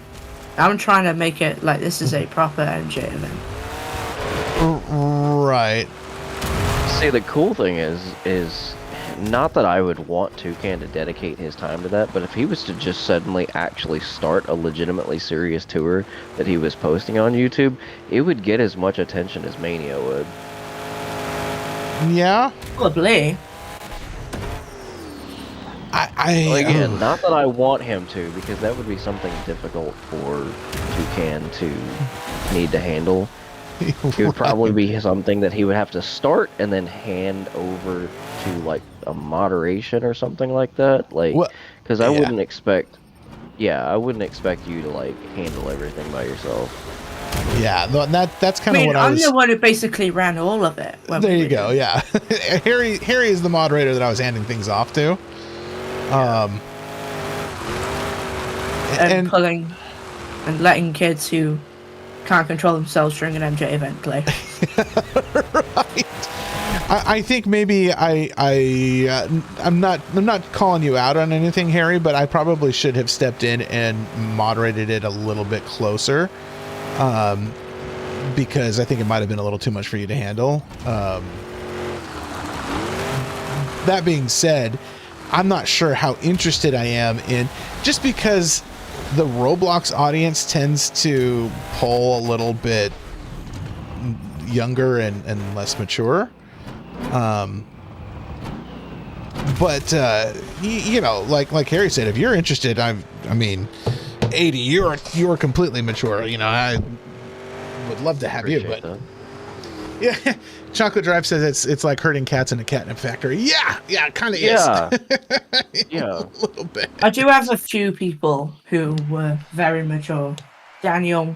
I'm trying to make it like this is a proper MJ event. Right. See, the cool thing is not that I would want Toucan to dedicate his time to that, but if he was to just suddenly actually start a legitimately serious tour that he was posting on YouTube, it would get as much attention as Mania would. Yeah. Probably. Again, not that I want him to, because that would be something difficult for Toucan to need to handle. It would probably be something that he would have to start and then hand over to like a moderation or something like that. Like, because I wouldn't expect you to like handle everything by yourself. Yeah, that's kind of what I'm the one who basically ran all of it. There you go. Yeah, Harry is the moderator that I was handing things off to. And pulling and letting kids who can't control themselves during an MJ event play. Right. I think maybe I'm not calling you out on anything, Harry, but I probably should have stepped in and moderated it a little bit closer. Because I think it might have been a little too much for you to handle. That being said, I'm not sure how interested I am in, just because the Roblox audience tends to pull a little bit younger and less mature. But you know, like Harry said, if you're interested, I mean, 80, you're completely mature. You know, I would love to have you, but that. Yeah, Chocolate Drive says it's like herding cats in a catnip factory. Yeah, it kind of is. Yeah, a little bit. I do have a few people who were very mature. Daniel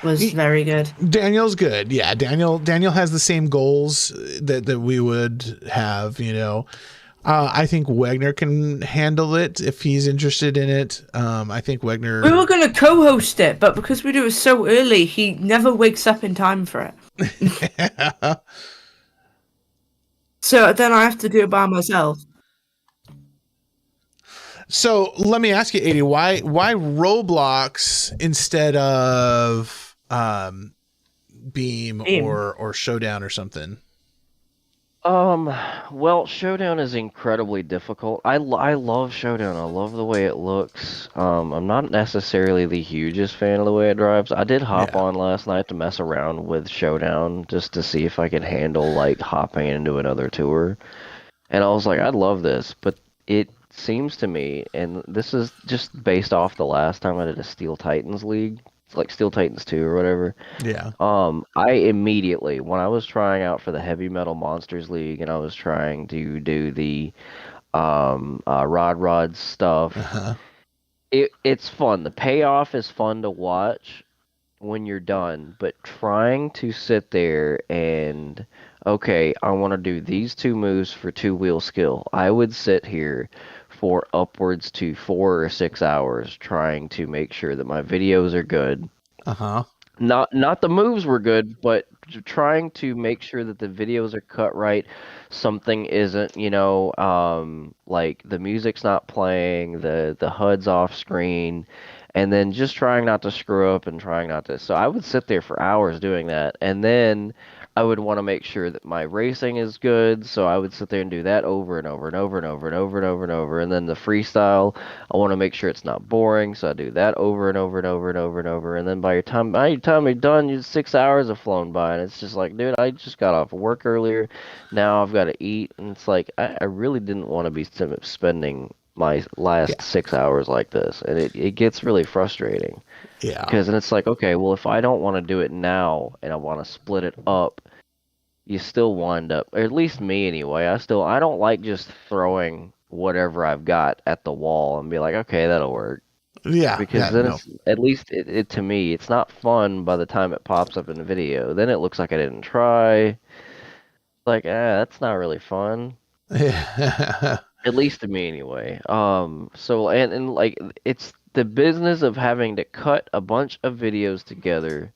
was very good. Daniel's good. Yeah, Daniel has the same goals that we would have. You know, I think Wagner can handle it if he's interested in it. I think Wagner. We were going to co-host it, but because we do it so early, he never wakes up in time for it. So then I have to do it by myself. So let me ask you, 80, why Roblox instead of Beam or Showdown or something? Well, Showdown is incredibly difficult. I love Showdown. I love the way it looks. I'm not necessarily the hugest fan of the way it drives. I did hop on last night to mess around with Showdown just to see if I could handle like hopping into another tour. And I was like, I'd love this, but it seems to me, and this is just based off the last time I did a Steel Titans League, like Steel Titans 2 or whatever. Yeah. I immediately, when I was trying out for the Heavy Metal Monsters League and I was trying to do the Rod stuff, it's fun. The payoff is fun to watch when you're done, but trying to sit there and, okay, I want to do these 2 moves for 2-wheel skill. I would sit here for upwards to 4 or 6 hours trying to make sure that my videos are good. Not the moves were good, but trying to make sure that the videos are cut right. Something isn't, like the music's not playing, the HUD's off screen, and then just trying not to screw up and trying not to. So I would sit there for hours doing that, and then I would want to make sure that my racing is good, so I would sit there and do that over and over and over and over and over and over and over. And then the freestyle, I want to make sure it's not boring, so I do that over and over and over and over and over. And then by your time you're done, 6 hours have flown by, and it's just like, dude, I just got off of work earlier, now I've got to eat, and it's like I really didn't want to be spending my last 6 hours like this, and it gets really frustrating. Yeah. Because then it's like, okay, well, if I don't want to do it now and I want to split it up, you still wind up, or at least me anyway, I don't like just throwing whatever I've got at the wall and be like, okay, that'll work. Yeah. Because then it's, at least it to me, it's not fun by the time it pops up in the video. Then it looks like I didn't try. Like, that's not really fun. At least to me anyway. So, and like, it's the business of having to cut a bunch of videos together,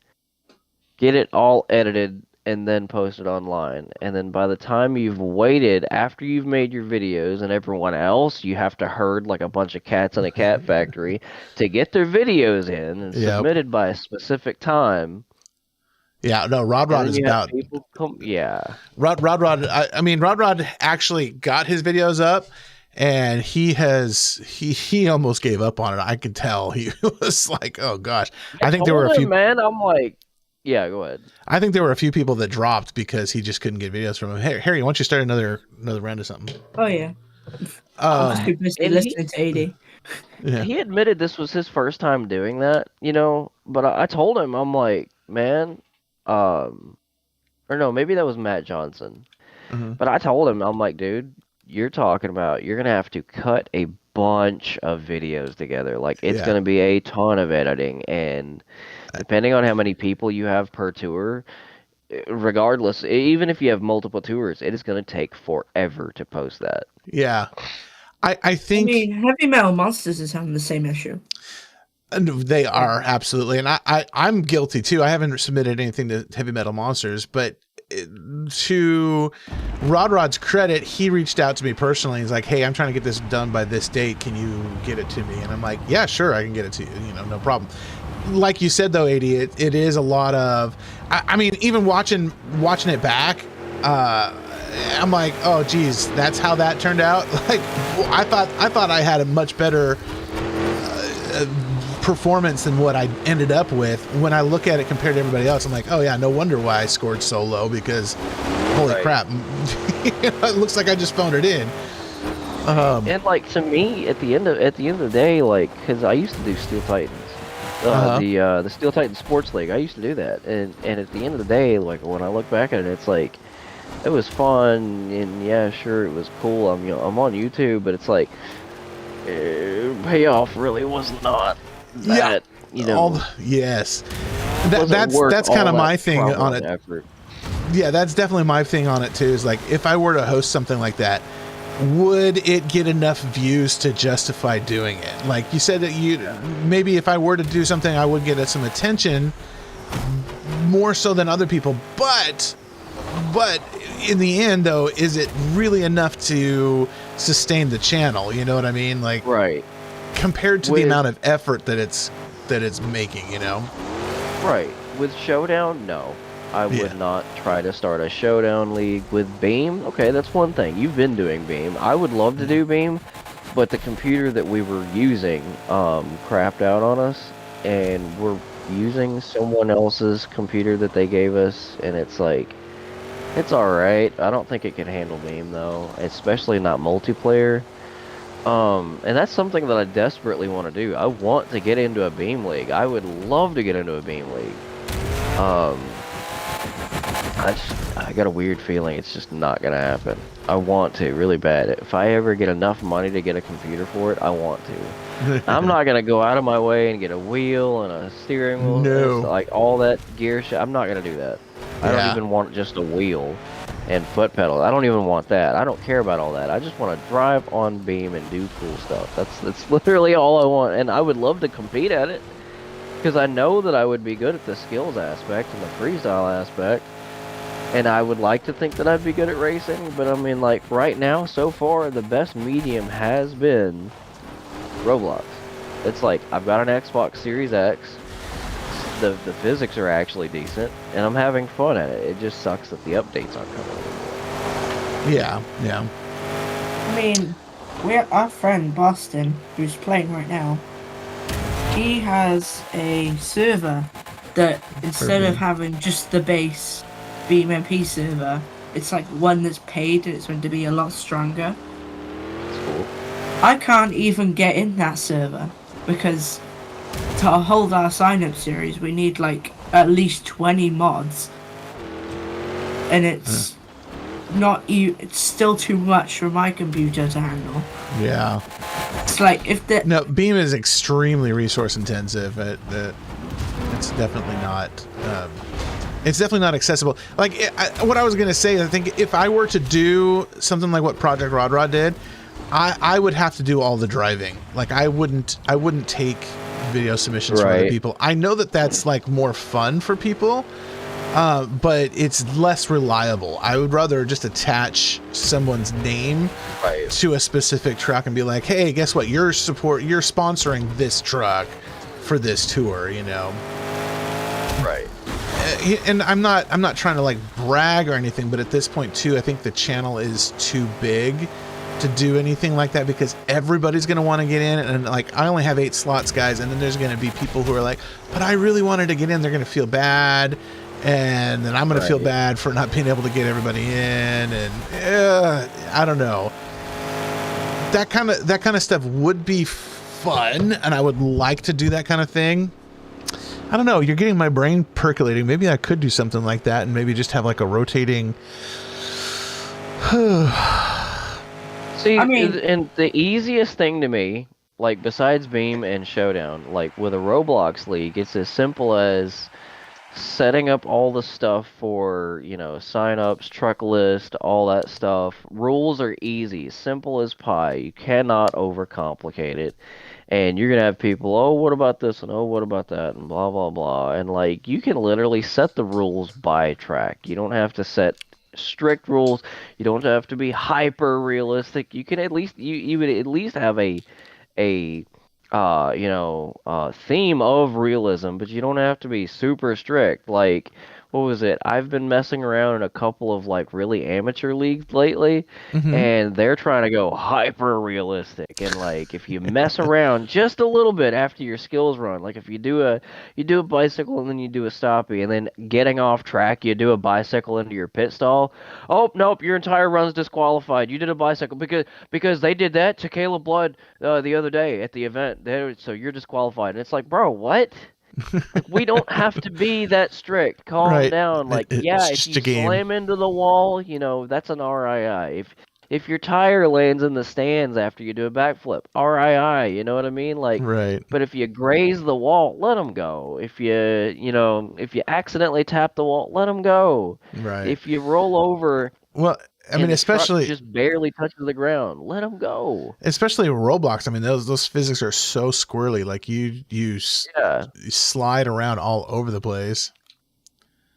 get it all edited, and then post it online. And then by the time you've waited, after you've made your videos and everyone else, you have to herd like a bunch of cats in a cat factory to get their videos in and submitted by a specific time. Yeah, no, Rod is about... Rod, I mean, Rod actually got his videos up, and he almost gave up on it. I could tell. He was like, oh gosh. I think there were a few... Man, I'm like, yeah, go ahead. I think there were a few people that dropped because he just couldn't get videos from him. Hey, Harry, why don't you start another round of something? Oh, yeah. Listening to 80. Yeah. He admitted this was his first time doing that, but I told him, I'm like, man... or no, maybe that was Matt Johnson. But I told him, I'm like, dude, you're talking about you're gonna have to cut a bunch of videos together. Like, it's gonna be a ton of editing, and depending on how many people you have per tour, regardless, even if you have multiple tours, it is gonna take forever to post that. Yeah, I think. I mean, Heavy Metal Monsters is having the same issue. And they are, absolutely, and I'm guilty too. I haven't submitted anything to Heavy Metal Monsters, but to Rod's credit, he reached out to me personally. He's like, hey, I'm trying to get this done by this date. Can you get it to me? And I'm like, yeah, sure, I can get it to you. No problem. Like you said though, 80, it is a lot of. I mean, even watching it back, I'm like, oh geez, that's how that turned out. Like, I thought I had a much better performance than what I ended up with. When I look at it compared to everybody else, I'm like, oh yeah, no wonder why I scored so low, because holy crap, it looks like I just phoned it in. And like, to me, at the end of the day, like, because I used to do Steel Titans, the Steel Titans Sports League, I used to do that, and at the end of the day, like, when I look back at it, it's like, it was fun, and yeah, sure, it was cool. I'm on YouTube, but it's like, payoff really was not that, yes, that's kind of my thing on it. Effort. Yeah, that's definitely my thing on it too, is like, if I were to host something like that, would it get enough views to justify doing it? Like you said, that maybe if I were to do something, I would get some attention more so than other people, but but in the end, though, is it really enough to sustain the channel? You know what I mean? Like, right. Compared to the amount of effort that it's making, you know? Right. With Showdown, no. I would not try to start a Showdown league. With Beam, okay, that's one thing. You've been doing Beam. I would love to do Beam, but the computer that we were using crapped out on us, and we're using someone else's computer that they gave us, and it's like, it's alright. I don't think it can handle Beam, though, especially not multiplayer. And that's something that I desperately want to do. I want to get into a Beam league. I would love to get into a Beam league. I got a weird feeling it's just not gonna happen. I want to really bad. If I ever get enough money to get a computer for it, I want to. I'm not gonna go out of my way and get a wheel and a steering wheel, no, like all that gear shit. I'm not gonna do that. I don't even want just a wheel and foot pedal. I don't even want that. I don't care about all that. I just want to drive on Beam and do cool stuff. That's literally all I want, and I would love to compete at it because I know that I would be good at the skills aspect and the freestyle aspect. And I would like to think that I'd be good at racing, but I mean, like, right now, so far, the best medium has been Roblox. It's like, I've got an Xbox Series X, the physics are actually decent, and I'm having fun at it. It just sucks that the updates aren't coming anymore. Yeah, yeah. I mean, our friend Boston, who's playing right now, he has a server that, instead of having just the base BeamMP server, it's like one that's paid and it's going to be a lot stronger. That's cool. I can't even get in that server because to hold our sign-up series we need like at least 20 mods, and it's it's still too much for my computer to handle. Yeah, it's like no, Beam is extremely resource intensive. It's definitely not it's definitely not accessible. Like, what I was going to say, I think if I were to do something like what Project Rod Rod did, I would have to do all the driving. Like, I wouldn't take video submissions from other people. I know that that's like more fun for people, but it's less reliable. I would rather just attach someone's name to a specific truck and be like, hey, guess what? You're sponsoring this truck for this tour, you know? Right. And I'm not trying to like brag or anything, but at this point too, I think the channel is too big to do anything like that because everybody's going to want to get in, and like I only have 8 slots, guys, and then there's going to be people who are like, but I really wanted to get in. They're going to feel bad, and then I'm going to feel bad for not being able to get everybody in, and I don't know. That kind of stuff would be fun, and I would like to do that kind of thing. I don't know. You're getting my brain percolating. Maybe I could do something like that and maybe just have like a rotating. See, I mean, and the easiest thing to me, like besides Beam and Showdown, like with a Roblox league, it's as simple as setting up all the stuff for, you know, sign-ups, truck list, all that stuff. Rules are easy, simple as pie. You cannot overcomplicate it. And you're going to have people, oh, what about this? And oh, what about that? And blah, blah, blah. And, like, you can literally set the rules by track. You don't have to set strict rules. You don't have to be hyper realistic. You can at least, you would at least have a theme of realism, but you don't have to be super strict. Like, what was it? I've been messing around in a couple of like really amateur leagues lately, and they're trying to go hyper realistic. And like, if you mess around just a little bit after your skills run, like if you do a bicycle and then you do a stoppie, and then getting off track, you do a bicycle into your pit stall. Oh nope, your entire run's disqualified. You did a bicycle because they did that to Caleb Blood the other day at the event. So you're disqualified. And it's like, bro, what? Like, we don't have to be that strict. Calm down. Like, if you slam into the wall, you know, that's an RII. If your tire lands in the stands after you do a backflip, RII, you know what I mean? Like, but if you graze the wall, let them go. If you accidentally tap the wall, let them go. Right. If you roll over, well, I mean, especially just barely touches the ground, let them go. Especially Roblox. I mean, those physics are so squirrely. Like you slide around all over the place.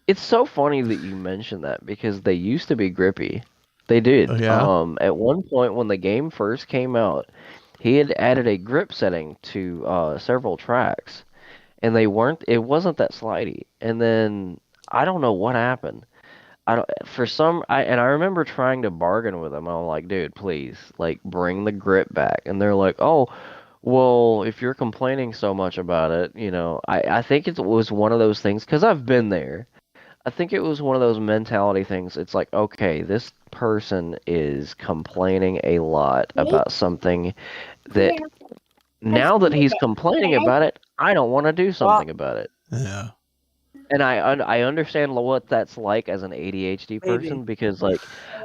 It's so funny that you mentioned that because they used to be grippy. They did. Oh, yeah? At one point when the game first came out, he had added a grip setting to several tracks, and it wasn't that slidey. And then I don't know what happened. I remember trying to bargain with them. I'm like, dude, please, like, bring the grip back. And they're like, oh, well, if you're complaining so much about it, I think it was one of those things because I've been there. I think it was one of those mentality things. It's like, okay, this person is complaining a lot about something that now that he's complaining about it, I don't want to do something about it. Yeah. And I understand what that's like as an ADHD person because, like,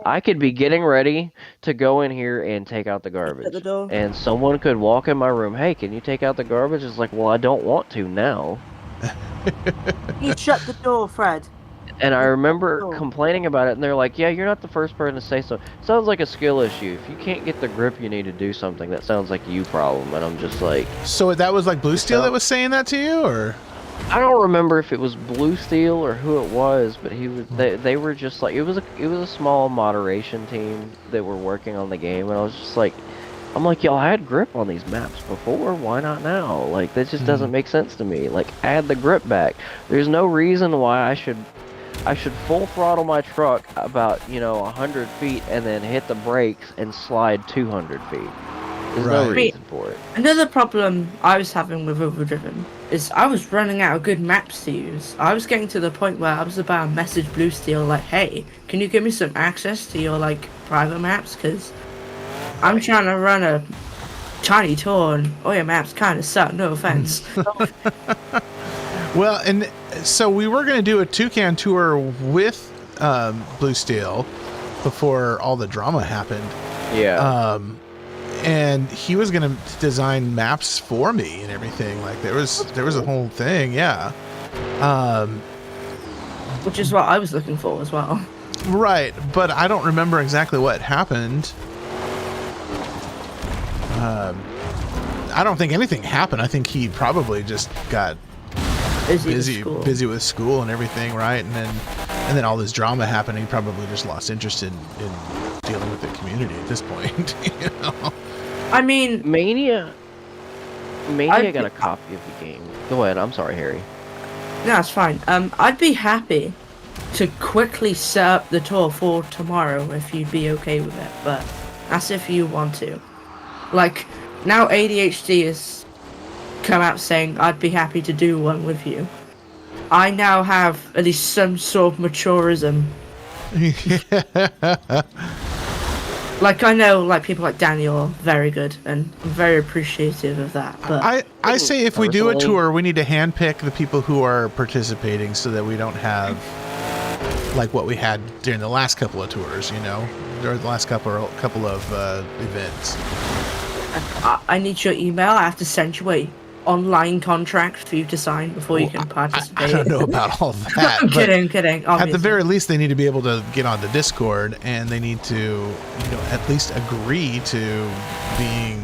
I could be getting ready to go in here and take out the garbage. And someone could walk in my room, hey, can you take out the garbage? It's like, well, I don't want to now. You shut the door, Fred. And I remember complaining about it, and they're like, yeah, you're not the first person to say so. Sounds like a skill issue. If you can't get the grip you need to do something, that sounds like you problem. And I'm just like... So that was like Blue Steel that was saying that to you, or...? I don't remember if it was Blue Steel or who it was, but they were just like, it was a small moderation team that were working on the game, and I was just like, I'm like, y'all had grip on these maps before, why not now? Like, that just doesn't make sense to me. Like, add the grip back. There's no reason why I should full throttle my truck about 100 feet and then hit the brakes and slide 200 feet. There's no reason for it. Another problem I was having with Overdriven is I was running out of good maps to use. I was getting to the point where I was about to message Blue Steel like, hey, can you give me some access to your like private maps? Because I'm trying to run a tiny tour and all your maps kind of suck, no offense. Well, and so we were going to do a Toucan tour with Blue Steel before all the drama happened. Yeah. And he was going to design maps for me and everything. Like there was a whole thing. Yeah. Which is what I was looking for as well. Right. But I don't remember exactly what happened. I don't think anything happened. I think he probably just got busy with school and everything. Right. And then all this drama happened. He probably just lost interest in dealing with the community at this point. I mean, Mania got a copy of the game. Go ahead. I'm sorry, Harry. No, it's fine. I'd be happy to quickly set up the tour for tomorrow if you'd be okay with it, but that's if you want to. Like, now ADHD has come out saying I'd be happy to do one with you. I now have at least some sort of maturism. Like, I know, like, people like Daniel are very good, and I'm very appreciative of that. But I say if we do a tour, we need to handpick the people who are participating so that we don't have, like, what we had during the last couple of tours, or the last couple of events. I need your email. I have to send you a online contract for you to sign before you can participate. I don't know about all that. I'm kidding. Obviously. At the very least, they need to be able to get onto Discord, and they need to, at least agree to being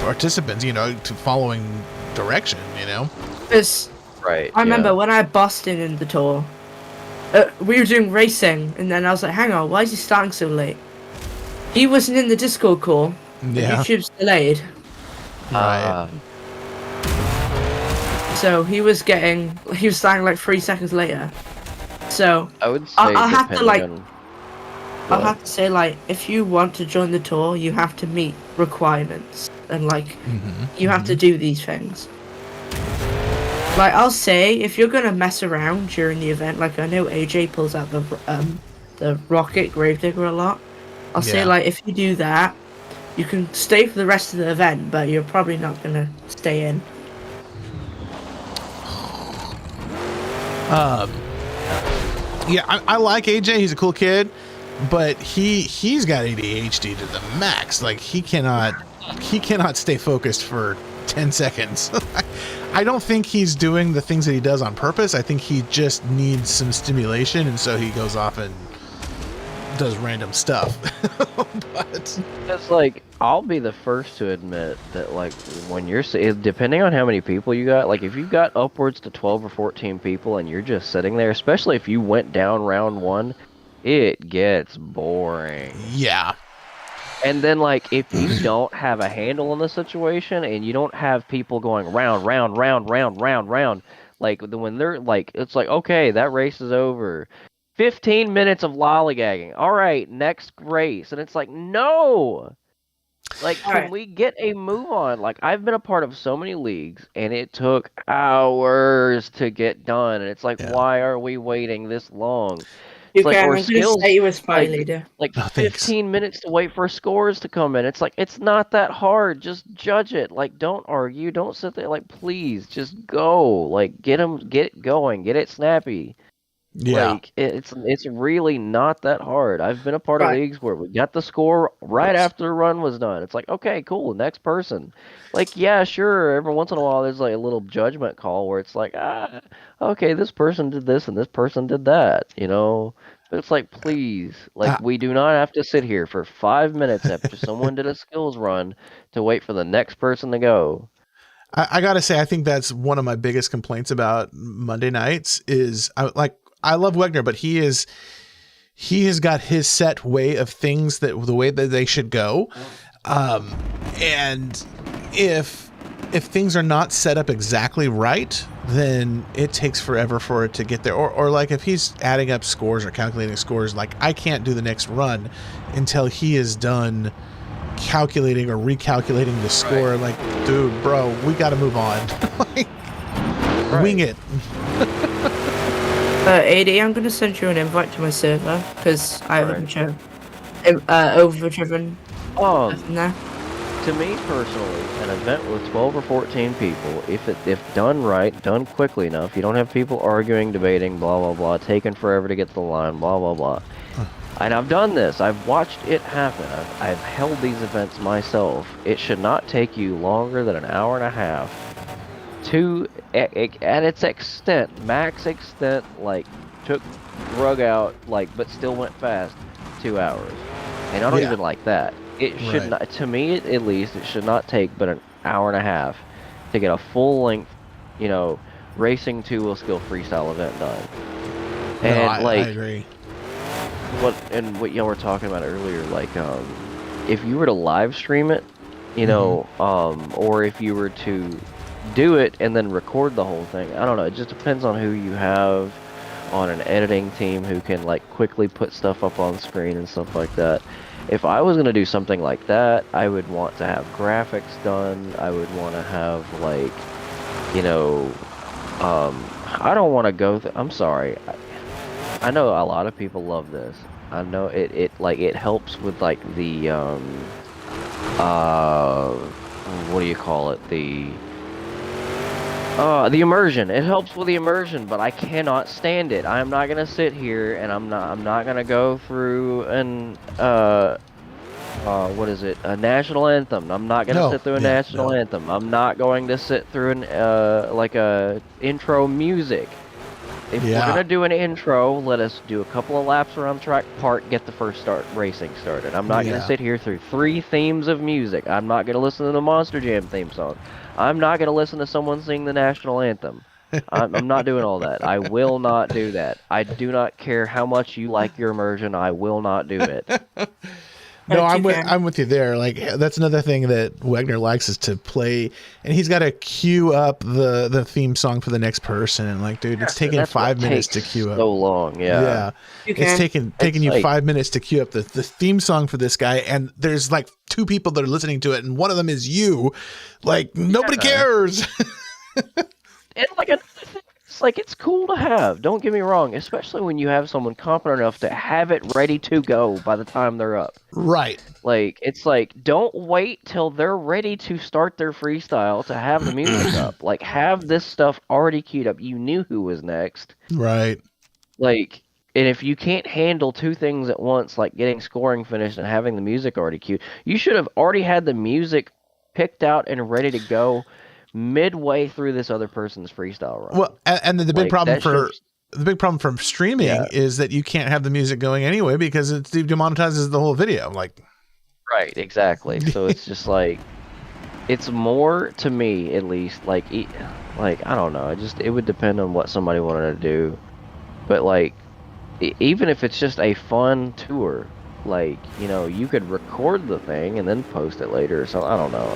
participants, to following direction, Because right. I remember when I busted in the tour, we were doing racing, and then I was like, hang on, why is he starting so late? He wasn't in the Discord call. Yeah. YouTube's delayed. Right. So he was starting like 3 seconds later. So I would say I'll have to say, on... if you want to join the tour, you have to meet requirements and you have to do these things. Like, I'll say if you're gonna mess around during the event, like I know AJ pulls out the rocket gravedigger a lot. I'll say if you do that, you can stay for the rest of the event, but you're probably not gonna stay in. Yeah, I like AJ. He's a cool kid, but he's got ADHD to the max. Like he cannot stay focused for 10 seconds. I don't think he's doing the things that he does on purpose. I think he just needs some stimulation, and so he goes off and does random stuff. But it's like, I'll be the first to admit that, like, when you're depending on how many people you got, like if you've got upwards to 12 or 14 people and you're just sitting there, especially if you went down round one, it gets boring. Yeah. And then, like, if you don't have a handle on the situation and you don't have people going round, like, when they're, like, it's like, okay, that race is over. 15 minutes of lollygagging. All right, next race. And it's like, no! Like, can we get a move on? Like, I've been a part of so many leagues, and it took hours to get done. And it's like, why are we waiting this long? You like, can. or I'm skills, gonna say you was spy leader. Like 15 minutes to wait for scores to come in. It's like, it's not that hard. Just judge it. Like, don't argue. Don't sit there. Like, please, just go. Like, get it going. Get it snappy. Yeah. Like, it's really not that hard. I've been a part of leagues where we got the score right after the run was done. It's like, okay, cool, next person. Like, yeah, sure, every once in a while there's like a little judgment call where it's like, okay, this person did this and this person did that, you know? But it's like, please, like, we do not have to sit here for 5 minutes after someone did a skills run to wait for the next person to go. I gotta say, I think that's one of my biggest complaints about Monday nights is I love Wegner, but he has got his set way of things the way that they should go. And if things are not set up exactly right, then it takes forever for it to get there. Or like if he's adding up scores or calculating scores, like I can't do the next run until he is done calculating or recalculating the score. Like, dude, bro, we got to move on. Like, wing it. AD, I'm gonna send you an invite to my server because I haven't overdriven. To me personally, an event with 12 or 14 people, if done right, done quickly enough, you don't have people arguing, debating, blah blah blah, taking forever to get to the line, blah blah blah. And I've done this. I've watched it happen. I've held these events myself. It should not take you longer than an hour and a half to, at its extent, max extent, like, took rug out, like, but still went fast, 2 hours. And I don't even like that. It should not, to me at least, it should not take but an hour and a half to get a full length, you know, racing 2-wheel skill freestyle event done. And I agree. What y'all were talking about earlier, like, if you were to live stream it, you know, or if you were to do it and then record the whole thing, I don't know, it just depends on who you have on an editing team who can, like, quickly put stuff up on screen and stuff like that. If I was going to do something like that, I would want to have graphics done. I would want to have, like, you know, I don't want to go I'm sorry. I know a lot of people love this. I know it helps with, like, the, what do you call it? The immersion. It helps with the immersion, but I cannot stand it. I'm not gonna sit here and I'm not gonna go through an what is it? A national anthem. I'm not gonna sit through a national anthem. I'm not going to sit through an like a intro music. If we're gonna do an intro, let us do a couple of laps around the track, get the first racing started. I'm not gonna sit here through 3 themes of music. I'm not gonna listen to the Monster Jam theme song. I'm not gonna listen to someone sing the national anthem. I'm not doing all that. I will not do that. I do not care how much you like your immersion. I will not do it. No, I'm with you there. Like, that's another thing that Wegner likes is to play, and he's got to queue up the theme song for the next person. And, like, dude, it's taking 5 minutes to queue up. So long, yeah. It's taking you 5 minutes to queue up the theme song for this guy, and there's like 2 people that are listening to it, and one of them is you. Like, nobody cares. And like it's cool to have. Don't get me wrong, especially when you have someone competent enough to have it ready to go by the time they're up. Right. Like, it's like, don't wait till they're ready to start their freestyle to have the music up. Like, have this stuff already queued up. You knew who was next. Right. Like, and if you can't handle 2 things at once, like getting scoring finished and having the music already queued, you should have already had the music picked out and ready to go midway through this other person's freestyle run. Well, and the big problem for from streaming is that you can't have the music going anyway because it demonetizes the whole video. I'm like, right, exactly. So it's just like, it's more to me at least like I don't know. It would depend on what somebody wanted to do, but like even if it's just a fun tour, like, you know, you could record the thing and then post it later. So I don't know.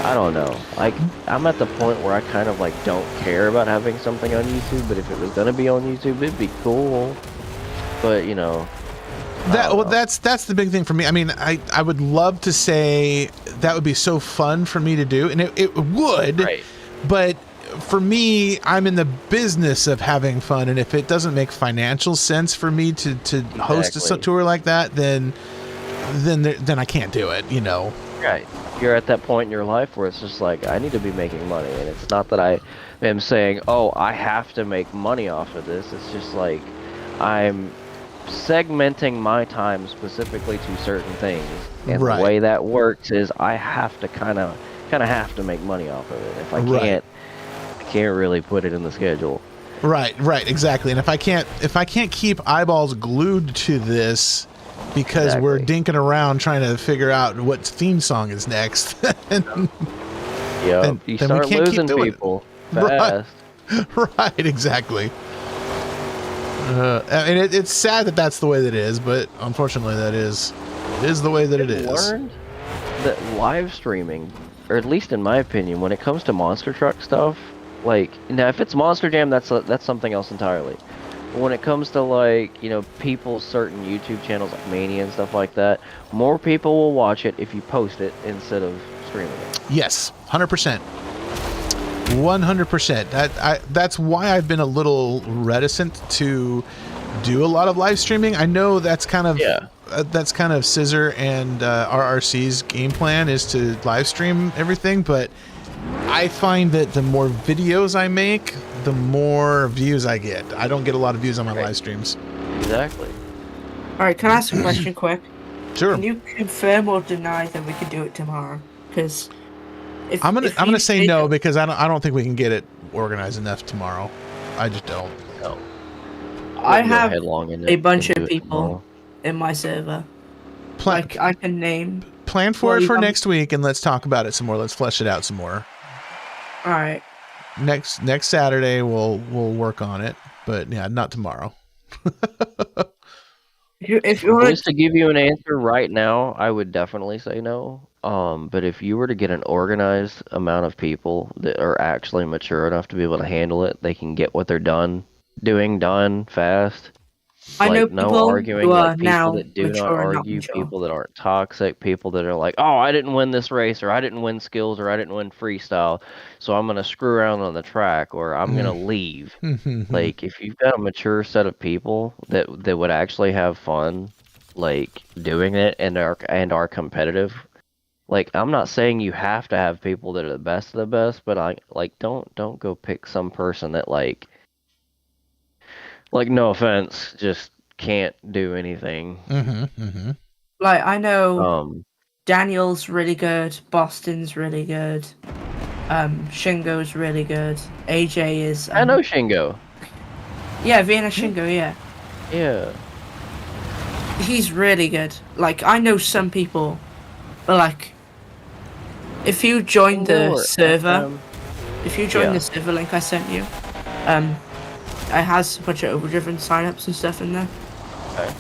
I don't know. Like, I'm at the point where I kind of like don't care about having something on YouTube, but if it was gonna be on YouTube, it'd be cool. But you know, that's the big thing for me. I mean, I would love to say that would be so fun for me to do, and it would. Right. But for me, I'm in the business of having fun, and if it doesn't make financial sense for me to host a tour like that, then I can't do it. You know. Right. You're at that point in your life where it's just like, I need to be making money, and it's not that I am saying, oh, I have to make money off of this. It's just like I'm segmenting my time specifically to certain things, and the way that works is I have to kind of have to make money off of it. If I can't, I can't really put it in the schedule. Right, exactly. And if I can't keep eyeballs glued to this because we're dinking around trying to figure out what theme song is next, then you start losing people fast. Right, exactly. And it's sad that that's the way that it is, but unfortunately it is the way that it is. Learned that live streaming, or at least in my opinion, when it comes to monster truck stuff, like, now if it's Monster Jam, that's something else entirely. But when it comes to, like, you know, people's certain YouTube channels like Mania and stuff like that, more people will watch it if you post it instead of streaming it. Yes, 100%. 100%. That's why I've been a little reticent to do a lot of live streaming. I know that's kind of Scissor and RRC's game plan is to live stream everything, but I find that the more videos I make, the more views I get. I don't get a lot of views on my live streams. Exactly. All right, can I ask a question quick? Sure. Can you confirm or deny that we could do it tomorrow? Because I'm gonna say no, because I don't think we can get it organized enough tomorrow. I just don't. No. I have a bunch of people in my server. Like I can name. Plan for it for next week, and let's talk about it some more. Let's flesh it out some more. All right. Next Saturday we'll work on it, but yeah, not tomorrow. If you were to give you an answer right now, I would definitely say no. But if you were to get an organized amount of people that are actually mature enough to be able to handle it, they can get what they're done fast. I know no people arguing, who are like, people now that do not mature, argue, people that aren't toxic, people that are like, oh, I didn't win this race, or I didn't win skills, or I didn't win freestyle, so I'm gonna screw around on the track, or I'm gonna leave. Like, if you've got a mature set of people that would actually have fun, like, doing it and are competitive. Like, I'm not saying you have to have people that are the best of the best, but don't go pick some person that like no offense, just can't do anything. Like, I know Daniel's really good, Boston's really good, Shingo's really good, AJ is. I know Shingo. Yeah, Vienna Shingo, yeah. Yeah. He's really good. Like, I know some people, but like, if you join the server, the server link I sent you, it has a bunch of overdriven signups and stuff in there. Okay.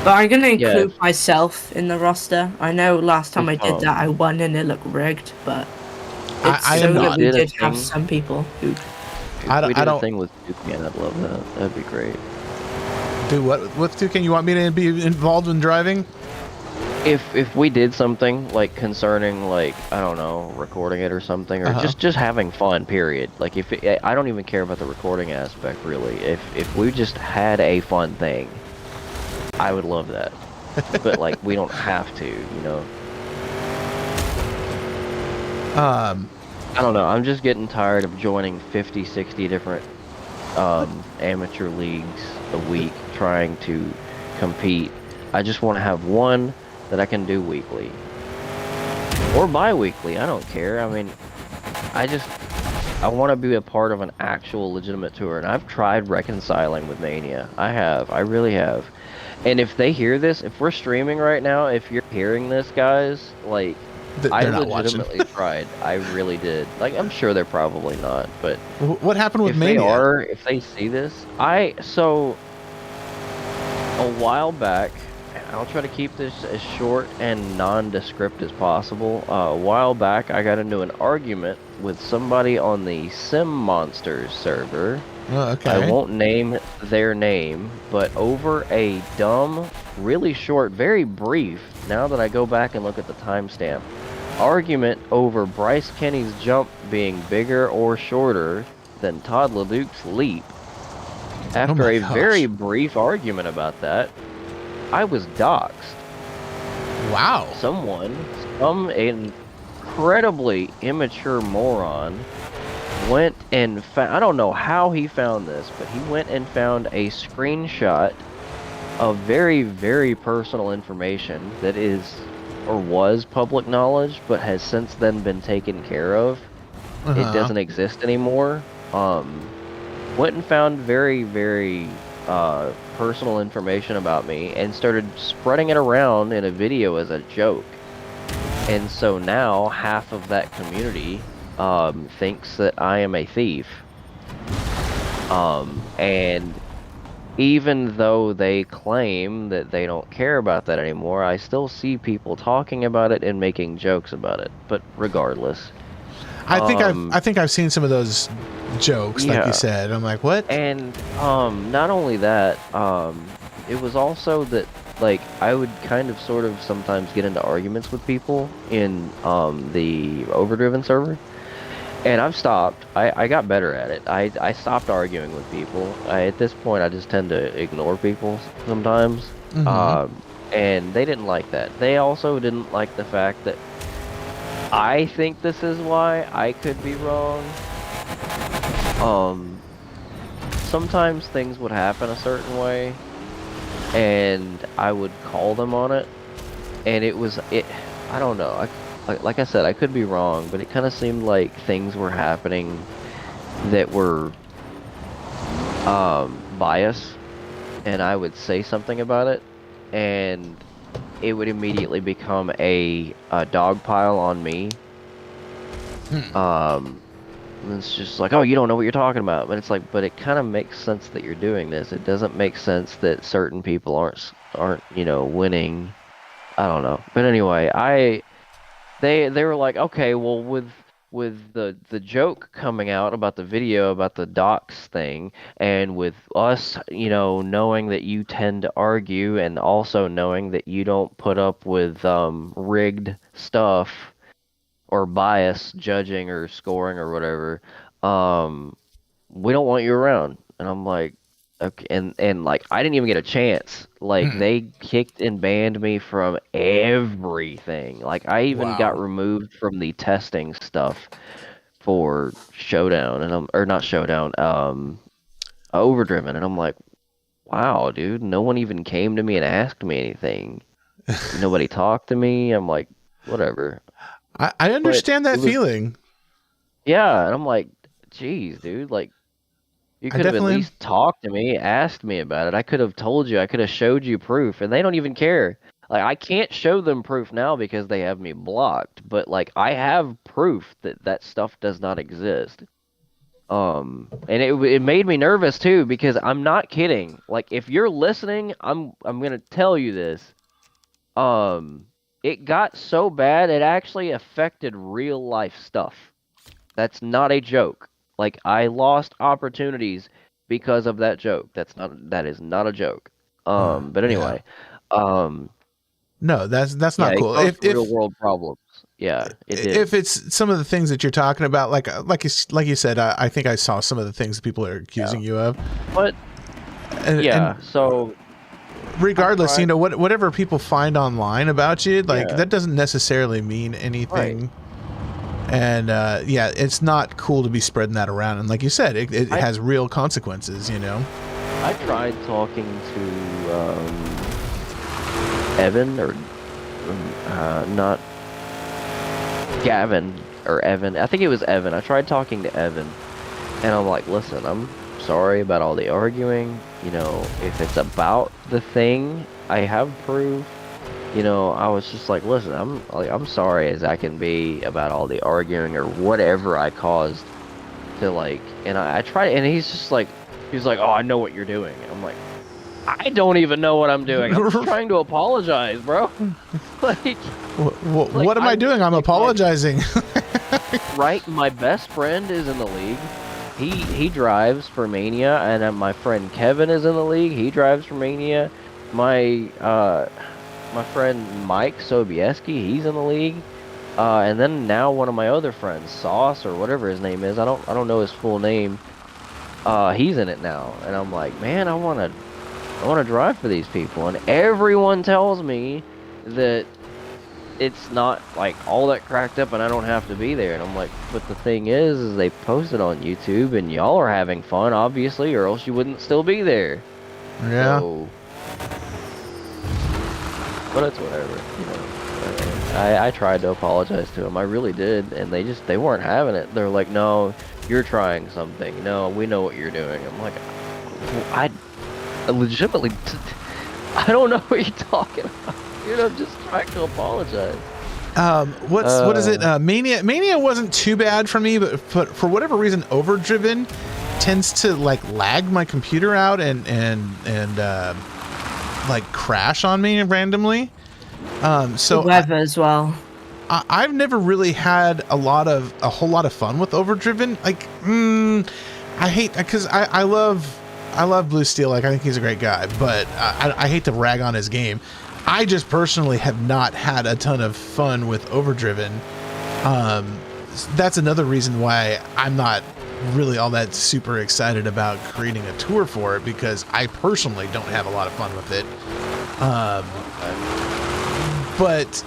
But I'm gonna include myself in the roster. I know last time I did that, I won and it looked rigged, but I am not. We did have some people who. If we did a thing with Toucan, I'd love that. That'd be great. Do what with Toucan? You want me to be involved in driving? If we did something like concerning, like, I don't know, recording it or something, or just having fun, period. Like, I don't even care about the recording aspect, really. If we just had a fun thing, I would love that. But like, we don't have to, you know. I don't know. I'm just getting tired of joining 50, 60 different amateur leagues a week trying to compete. I just want to have one that I can do weekly or bi-weekly. I don't care. I mean, I want to be a part of an actual legitimate tour, and I've tried reconciling with Mania. I have. I really have. And if they hear this, if we're streaming right now, if you're hearing this, guys, like, I legitimately tried. I really did. Like, I'm sure they're probably not, but what happened with Mania? If they see this, so a while back, I'll try to keep this as short and nondescript as possible. A while back, I got into an argument with somebody on the Sim Monsters server. Oh, okay. I won't name their name, but over a dumb, really short, very brief, now that I go back and look at the timestamp, argument over Bryce Kenny's jump being bigger or shorter than Todd LeDuc's leap. After a very brief argument about that, I was doxxed. Wow. Some incredibly immature moron went and found, I don't know how he found this, but he went and found a screenshot of very, very personal information that is, or was public knowledge, but has since then been taken care of. It doesn't exist anymore. Went and found very, very personal information about me and started spreading it around in a video as a joke. And so now half of that community thinks that I am a thief. And even though they claim that they don't care about that anymore, I still see people talking about it and making jokes about it. But regardless, I think I've seen some of those jokes, like you said. I'm like, what? And not only that, it was also that, like, I would kind of sort of sometimes get into arguments with people in the Overdriven server. And I've stopped. I got better at it. I stopped arguing with people. At this point, I just tend to ignore people sometimes. And they didn't like that. They also didn't like the fact that I think this is why. I could be wrong. Sometimes things would happen a certain way, and I would call them on it, and I don't know. Like I said, I could be wrong, but it kind of seemed like things were happening that were biased, and I would say something about it, and it would immediately become a dog pile on me. And it's just like, oh, you don't know what you're talking about. But it's like, but it kind of makes sense that you're doing this. It doesn't make sense that certain people aren't winning. I don't know. But anyway, they were like, okay, well, with the joke coming out about the video about the docs thing, and with us, knowing that you tend to argue, and also knowing that you don't put up with rigged stuff or bias judging or scoring or whatever, we don't want you around. And I'm like, okay, and like, I didn't even get a chance. Like, they kicked and banned me from everything. Like, I even got removed from the testing stuff for Showdown, or not Showdown, Overdriven. And I'm like, wow, dude, no one even came to me and asked me anything. Nobody talked to me. I'm like, whatever. I understand that feeling. Yeah, and I'm like, geez, dude, like, you could have at least talked to me, asked me about it. I could have told you, I could have showed you proof, and they don't even care. Like, I can't show them proof now because they have me blocked, but, like, I have proof that stuff does not exist. And it made me nervous, too, because I'm not kidding. Like, if you're listening, I'm gonna tell you this. It got so bad, it actually affected real life stuff. That's not a joke. Like, I lost opportunities because of that joke. That is not a joke. But anyway, no, that's not cool. If real world problems, it did. If it's some of the things that you're talking about, like you said, I think I saw some of the things that people are accusing you of. But so regardless, whatever people find online about you, like that doesn't necessarily mean anything. Right. And it's not cool to be spreading that around. And like you said, it has real consequences. I tried talking to Evan, or not Gavin or Evan. I think it was Evan. I tried talking to Evan, and I'm like, listen, I'm sorry about all the arguing. You know, if it's about the thing, I have proof. You know, I was just like, listen, I'm sorry as I can be about all the arguing or whatever I caused to like. And I tried, and he's like, oh, I know what you're doing. I'm like, I don't even know what I'm doing. I'm just trying to apologize, bro. Like, what am I doing? I'm apologizing. Right, my best friend is in the league. He drives for Mania, and my friend Kevin is in the league. He drives for Mania. My friend Mike Sobieski, he's in the league. And then now one of my other friends, Sauce or whatever his name is, I don't know his full name. He's in it now, and I'm like, man, I want to drive for these people, and everyone tells me that it's not like all that cracked up and I don't have to be there. And I'm like, but the thing is they post it on YouTube and y'all are having fun, obviously, or else you wouldn't still be there. Yeah. So, but it's whatever, you know. I tried to apologize to them, I really did, and they weren't having it. They're like, no, you're trying something. No, we know what you're doing. I'm like, I legitimately, I don't know what you're talking about. Dude, I'm just trying to apologize. What is it? Mania wasn't too bad for me, but for whatever reason, Overdriven tends to like lag my computer out and like crash on me randomly. So weather as well. I've never really had a whole lot of fun with Overdriven. Like, I hate, because I love Blue Steel. Like, I think he's a great guy, but I hate to rag on his game. I just personally have not had a ton of fun with Overdriven. That's another reason why I'm not really all that super excited about creating a tour for it, because I personally don't have a lot of fun with it. But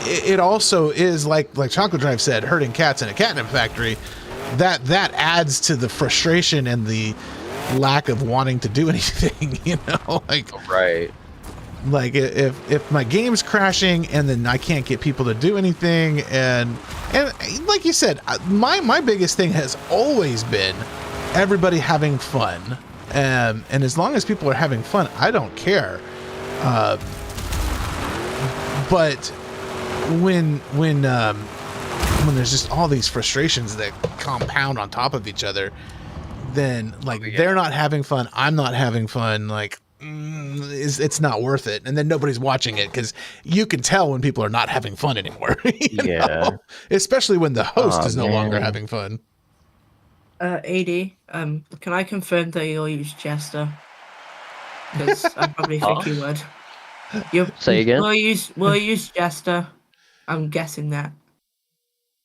it also is like Chocolate Drive said, herding cats in a catnip factory. That adds to the frustration and the lack of wanting to do anything, you know, like, right. Like if my game's crashing and then I can't get people to do anything, and like you said, my biggest thing has always been everybody having fun, and as long as people are having fun, I don't care. But when there's just all these frustrations that compound on top of each other, then like they're not having fun, I'm not having fun, like it's not worth it. And then nobody's watching it because you can tell when people are not having fun anymore. You know? Especially when the host is no longer having fun. AD, can I confirm that you'll use Jester? Because I probably think you would. Say again? We'll use Jester. I'm guessing that.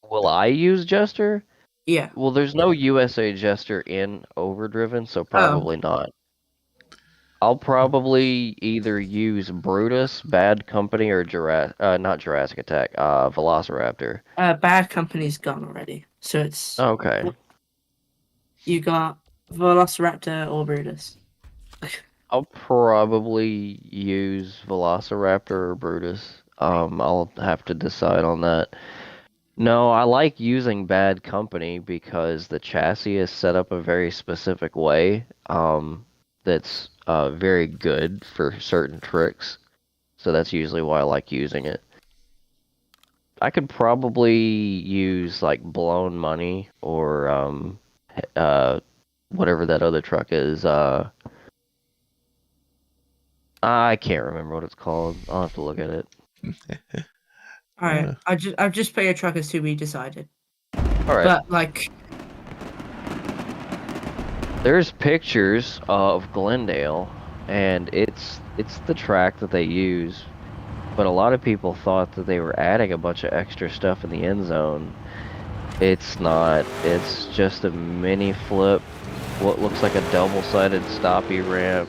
Will I use Jester? Yeah. Well, there's no USA Jester in Overdriven, so probably not. I'll probably either use Brutus, Bad Company, or not Jurassic Attack, Velociraptor. Bad Company's gone already, so it's okay. You got Velociraptor or Brutus. I'll probably use Velociraptor or Brutus. I'll have to decide on that. No, I like using Bad Company because the chassis is set up a very specific way. That's very good for certain tricks, so that's usually why I like using it. I could probably use like Blown Money or whatever that other truck is. I can't remember what it's called. I'll have to look at it. All right, I've just put your truck as to be decided. All right, but like. There's pictures of Glendale, and it's the track that they use, but a lot of people thought that they were adding a bunch of extra stuff in the end zone. It's not. It's just a mini flip, what looks like a double-sided stoppy ramp,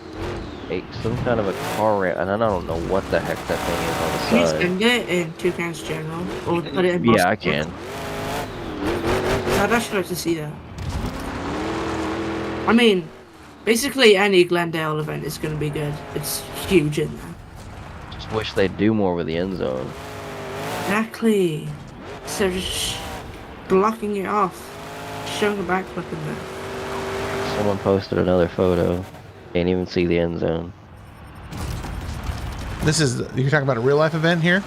some kind of a car ramp, and I don't know what the heck that thing is on the side. Can you spend it in Toucan's General, or put it in Yeah, I can. I'd actually like to see that. I mean, basically any Glendale event is going to be good. It's huge in there. Just wish they'd do more with the end zone. Exactly. So just blocking it off, showing a backflip in there. Someone posted another photo. Can't even see the end zone. This is, you're talking about a real life event here?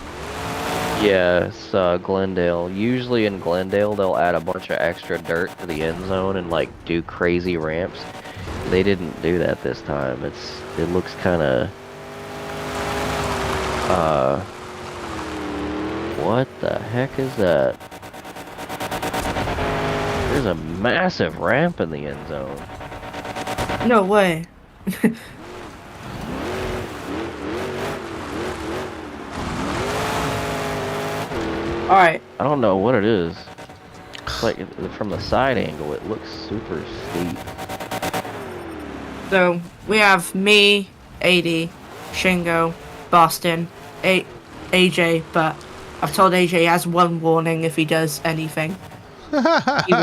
Yeah, it's Glendale. Usually in Glendale, they'll add a bunch of extra dirt to the end zone and like do crazy ramps. They didn't do that this time. It looks kind of what the heck is that? There's a massive ramp in the end zone. No way. Alright. I don't know what it is. It's like from the side angle, it looks super steep. So we have me, AD, Shingo, Boston, AJ, but I've told AJ he has one warning if he does anything. he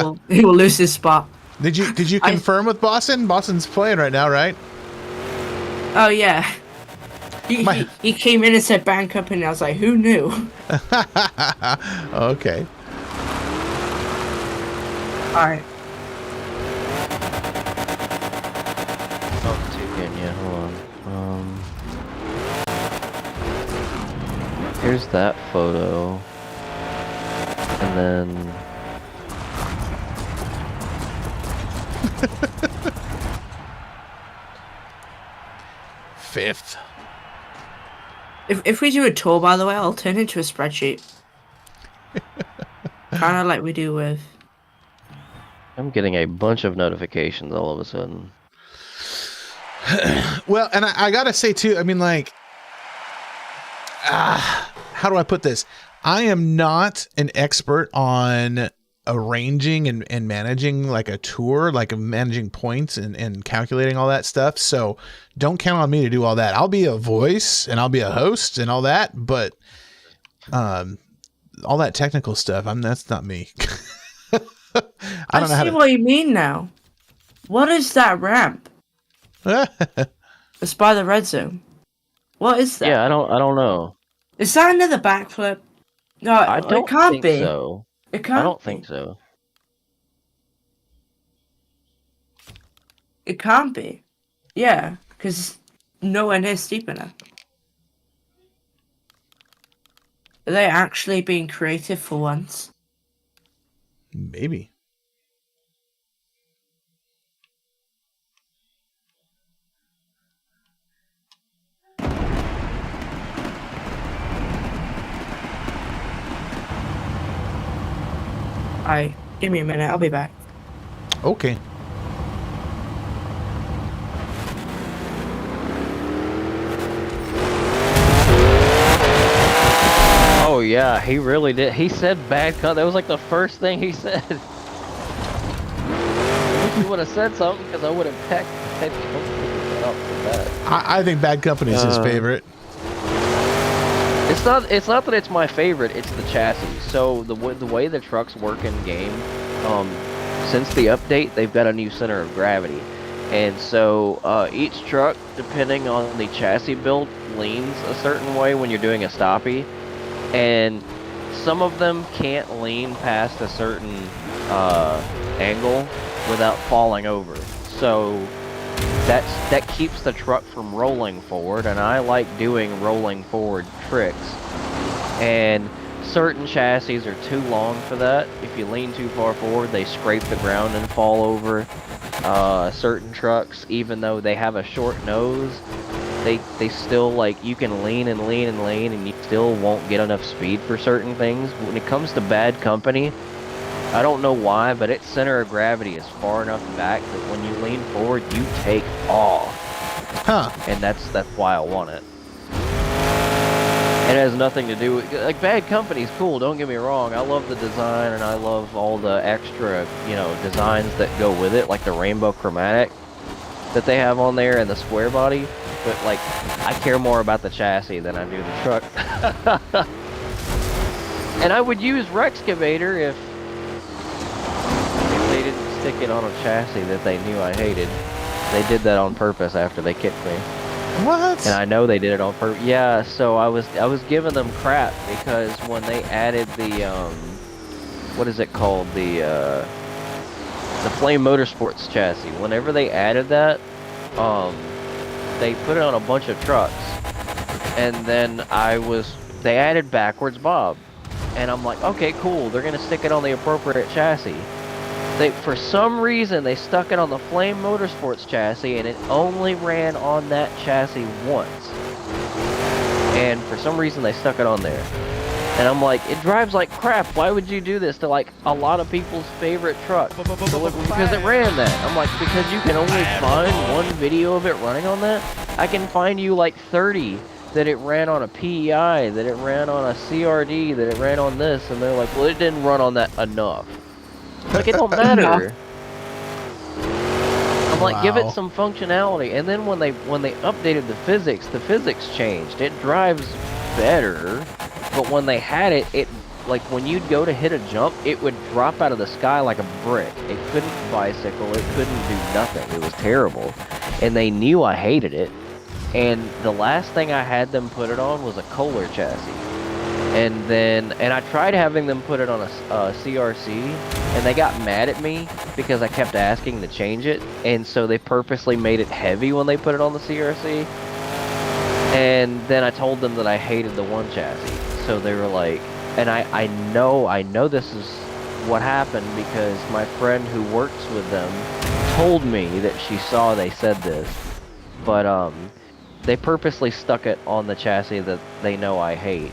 will lose his spot. Did you confirm with Boston? Boston's playing right now, right? Oh yeah. He came in and said Band Company, I was like, who knew? Okay. Alright. Oh, Toucan, yeah, hold on. Here's that photo. And then... Fifth. If we do a tour, by the way, I'll turn it into a spreadsheet. Kind of like we do with... I'm getting a bunch of notifications all of a sudden. Well, and I gotta say too, I mean, like, how do I put this? I am not an expert on arranging and managing like a tour, like managing points and calculating all that stuff. So don't count on me to do all that. I'll be a voice and I'll be a host and all that, but all that technical stuff, that's not me. I don't know how to... what you mean now. What is that ramp? It's by the red zone. What is that? Yeah, I don't know. Is that another backflip? No, I don't it can't think be. So. It can't. I don't think so. It can't be. Yeah, because nowhere near steep enough. Are they actually being creative for once? Maybe. Alright, give me a minute, I'll be back. Okay. Oh yeah, he really did. He said bad cut. That was like the first thing he said. I wish you would have said something because I would have pecked bad company off the bat. I think Bad Company is his favorite. It's not that it's my favorite. It's the chassis. So the way the trucks work in game, since the update, they've got a new center of gravity, and so each truck, depending on the chassis build, leans a certain way when you're doing a stoppie. And some of them can't lean past a certain angle without falling over. So that keeps the truck from rolling forward, and I like doing rolling forward tricks. And certain chassis are too long for that. If you lean too far forward, they scrape the ground and fall over. Certain trucks, even though they have a short nose, they still, like, you can lean and lean and lean and you still won't get enough speed for certain things. When it comes to Bad Company, I don't know why, but its center of gravity is far enough back that when you lean forward, you take off. Huh. And that's why I want it. It has nothing to do with, like, Bad Company's cool, don't get me wrong. I love the design and I love all the extra, designs that go with it, like the rainbow chromatic that they have on there and the square body. But, like, I care more about the chassis than I do the truck. And I would use Rexcavator if they didn't stick it on a chassis that they knew I hated. They did that on purpose after they kicked me. What? And I know they did it on purpose. Yeah, so I was giving them crap because when they added the what is it called? The Flame Motorsports chassis. Whenever they added that, they put it on a bunch of trucks, and then they added backwards Bob, and I'm like, okay, cool. They're gonna stick it on the appropriate chassis. For some reason, they stuck it on the Flame Motorsports chassis, and it only ran on that chassis once. And for some reason, they stuck it on there. And I'm like, it drives like crap. Why would you do this to, like, a lot of people's favorite truck? Because it ran that. I'm like, because you can only find one video of it running on that? I can find you, like, 30 that it ran on a PEI, that it ran on a CRD, that it ran on this. And they're like, well, it didn't run on that enough. Like, it don't matter. I'm like, give it some functionality. And then when they updated the physics changed. It drives better, but when they had it like when you'd go to hit a jump, it would drop out of the sky like a brick. It couldn't bicycle, it couldn't do nothing. It was terrible. And they knew I hated it. And the last thing I had them put it on was a Kohler chassis. And I tried having them put it on a CRC, and they got mad at me because I kept asking to change it, and so they purposely made it heavy when they put it on the CRC. And then I told them that I hated the one chassis, so they were like, and I know this is what happened because my friend who works with them told me that she saw they said this, but they purposely stuck it on the chassis that they know I hate.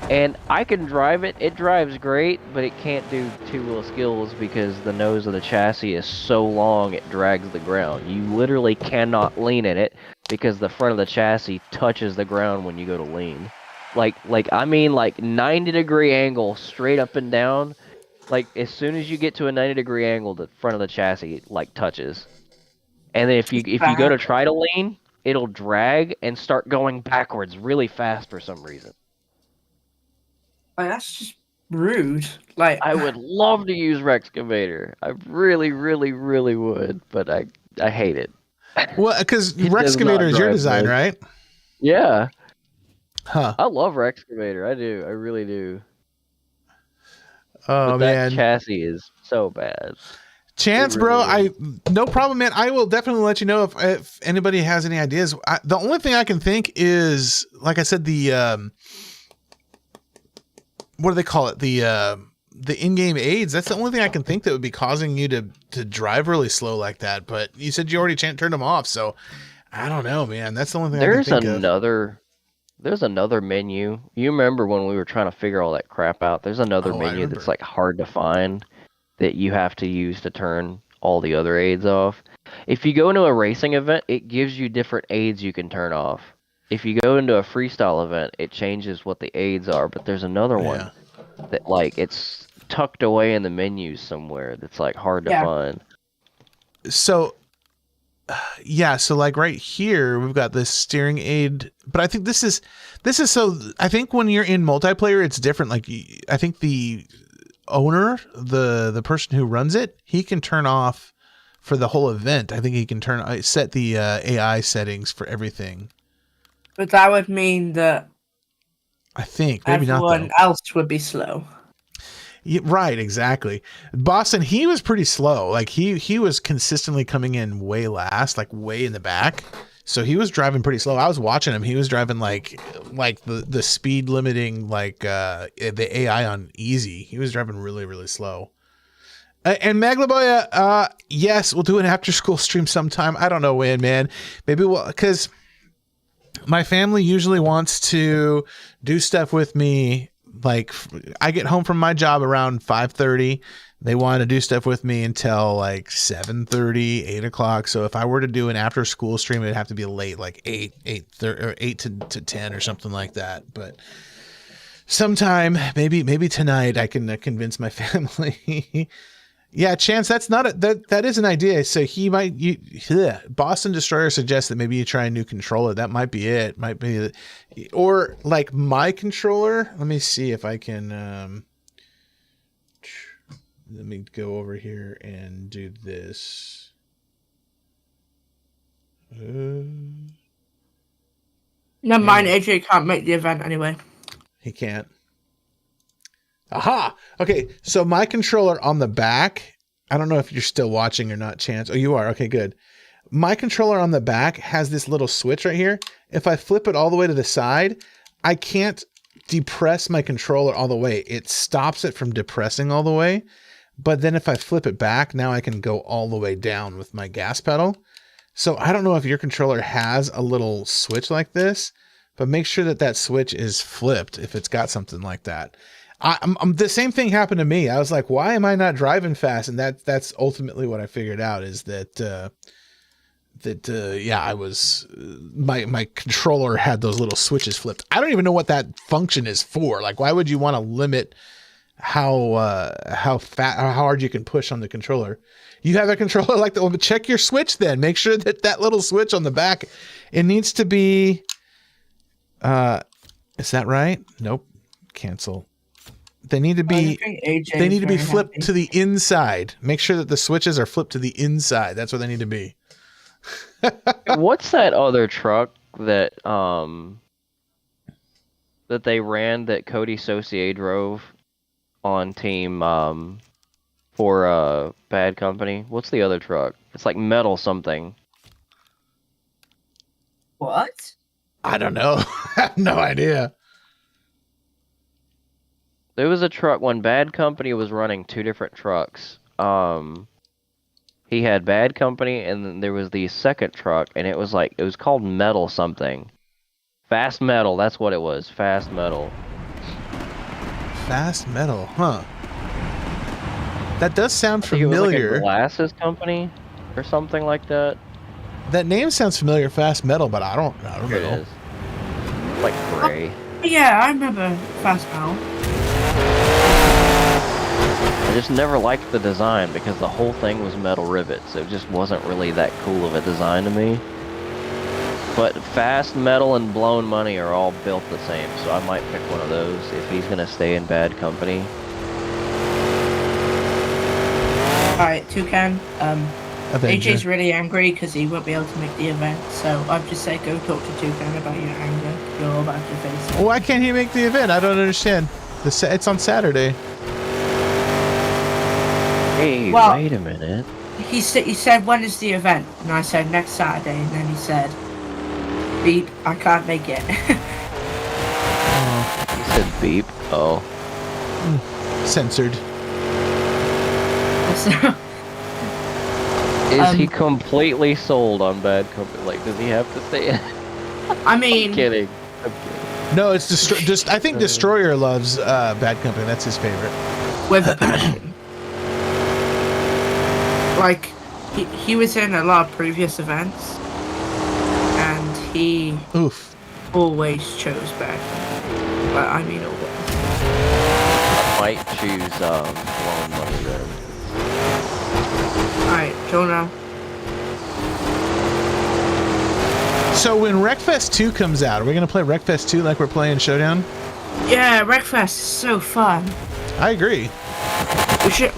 And I can drive it. It drives great, but it can't do two-wheel skills because the nose of the chassis is so long it drags the ground. You literally cannot lean in it because the front of the chassis touches the ground when you go to lean. Like 90-degree angle straight up and down. Like, as soon as you get to a 90-degree angle, the front of the chassis, like, touches. And then if you go to try to lean, it'll drag and start going backwards really fast for some reason. Like, that's just rude. Like, I would love to use Rexcavator. I really, really, really would, but I hate it. Well, because Rexcavator is your design, good. right? Yeah. Huh. I love Rexcavator. I do. I really do. Oh, but man. That chassis is so bad. Chance, really bro, no problem, man. I will definitely let you know if anybody has any ideas. The only thing I can think is, like I said, the what do they call it? The in-game aids. That's the only thing I can think that would be causing you to drive really slow like that. But you said you already turned them off, so I don't know, man. That's the only thing I can think of. There's another menu. You remember when we were trying to figure all that crap out? There's another menu that's like hard to find that you have to use to turn all the other aids off. If you go into a racing event, it gives you different aids you can turn off. If you go into a freestyle event, it changes what the aids are, but there's another one that, like, it's tucked away in the menus somewhere that's, like, hard to find. So, so, like, right here, we've got this steering aid, but I think this is so, I think when you're in multiplayer, it's different. Like, I think the owner, the person who runs it, he can turn off for the whole event. I think he can set the AI settings for everything. But that would mean that I think maybe everyone else would be slow. Yeah, right, exactly. Boston, he was pretty slow. Like he was consistently coming in way last, like way in the back. So he was driving pretty slow. I was watching him. He was driving like the speed limiting, like the AI on easy. He was driving really, really slow. And Maglaboya, yes, we'll do an after school stream sometime. I don't know when, man. Maybe because my family usually wants to do stuff with me. Like, I get home from my job around 5:30. They want to do stuff with me until like 7:30, 8 o'clock. So if I were to do an after school stream, it'd have to be late, like 8:30 or 8 to 10 or something like that. But sometime, maybe tonight, I can convince my family. Yeah, Chance, that is an idea. So he might. Boston Destroyer suggests that maybe you try a new controller. That might be it. Might be, or like my controller. Let me see if I can. Let me go over here and do this. Never mind. AJ can't make the event anyway. He can't. Aha. Okay, so my controller on the back, I don't know if you're still watching or not, Chance. Oh, you are. Okay, good. My controller on the back has this little switch right here. If I flip it all the way to the side, I can't depress my controller all the way. It stops it from depressing all the way. But then if I flip it back, now I can go all the way down with my gas pedal. So I don't know if your controller has a little switch like this, but make sure that that switch is flipped if it's got something like that. The same thing happened to me. I was like, why am I not driving fast? And that's ultimately what I figured out is that, yeah, I was, my controller had those little switches flipped. I don't even know what that function is for. Like, why would you want to limit how hard you can push on the controller? You have a controller like that. Well, check your switch then. Make sure that that little switch on the back, it needs to be, is that right? Nope. Cancel. They need to be, flipped to the inside. Make sure that the switches are flipped to the inside. That's where they need to be. What's that other truck that that they ran that Cody Saucier drove on team for Bad Company? What's the other truck? It's like metal something. What? I don't know. I have no idea. There was a truck when Bad Company was running two different trucks. He had Bad Company, and then there was the second truck, and it was called Metal something. Fast Metal, that's what it was. Fast Metal. Fast Metal, huh? That does sound familiar. It was like a glasses company or something like that. That name sounds familiar, Fast Metal, but I don't Here know. it is. Like gray. Yeah, I remember Fast Metal. I just never liked the design because the whole thing was metal rivets. It just wasn't really that cool of a design to me. But Fast Metal and Blown Money are all built the same, so I might pick one of those if he's gonna stay in Bad Company. Alright, Toucan, AJ's really angry because he won't be able to make the event, so I've just said go talk to Toucan about your anger. You're all about to face it. Why can't he make the event? I don't understand. It's on Saturday. Hey, well, wait a minute. He said, when is the event? And I said, next Saturday. And then he said, beep, I can't make it. He said beep? Oh. Censored. So, is he completely sold on Bad Company? Like, does he have to stay in? I mean... I'm kidding. No, it's just I think Destroyer loves Bad Company. That's his favorite. With a passion. Like, he was in a lot of previous events, and he always chose Bad Company. But I mean always. I might choose Blown Money then. Alright, go now. So when Wreckfest 2 comes out, are we going to play Wreckfest 2 like we're playing Showdown? Yeah, Wreckfest is so fun. I agree.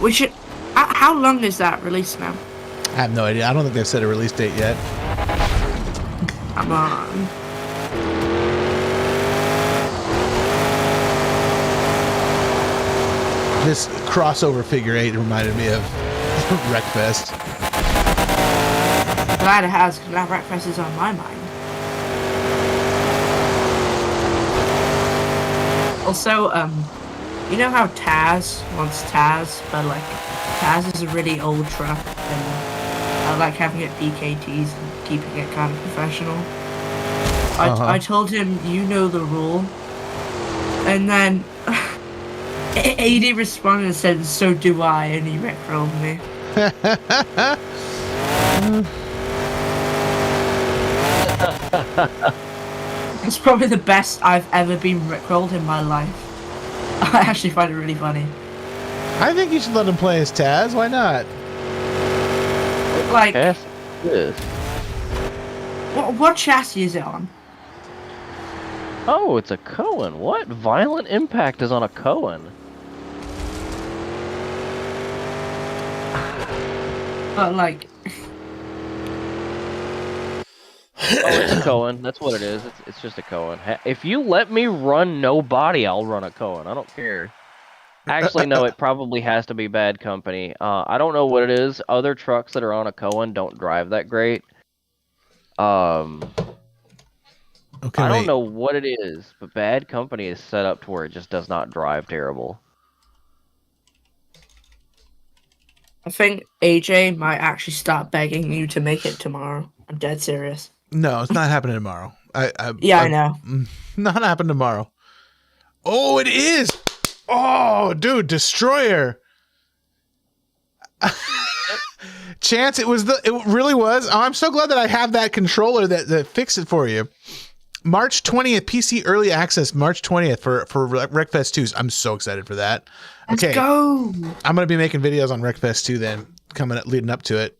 We should... How long is that release now? I have no idea. I don't think they've set a release date yet. Come on. This crossover figure 8 reminded me of Wreckfest. Glad it has, because now Wreckfest is on my mind. Also, you know how Taz wants Taz, but like, Taz is a really old truck, and I like having it PKTs and keeping it kind of professional. I told him, you know the rule. And then, AD responded and said, so do I, and he rickrolled me. It's probably the best I've ever been rickrolled in my life. I actually find it really funny. I think you should let him play as Taz. Why not? Like, Yes. what chassis is it on? Oh, it's a Cohen. What? Violent Impact is on a Cohen. But like... Oh, it's a Cohen. That's what it is. It's just a Cohen. If you let me run no body, I'll run a Cohen. I don't care. Actually, no, it probably has to be bad company. I don't know what it is. Other trucks that are on a Cohen don't drive that great. Okay, I don't know what it is, but bad company is set up to where it just does not drive terrible. I think AJ might actually start begging you to make it tomorrow. I'm dead serious. No, it's not happening tomorrow. I know. Not happening tomorrow. Oh, it is. Oh, dude, Destroyer. Chance, it really was. Oh, I'm so glad that I have that controller that fixed it for you. March 20th, PC early access, March 20th for Wreckfest 2. I'm so excited for that. Okay. Let's go. I'm going to be making videos on Wreckfest 2 then, leading up to it.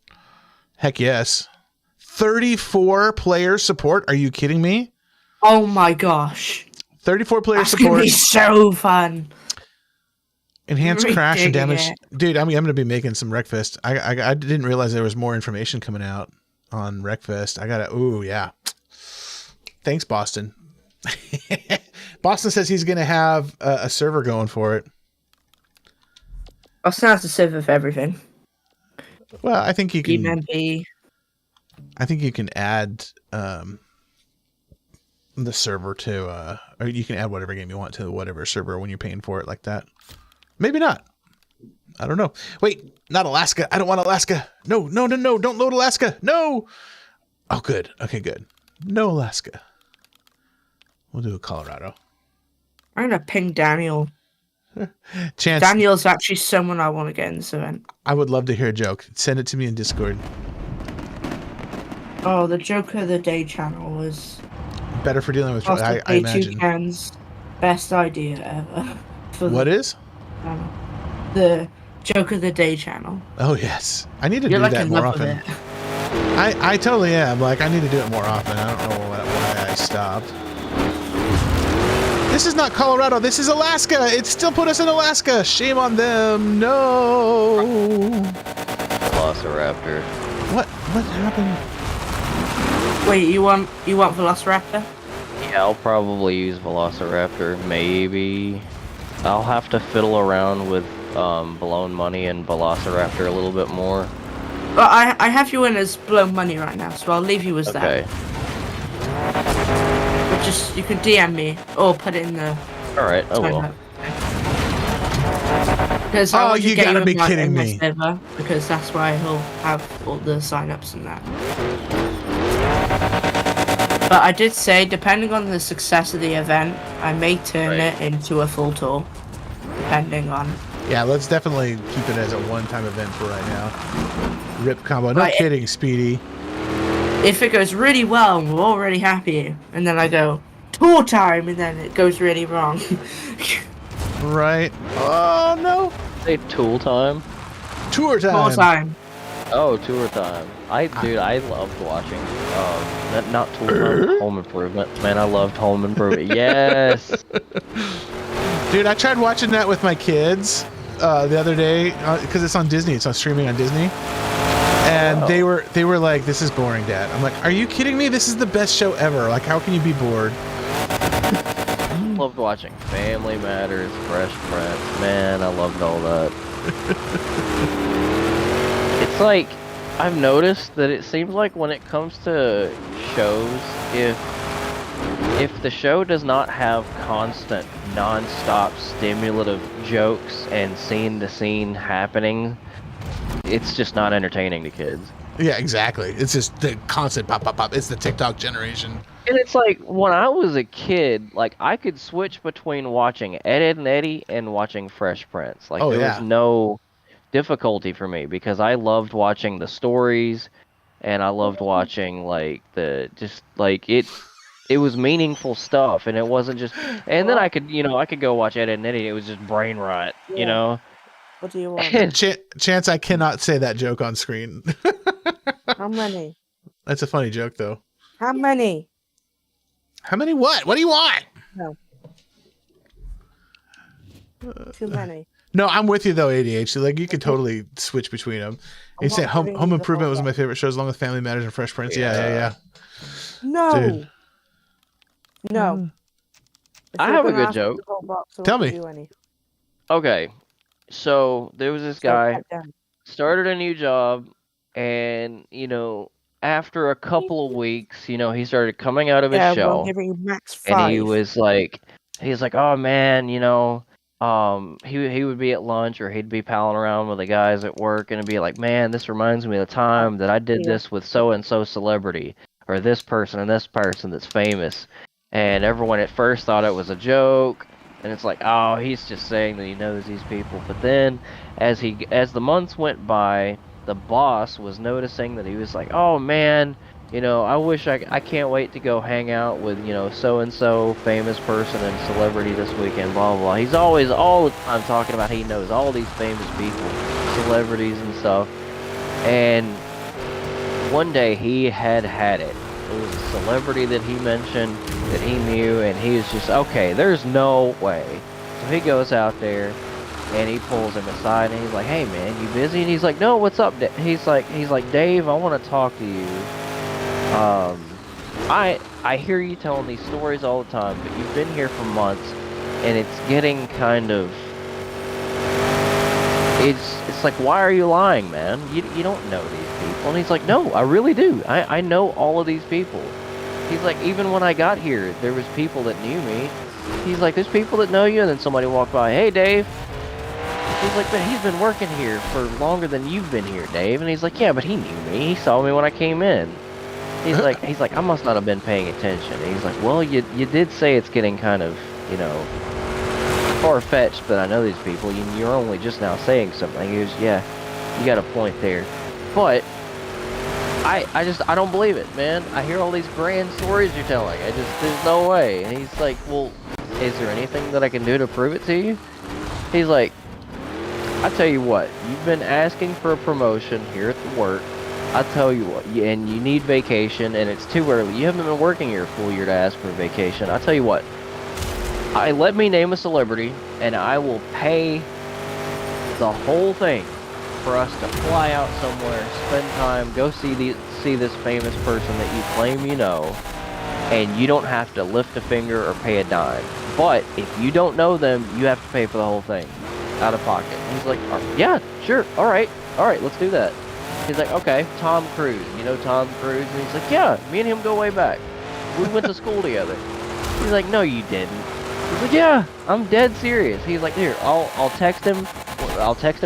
Heck yes. 34 player support. Are you kidding me? Oh my gosh. 34 player That's support. Gonna be so fun. Enhanced crash and damage. Dude, I'm going to be making some Wreckfest. I didn't realize there was more information coming out on Wreckfest. I got to, ooh, yeah. Thanks, Boston. Boston says he's going to have a server going for it. I'll start a server for everything. Well, I think you can. BMB. I think you can add the server to, or you can add whatever game you want to whatever server when you're paying for it like that. Maybe not. I don't know. Wait, not Alaska. I don't want Alaska. No. Don't load Alaska. No. Oh, good. Okay, good. No Alaska. We'll do a Colorado. I'm gonna ping Daniel. Chance. Daniel's actually someone I want to get in this event. I would love to hear a joke. Send it to me in Discord. Oh, the joke of the day channel was better for dealing with. I imagine. Toucan's best idea ever. What is? The joke of the day channel. Oh yes, I need to do that more often. I totally am. Like, I need to do it more often. I don't know why I stopped. This is not Colorado. This is Alaska. It still put us in Alaska. Shame on them. No. Velociraptor. What happened? Wait, you want Velociraptor? Yeah, I'll probably use Velociraptor. Maybe. I'll have to fiddle around with Blown Money and Velociraptor a little bit more. Well, I have you in as Blown Money right now, so I'll leave you as that. Okay. But just, you can DM me, or put it in the... Alright, I will. Because oh, you gotta be kidding me. Server, because that's why he'll have all the sign-ups and that. But I did say, depending on the success of the event, I may turn it into a full tour. Depending on... Yeah, let's definitely keep it as a one-time event for right now. Rip combo. No kidding, Speedy. If it goes really well and we're already happy, and then I go, tour time, and then it goes really wrong. Right. Oh, no. Say tool time? Tour time. Tour time. Oh, tour time. Dude, I loved watching, not tool time, Home Improvement. Man, I loved Home Improvement. Yes! Dude, I tried watching that with my kids the other day, because it's on Disney. It's on streaming on Disney. And they were like, "This is boring, Dad." I'm like, "Are you kidding me? This is the best show ever. Like, how can you be bored?" I loved watching Family Matters, Fresh Prince. Man, I loved all that. It's like, I've noticed that it seems like when it comes to shows, if the show does not have constant, non-stop stimulative jokes and scene-to-scene happening, it's just not entertaining to kids. Yeah, exactly. It's just the constant pop, pop, pop. It's the TikTok generation. And it's like, when I was a kid, like, I could switch between watching Ed, and Eddie and watching Fresh Prince. Like, there was no difficulty for me, because I loved watching the stories, and I loved watching, like, it was meaningful stuff, and it wasn't just, and then I could go watch Ed, and Eddie, it was just brain rot, you know? What do you want? Chance, I cannot say that joke on screen. How many? That's a funny joke, though. How many? How many what? What do you want? No. Too many. No, I'm with you, though, ADHD. Like, you could totally switch between them. You say Home Improvement was my favorite show, along with Family Matters and Fresh Prince. Yeah. No. Dude. No. I have a good joke. Tell me. Okay, so there was this So guy cut down. started a new job, and after a couple of weeks, he started coming out of his Yeah, we'll shell, give you max and 5. he's like, oh man, he would be at lunch or he'd be palling around with the guys at work and be like, man, this reminds me of the time that I did yeah. this with so and so celebrity or this person and this person that's famous, and everyone at first thought it was a joke. And it's like, oh, he's just saying that he knows these people. But then, as the months went by, the boss was noticing that he was like, oh man, I can't wait to go hang out with so and so famous person and celebrity this weekend. Blah blah blah. He's always all the time talking about he knows all these famous people, celebrities and stuff. And one day he had it. It was a celebrity that he mentioned that he knew, and he was just, okay, there's no way. So he goes out there, and he pulls him aside, and he's like, hey man, you busy? And he's like, no, what's up? He's like, Dave, I want to talk to you. I hear you telling these stories all the time, but you've been here for months, and it's getting kind of, it's like, why are you lying, man? You don't know these people. And he's like, no, I really do. I know all of these people. He's like, even when I got here, there was people that knew me. He's like, there's people that know you, and then somebody walked by, hey, Dave. He's like, but he's been working here for longer than you've been here, Dave. And he's like, yeah, but he knew me. He saw me when I came in. He's like, I must not have been paying attention. And he's like, well, you did say it's getting kind of, far-fetched that I know these people. You're only just now saying something. He goes, yeah, you got a point there. But I don't believe it, man. I hear all these grand stories you're telling. There's no way. And he's like, well, is there anything that I can do to prove it to you? He's like, I tell you what, you've been asking for a promotion here at the work. I tell you what, and you need vacation, and it's too early. You haven't been working here a full year to ask for a vacation. I tell you what, let me name a celebrity, and I will pay the whole thing for us to fly out somewhere, spend time, go see this famous person that you claim you know, and you don't have to lift a finger or pay a dime. But if you don't know them, you have to pay for the whole thing, out of pocket. And he's like, yeah, sure, all right, let's do that. He's like, okay, Tom Cruise, you know Tom Cruise? And he's like, yeah, me and him go way back. We went to school together. He's like, no, you didn't. He's like, yeah, I'm dead serious. He's like, here, I'll text him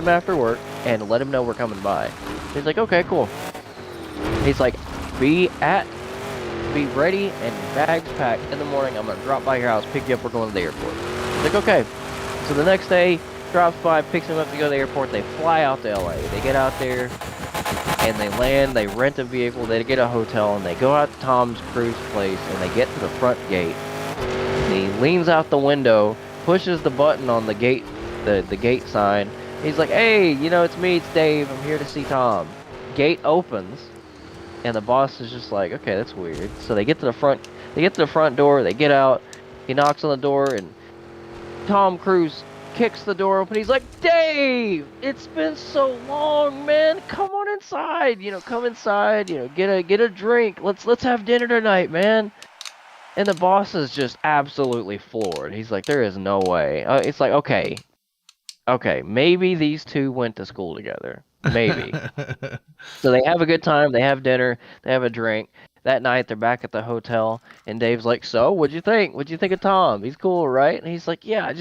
after work and let him know we're coming by. He's like, okay, cool. He's like, be ready and bags packed in the morning. I'm gonna drop by your house, pick you up, we're going to the airport. He's like, okay. So the next day, drops by, picks him up to go to the airport. They fly out to LA. They get out there and they land, they rent a vehicle, they get a hotel, and they go out to Tom Cruise's place, and they get to the front gate. And he leans out the window, pushes the button on the gate, the gate sign. He's like, hey, it's me, it's Dave, I'm here to see Tom. Gate opens, and the boss is just like, okay, that's weird. So they get to the front door, they get out, he knocks on the door, and Tom Cruise kicks the door open. He's like, Dave, it's been so long, man. Come on inside. Come inside. Get a drink. Let's have dinner tonight, man. And the boss is just absolutely floored. He's like, there is no way. It's like, okay, maybe these two went to school together. Maybe. So they have a good time. They have dinner. They have a drink. That night, they're back at the hotel, and Dave's like, so, what'd you think? What'd you think of Tom? He's cool, right? And he's like, yeah,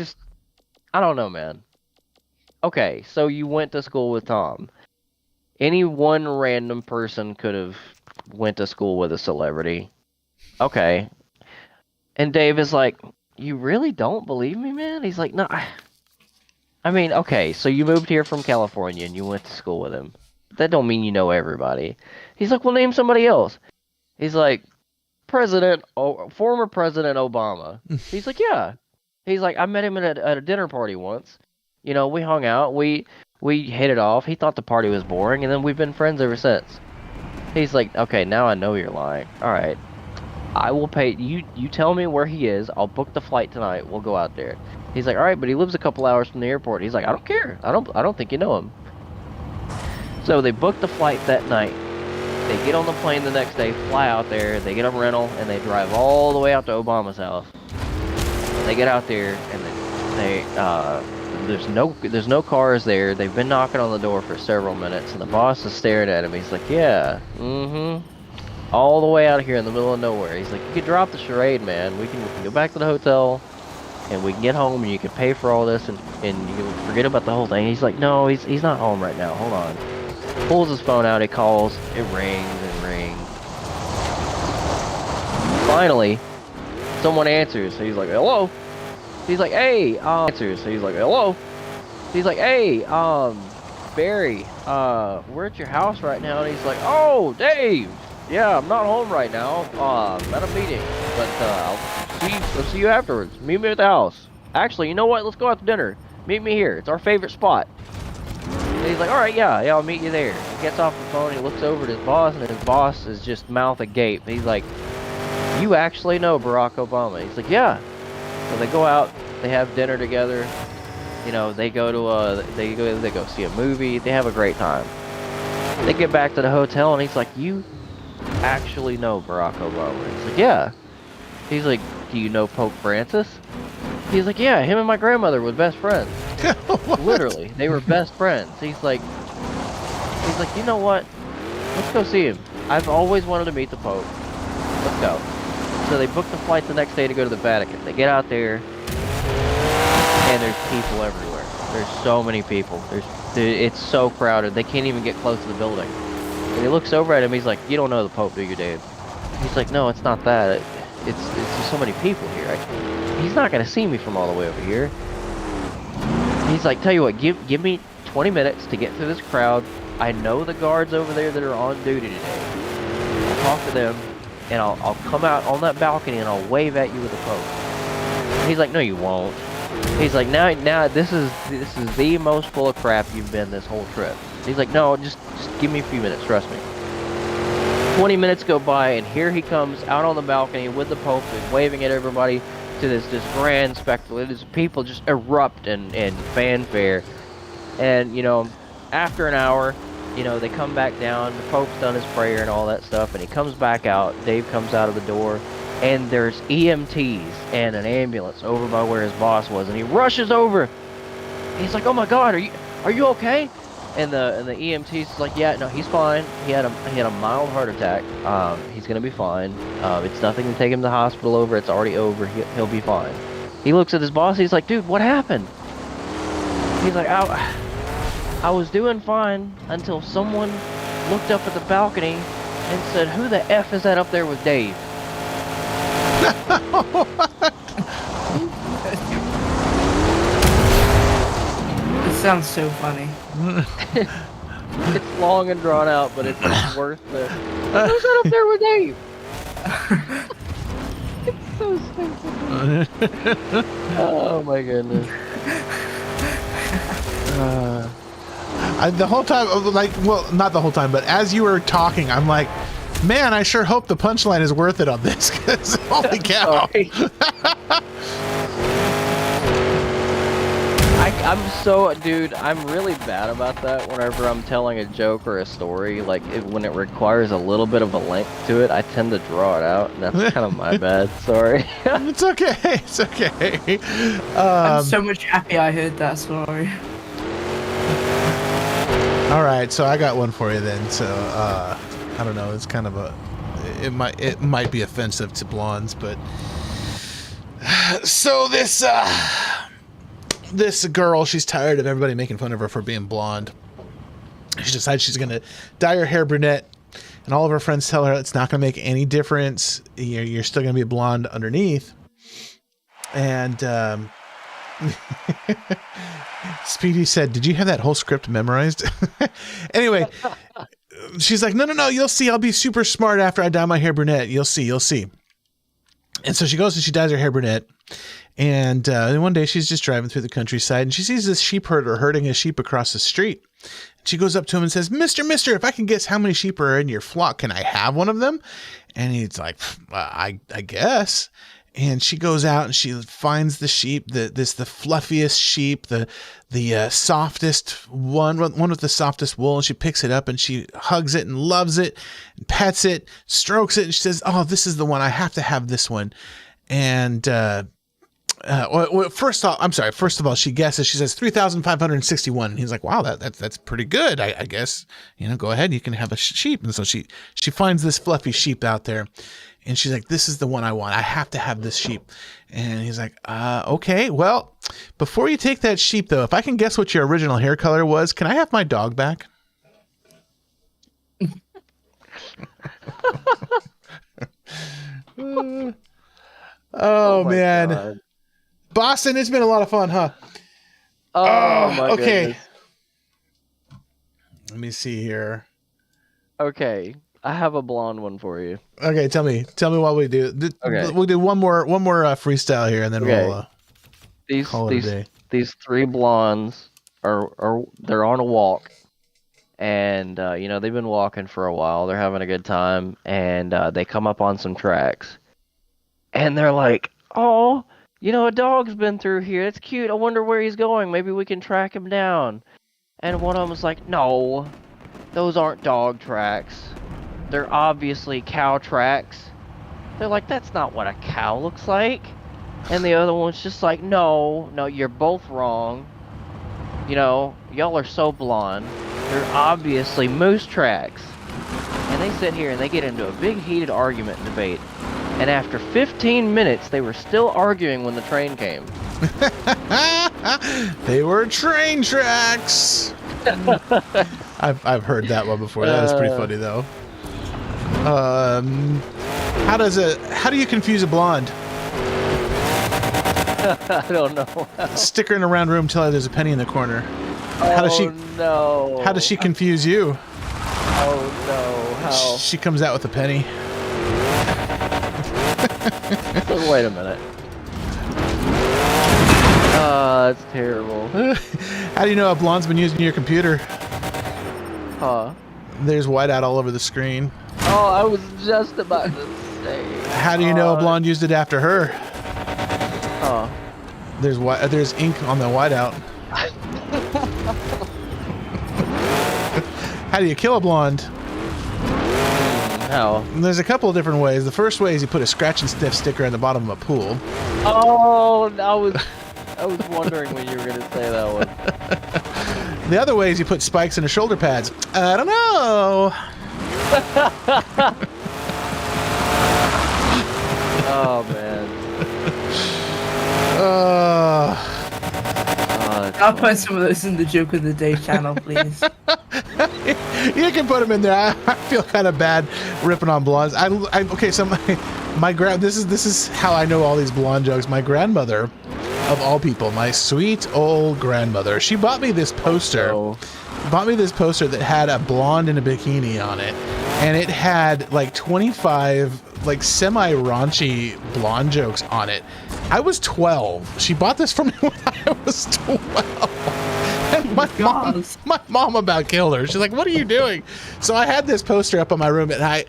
I don't know, man. Okay, so you went to school with Tom. Any one random person could have went to school with a celebrity. Okay. And Dave is like, you really don't believe me, man? He's like, no. I mean, okay, so you moved here from California and you went to school with him. That don't mean you know everybody. He's like, well, name somebody else. He's like, former President Obama. He's like, yeah. He's like, I met him at a dinner party once. We hung out. We hit it off. He thought the party was boring, and then we've been friends ever since. He's like, okay, now I know you're lying. All right. I will pay. You tell me where he is. I'll book the flight tonight. We'll go out there. He's like, all right, but he lives a couple hours from the airport. He's like, I don't care. I don't think you know him. So they book the flight that night. They get on the plane the next day, fly out there. They get a rental, and they drive all the way out to Obama's house. They get out there, and there's no cars there. They've been knocking on the door for several minutes, and the boss is staring at him. He's like, yeah, all the way out here in the middle of nowhere. He's like, you can drop the charade, man. We can go back to the hotel, and we can get home, and you can pay for all this, and you can forget about the whole thing. He's like, no, he's not home right now. Hold on. Pulls his phone out. He calls. It rings and rings. Finally, someone answers. So he's like, hello. He's like, hey, answers. So he's like, hello. He's like, hey, Barry, we're at your house right now. And he's like, oh, Dave. Yeah, I'm not home right now. I'm at a meeting, but I'll see you afterwards. Meet me at the house. Actually, you know what? Let's go out to dinner. Meet me here. It's our favorite spot. And he's like, all right, yeah, I'll meet you there. He gets off the phone. He looks over at his boss, and his boss is just mouth agape. He's like, you actually know Barack Obama? He's like, yeah. So they go out. They have dinner together. You know, they go to they go see a movie. They have a great time. They get back to the hotel, and he's like, you actually know Barack Obama? He's like, yeah. He's like, do you know Pope Francis? He's like, yeah, him and my grandmother were best friends. Literally, they were best friends. He's like, you know what? Let's go see him. I've always wanted to meet the Pope. Let's go. So they book the flight the next day to go to the Vatican. They get out there, and there's people everywhere. There's so many people. It's so crowded. They can't even get close to the building. And he looks over at him. He's like, you don't know the Pope, do you, Dave? He's like, no, it's not that. It's just so many people here. He's not going to see me from all the way over here. He's like, tell you what, give me 20 minutes to get through this crowd. I know the guards over there that are on duty today. I'll talk to them, and I'll come out on that balcony, and I'll wave at you with the Pope. And he's like, no, you won't. He's like, now this is the most full of crap you've been this whole trip. He's like, no, just give me a few minutes, trust me. 20 minutes go by, and here he comes out on the balcony with the Pope, and waving at everybody to this grand spectacle. It is people just erupt in fanfare. And, you know, after an hour, you know, they come back down, the Pope's done his prayer and all that stuff, and he comes back out. Dave comes out of the door, and there's EMTs and an ambulance over by where his boss was, and he rushes over. He's like, oh my God, are you okay? And the EMT's like, yeah, no, he's fine. He had a mild heart attack. He's gonna be fine. It's nothing to take him to the hospital over. It's already over. He'll be fine. He looks at his boss. He's like, dude, what happened? He's like, I was doing fine until someone looked up at the balcony and said, who the F is that up there with Dave? Sounds so funny. It's long and drawn out, but it's worth it. Who's that up there with Dave? It's so stupid. Oh my goodness. The whole time, like, well, not the whole time, but as you were talking, I'm like, man, I sure hope the punchline is worth it on this, because holy cow. Dude, I'm really bad about that whenever I'm telling a joke or a story. Like, when it requires a little bit of a length to it, I tend to draw it out, and that's kind of my bad. Sorry. It's okay. It's okay. I'm so much happy I heard that story. All right, so I got one for you then. So, I don't know. It's kind of it might be offensive to blondes, but so this girl, she's tired of everybody making fun of her for being blonde. She decides she's gonna dye her hair brunette, and all of her friends tell her it's not gonna make any difference. You're still gonna be blonde underneath. And Speedy said, "Did you have that whole script memorized?" Anyway, she's like, "No, you'll see. I'll be super smart after I dye my hair brunette. You'll see." And so she goes and she dyes her hair brunette. And one day she's just driving through the countryside, and she sees this sheep herder herding his sheep across the street. She goes up to him and says, Mister, if I can guess how many sheep are in your flock, can I have one of them? And he's like, I guess. And she goes out and she finds the sheep, the fluffiest sheep, the softest one with the softest wool, and she picks it up and she hugs it and loves it and pets it, strokes it, and she says, oh, this is the one. I have to have this one. And well, first of all, she guesses. She says 3,561. And he's like, wow, that's pretty good. I guess, go ahead. You can have a sheep. And so she finds this fluffy sheep out there, and she's like, this is the one I want. I have to have this sheep. And he's like, okay. Well, before you take that sheep, though, if I can guess what your original hair color was, can I have my dog back? Oh man. God. Boston, it's been a lot of fun, huh? Oh my okay. Goodness. Let me see here. Okay, I have a blonde one for you. Okay, tell me what we do. Okay. We'll do one more freestyle here, and then we'll call it a day. These three blondes they're on a walk, and they've been walking for a while. They're having a good time, and they come up on some tracks, and they're like, "Oh, a dog's been through here. It's cute. I wonder where he's going. Maybe we can track him down." And one of them was like, "No, those aren't dog tracks. They're obviously cow tracks." They're like, "That's not what a cow looks like." And the other one's just like, no, you're both wrong. Y'all are so blonde. They're obviously moose tracks. And they sit here and they get into a big heated argument and debate. And after 15 minutes, they were still arguing when the train came. They were train tracks. I've heard that one before. That was pretty funny though. How do you confuse a blonde? I don't know. Stick her in a round room, tell her there's a penny in the corner. How does she confuse you? Oh no, how? She comes out with a penny. So, wait a minute. That's terrible. How do you know a blonde's been using your computer? Huh? There's whiteout all over the screen. Oh, I was just about to say. How do you know a blonde used it after her? Huh? There's ink on the whiteout. How do you kill a blonde? How? There's a couple of different ways. The first way is you put a scratch and sniff sticker in the bottom of a pool. Oh, I was wondering when you were gonna say that one. The other way is you put spikes in her shoulder pads. I don't know. Oh man. I'll put some of those in the Joke of the Day channel, please. You can put them in there. I feel kind of bad ripping on blondes. Okay, so this is how I know all these blonde jokes. My grandmother, of all people, my sweet old grandmother, she bought me this poster. That had a blonde in a bikini on it, and it had like 25 like semi-raunchy blonde jokes on it. I was 12. She bought this for me when I was 12. And my mom about killed her. She's like, "What are you doing?" So I had this poster up on my room, and I,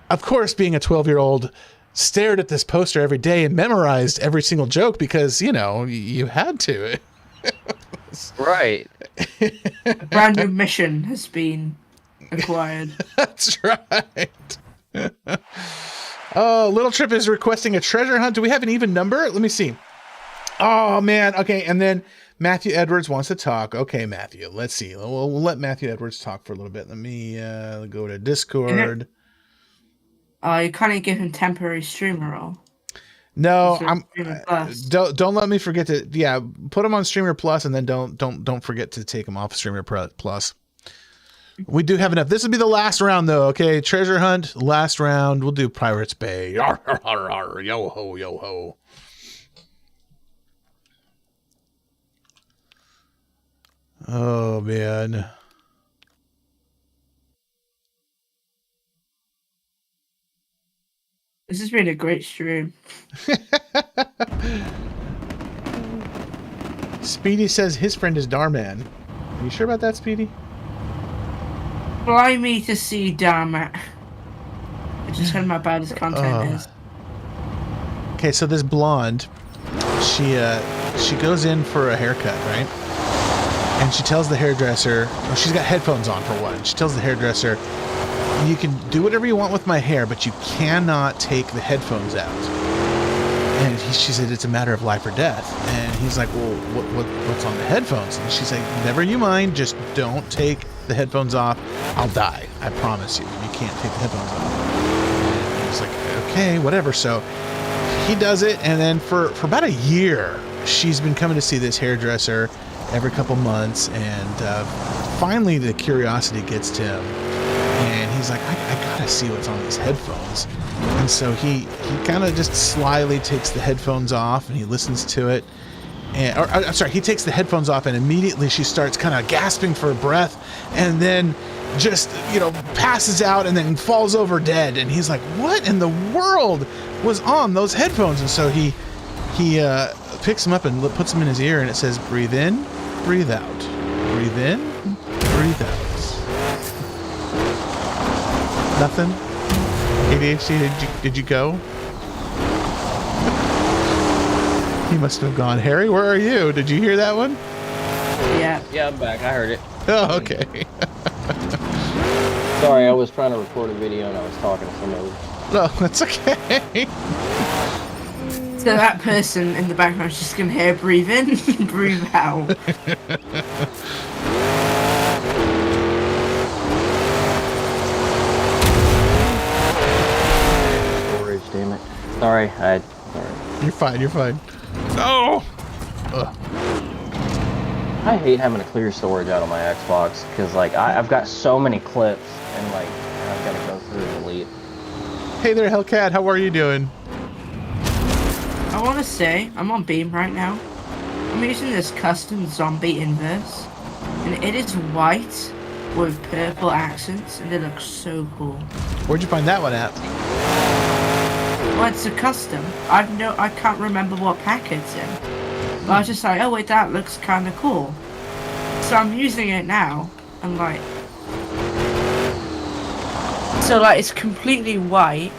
of course, being a 12-year-old, stared at this poster every day and memorized every single joke because, you had to. Right. A brand new mission has been acquired. That's right. Oh, Little Trip is requesting a treasure hunt. Do we have an even number? Let me see. Oh, man. Okay, and then Matthew Edwards wants to talk. Okay, Matthew, let's see. We'll let Matthew Edwards talk for a little bit. Let me go to Discord. You can't give him temporary streamer role. No, don't let me forget to put him on Streamer Plus, and then don't forget to take him off Streamer Plus. We do have enough. This will be the last round though. Okay, treasure hunt, last round. We'll do Pirates Bay. Arr, arr, arr, yo ho, yo ho. Oh man. This has been a great stream. Speedy says his friend is Darman. Are you sure about that, Speedy? Fly me to see Darman. I just heard how bad his content is. Okay, so this blonde, she goes in for a haircut, right? And she tells the hairdresser, she's got headphones on for one. She tells the hairdresser, "You can do whatever you want with my hair, but you cannot take the headphones out." And she said, it's a matter of life or death. And he's like, well, what's on the headphones? And she's like, never you mind. Just don't take the headphones off. I'll die. I promise you. You can't take the headphones off. And he's like, okay, whatever. So he does it. And then for about a year, she's been coming to see this hairdresser every couple months. And finally, the curiosity gets to him. And he's like, I gotta see what's on these headphones. And so he kind of just slyly takes the headphones off and he listens to it. And, I'm sorry, he takes the headphones off and immediately she starts kind of gasping for breath and then just, passes out and then falls over dead. And he's like, what in the world was on those headphones? And so he picks them up and puts them in his ear and it says, breathe in, breathe out. Breathe in, breathe out. Nothing? ADHD, did you go? He must have gone. Harry, where are you? Did you hear that one? Yeah, I'm back. I heard it. Oh, okay. Sorry, I was trying to record a video and I was talking to somebody. No, that's okay. So that person in the background is just gonna hear breathe in, breathe out. Damn it. Sorry. You're fine. No! Ugh. I hate having to clear storage out of my Xbox because, I've got so many clips and, I've got to go through and delete. Hey there, Hellcat. How are you doing? I want to say, I'm on Beam right now. I'm using this custom zombie inverse. And it is white with purple accents and it looks so cool. Where'd you find that one at? Well, it's a custom. I can't remember what pack it's in. But I was just like, oh wait, that looks kind of cool. So I'm using it now, and it's completely white.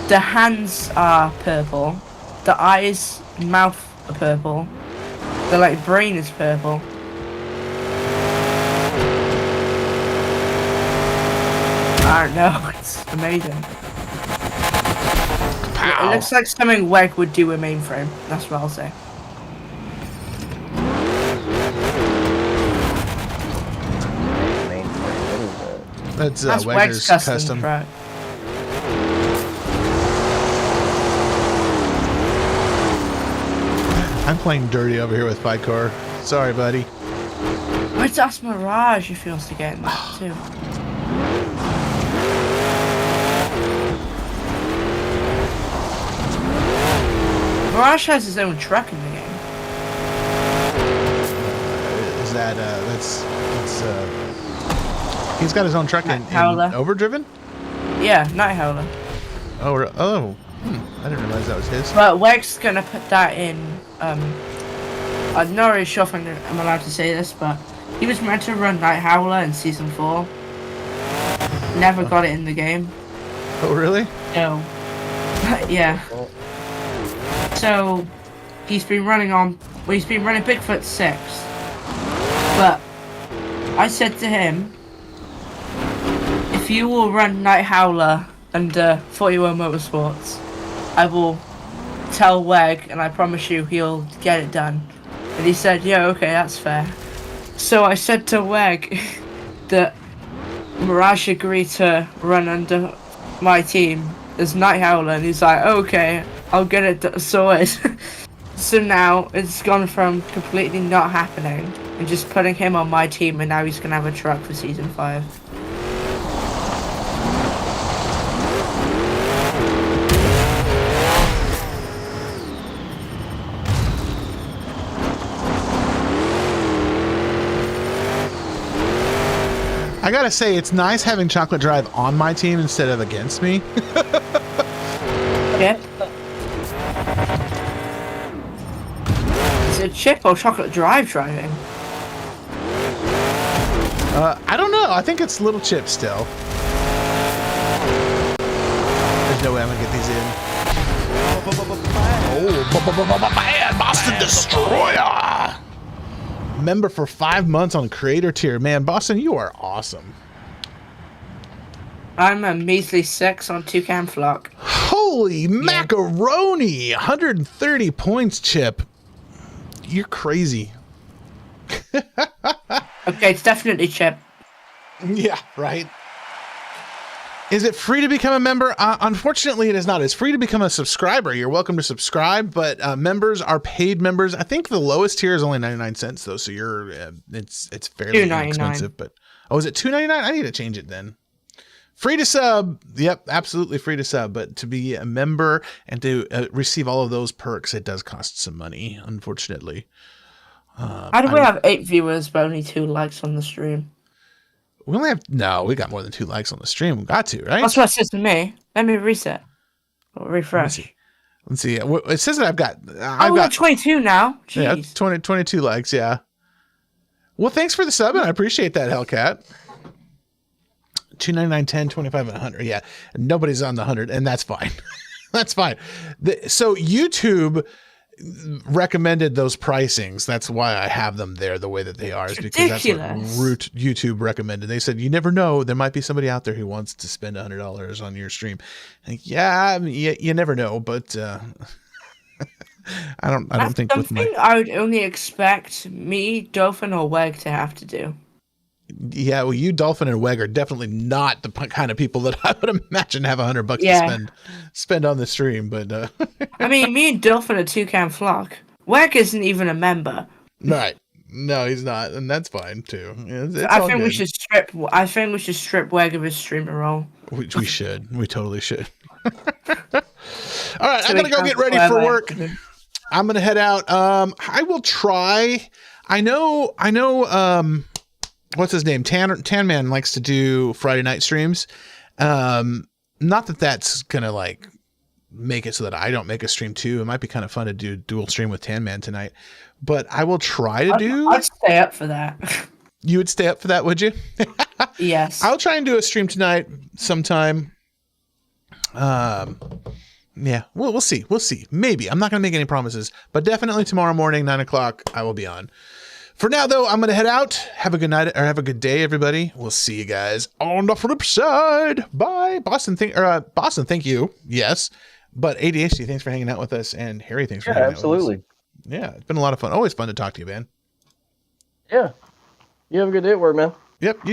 The hands are purple. The eyes, mouth are purple. The brain is purple. I don't know, it's amazing. It looks like something WEG would do with mainframe. That's what I'll say. That's WEG's custom. Right. I'm playing dirty over here with Ficor. Sorry, buddy. Let's ask Mirage if he wants to get in that too. Mirage has his own truck in the game. Is that that's he's got his own truck in Overdriven? Yeah, Night Howler. I didn't realize that was his. But WEG's gonna put that in. I'm not really sure if I'm allowed to say this, but he was meant to run Night Howler in Season 4. Never got it in the game. Oh, really? No. Yeah. So he's been running Bigfoot 6. But I said to him, if you will run Night Howler under 41 Motorsports, I will tell WEG and I promise you he'll get it done. And he said, yeah, okay, that's fair. So I said to WEG that Mirage agreed to run under my team as Night Howler, and he's like, okay, I'll get it sorted. So now it's gone from completely not happening and just putting him on my team, and now he's gonna have a truck for Season 5. I gotta say, it's nice having Chocolate Drive on my team instead of against me. Chip? Is it Chip or Chocolate Drive driving? I don't know. I think it's Little Chip still. There's no way I'm gonna get these in. Oh, Boston Destroyer! Member for 5 months on creator tier. Man, Boston, you are awesome. I'm a measly 6 on Toucan Flock. Holy Holy macaroni! 130 points, Chip. You're crazy. Okay, it's definitely Chip. Yeah, right. Is it free to become a member? Unfortunately, it is not. It's free to become a subscriber. You're welcome to subscribe, but members are paid members. I think the lowest tier is only 99 cents, though, so you're it's fairly inexpensive. But is it $2.99? I need to change it then. Free to sub. Yep, absolutely free to sub. But to be a member and to receive all of those perks, it does cost some money, unfortunately. How do we have 8 viewers but only 2 likes on the stream? We only have we got more than 2 likes on the stream. We got to, right? That's what it says to me. Let me reset or refresh. Let's see. It says that I've got 22 now. Jeez. Yeah, 22 likes. Yeah. Well, thanks for the sub, and I appreciate that, Hellcat. 299, 10, 25, and 100. Yeah, nobody's on the 100, and that's fine. That's fine. So YouTube recommended those pricings. That's why I have them there the way that they are. Is because that's what YouTube recommended. They said you never know, there might be somebody out there who wants to spend $100 on your stream. Like, you never know, but I don't think with my I would only expect me, Dolphin, or Weg to have to do. Yeah, well, you, Dolphin, and Weg are definitely not the kind of people that I would imagine have $100 to spend on the stream. But I mean, me and Dolphin are Toucan Flock. Weg isn't even a member. Right? No, he's not, and that's fine too. I think we should strip. I think we should strip Weg of his streamer role. Which we should. We totally should. All right, I'm gonna go get ready for work. I'm gonna head out. I will try. I know. What's his name? Tan Man likes to do Friday night streams. Not that that's gonna like make it so that I don't make a stream too. It might be kind of fun to do dual stream with Tan Man tonight, but I will try to do. I'd stay up for that. You would stay up for that, would you? Yes. I'll try and do a stream tonight sometime. Yeah, we'll see. We'll see. Maybe. I'm not gonna make any promises, but definitely tomorrow morning, 9 o'clock, I will be on. For now, though, I'm going to head out. Have a good night or have a good day, everybody. We'll see you guys on the flip side. Bye. Boston, thank you. Yes. But ADHD, thanks for hanging out with us. And Harry, thanks for hanging out with us. Absolutely. Yeah, it's been a lot of fun. Always fun to talk to you, man. Yeah. You have a good day at work, man. Yep.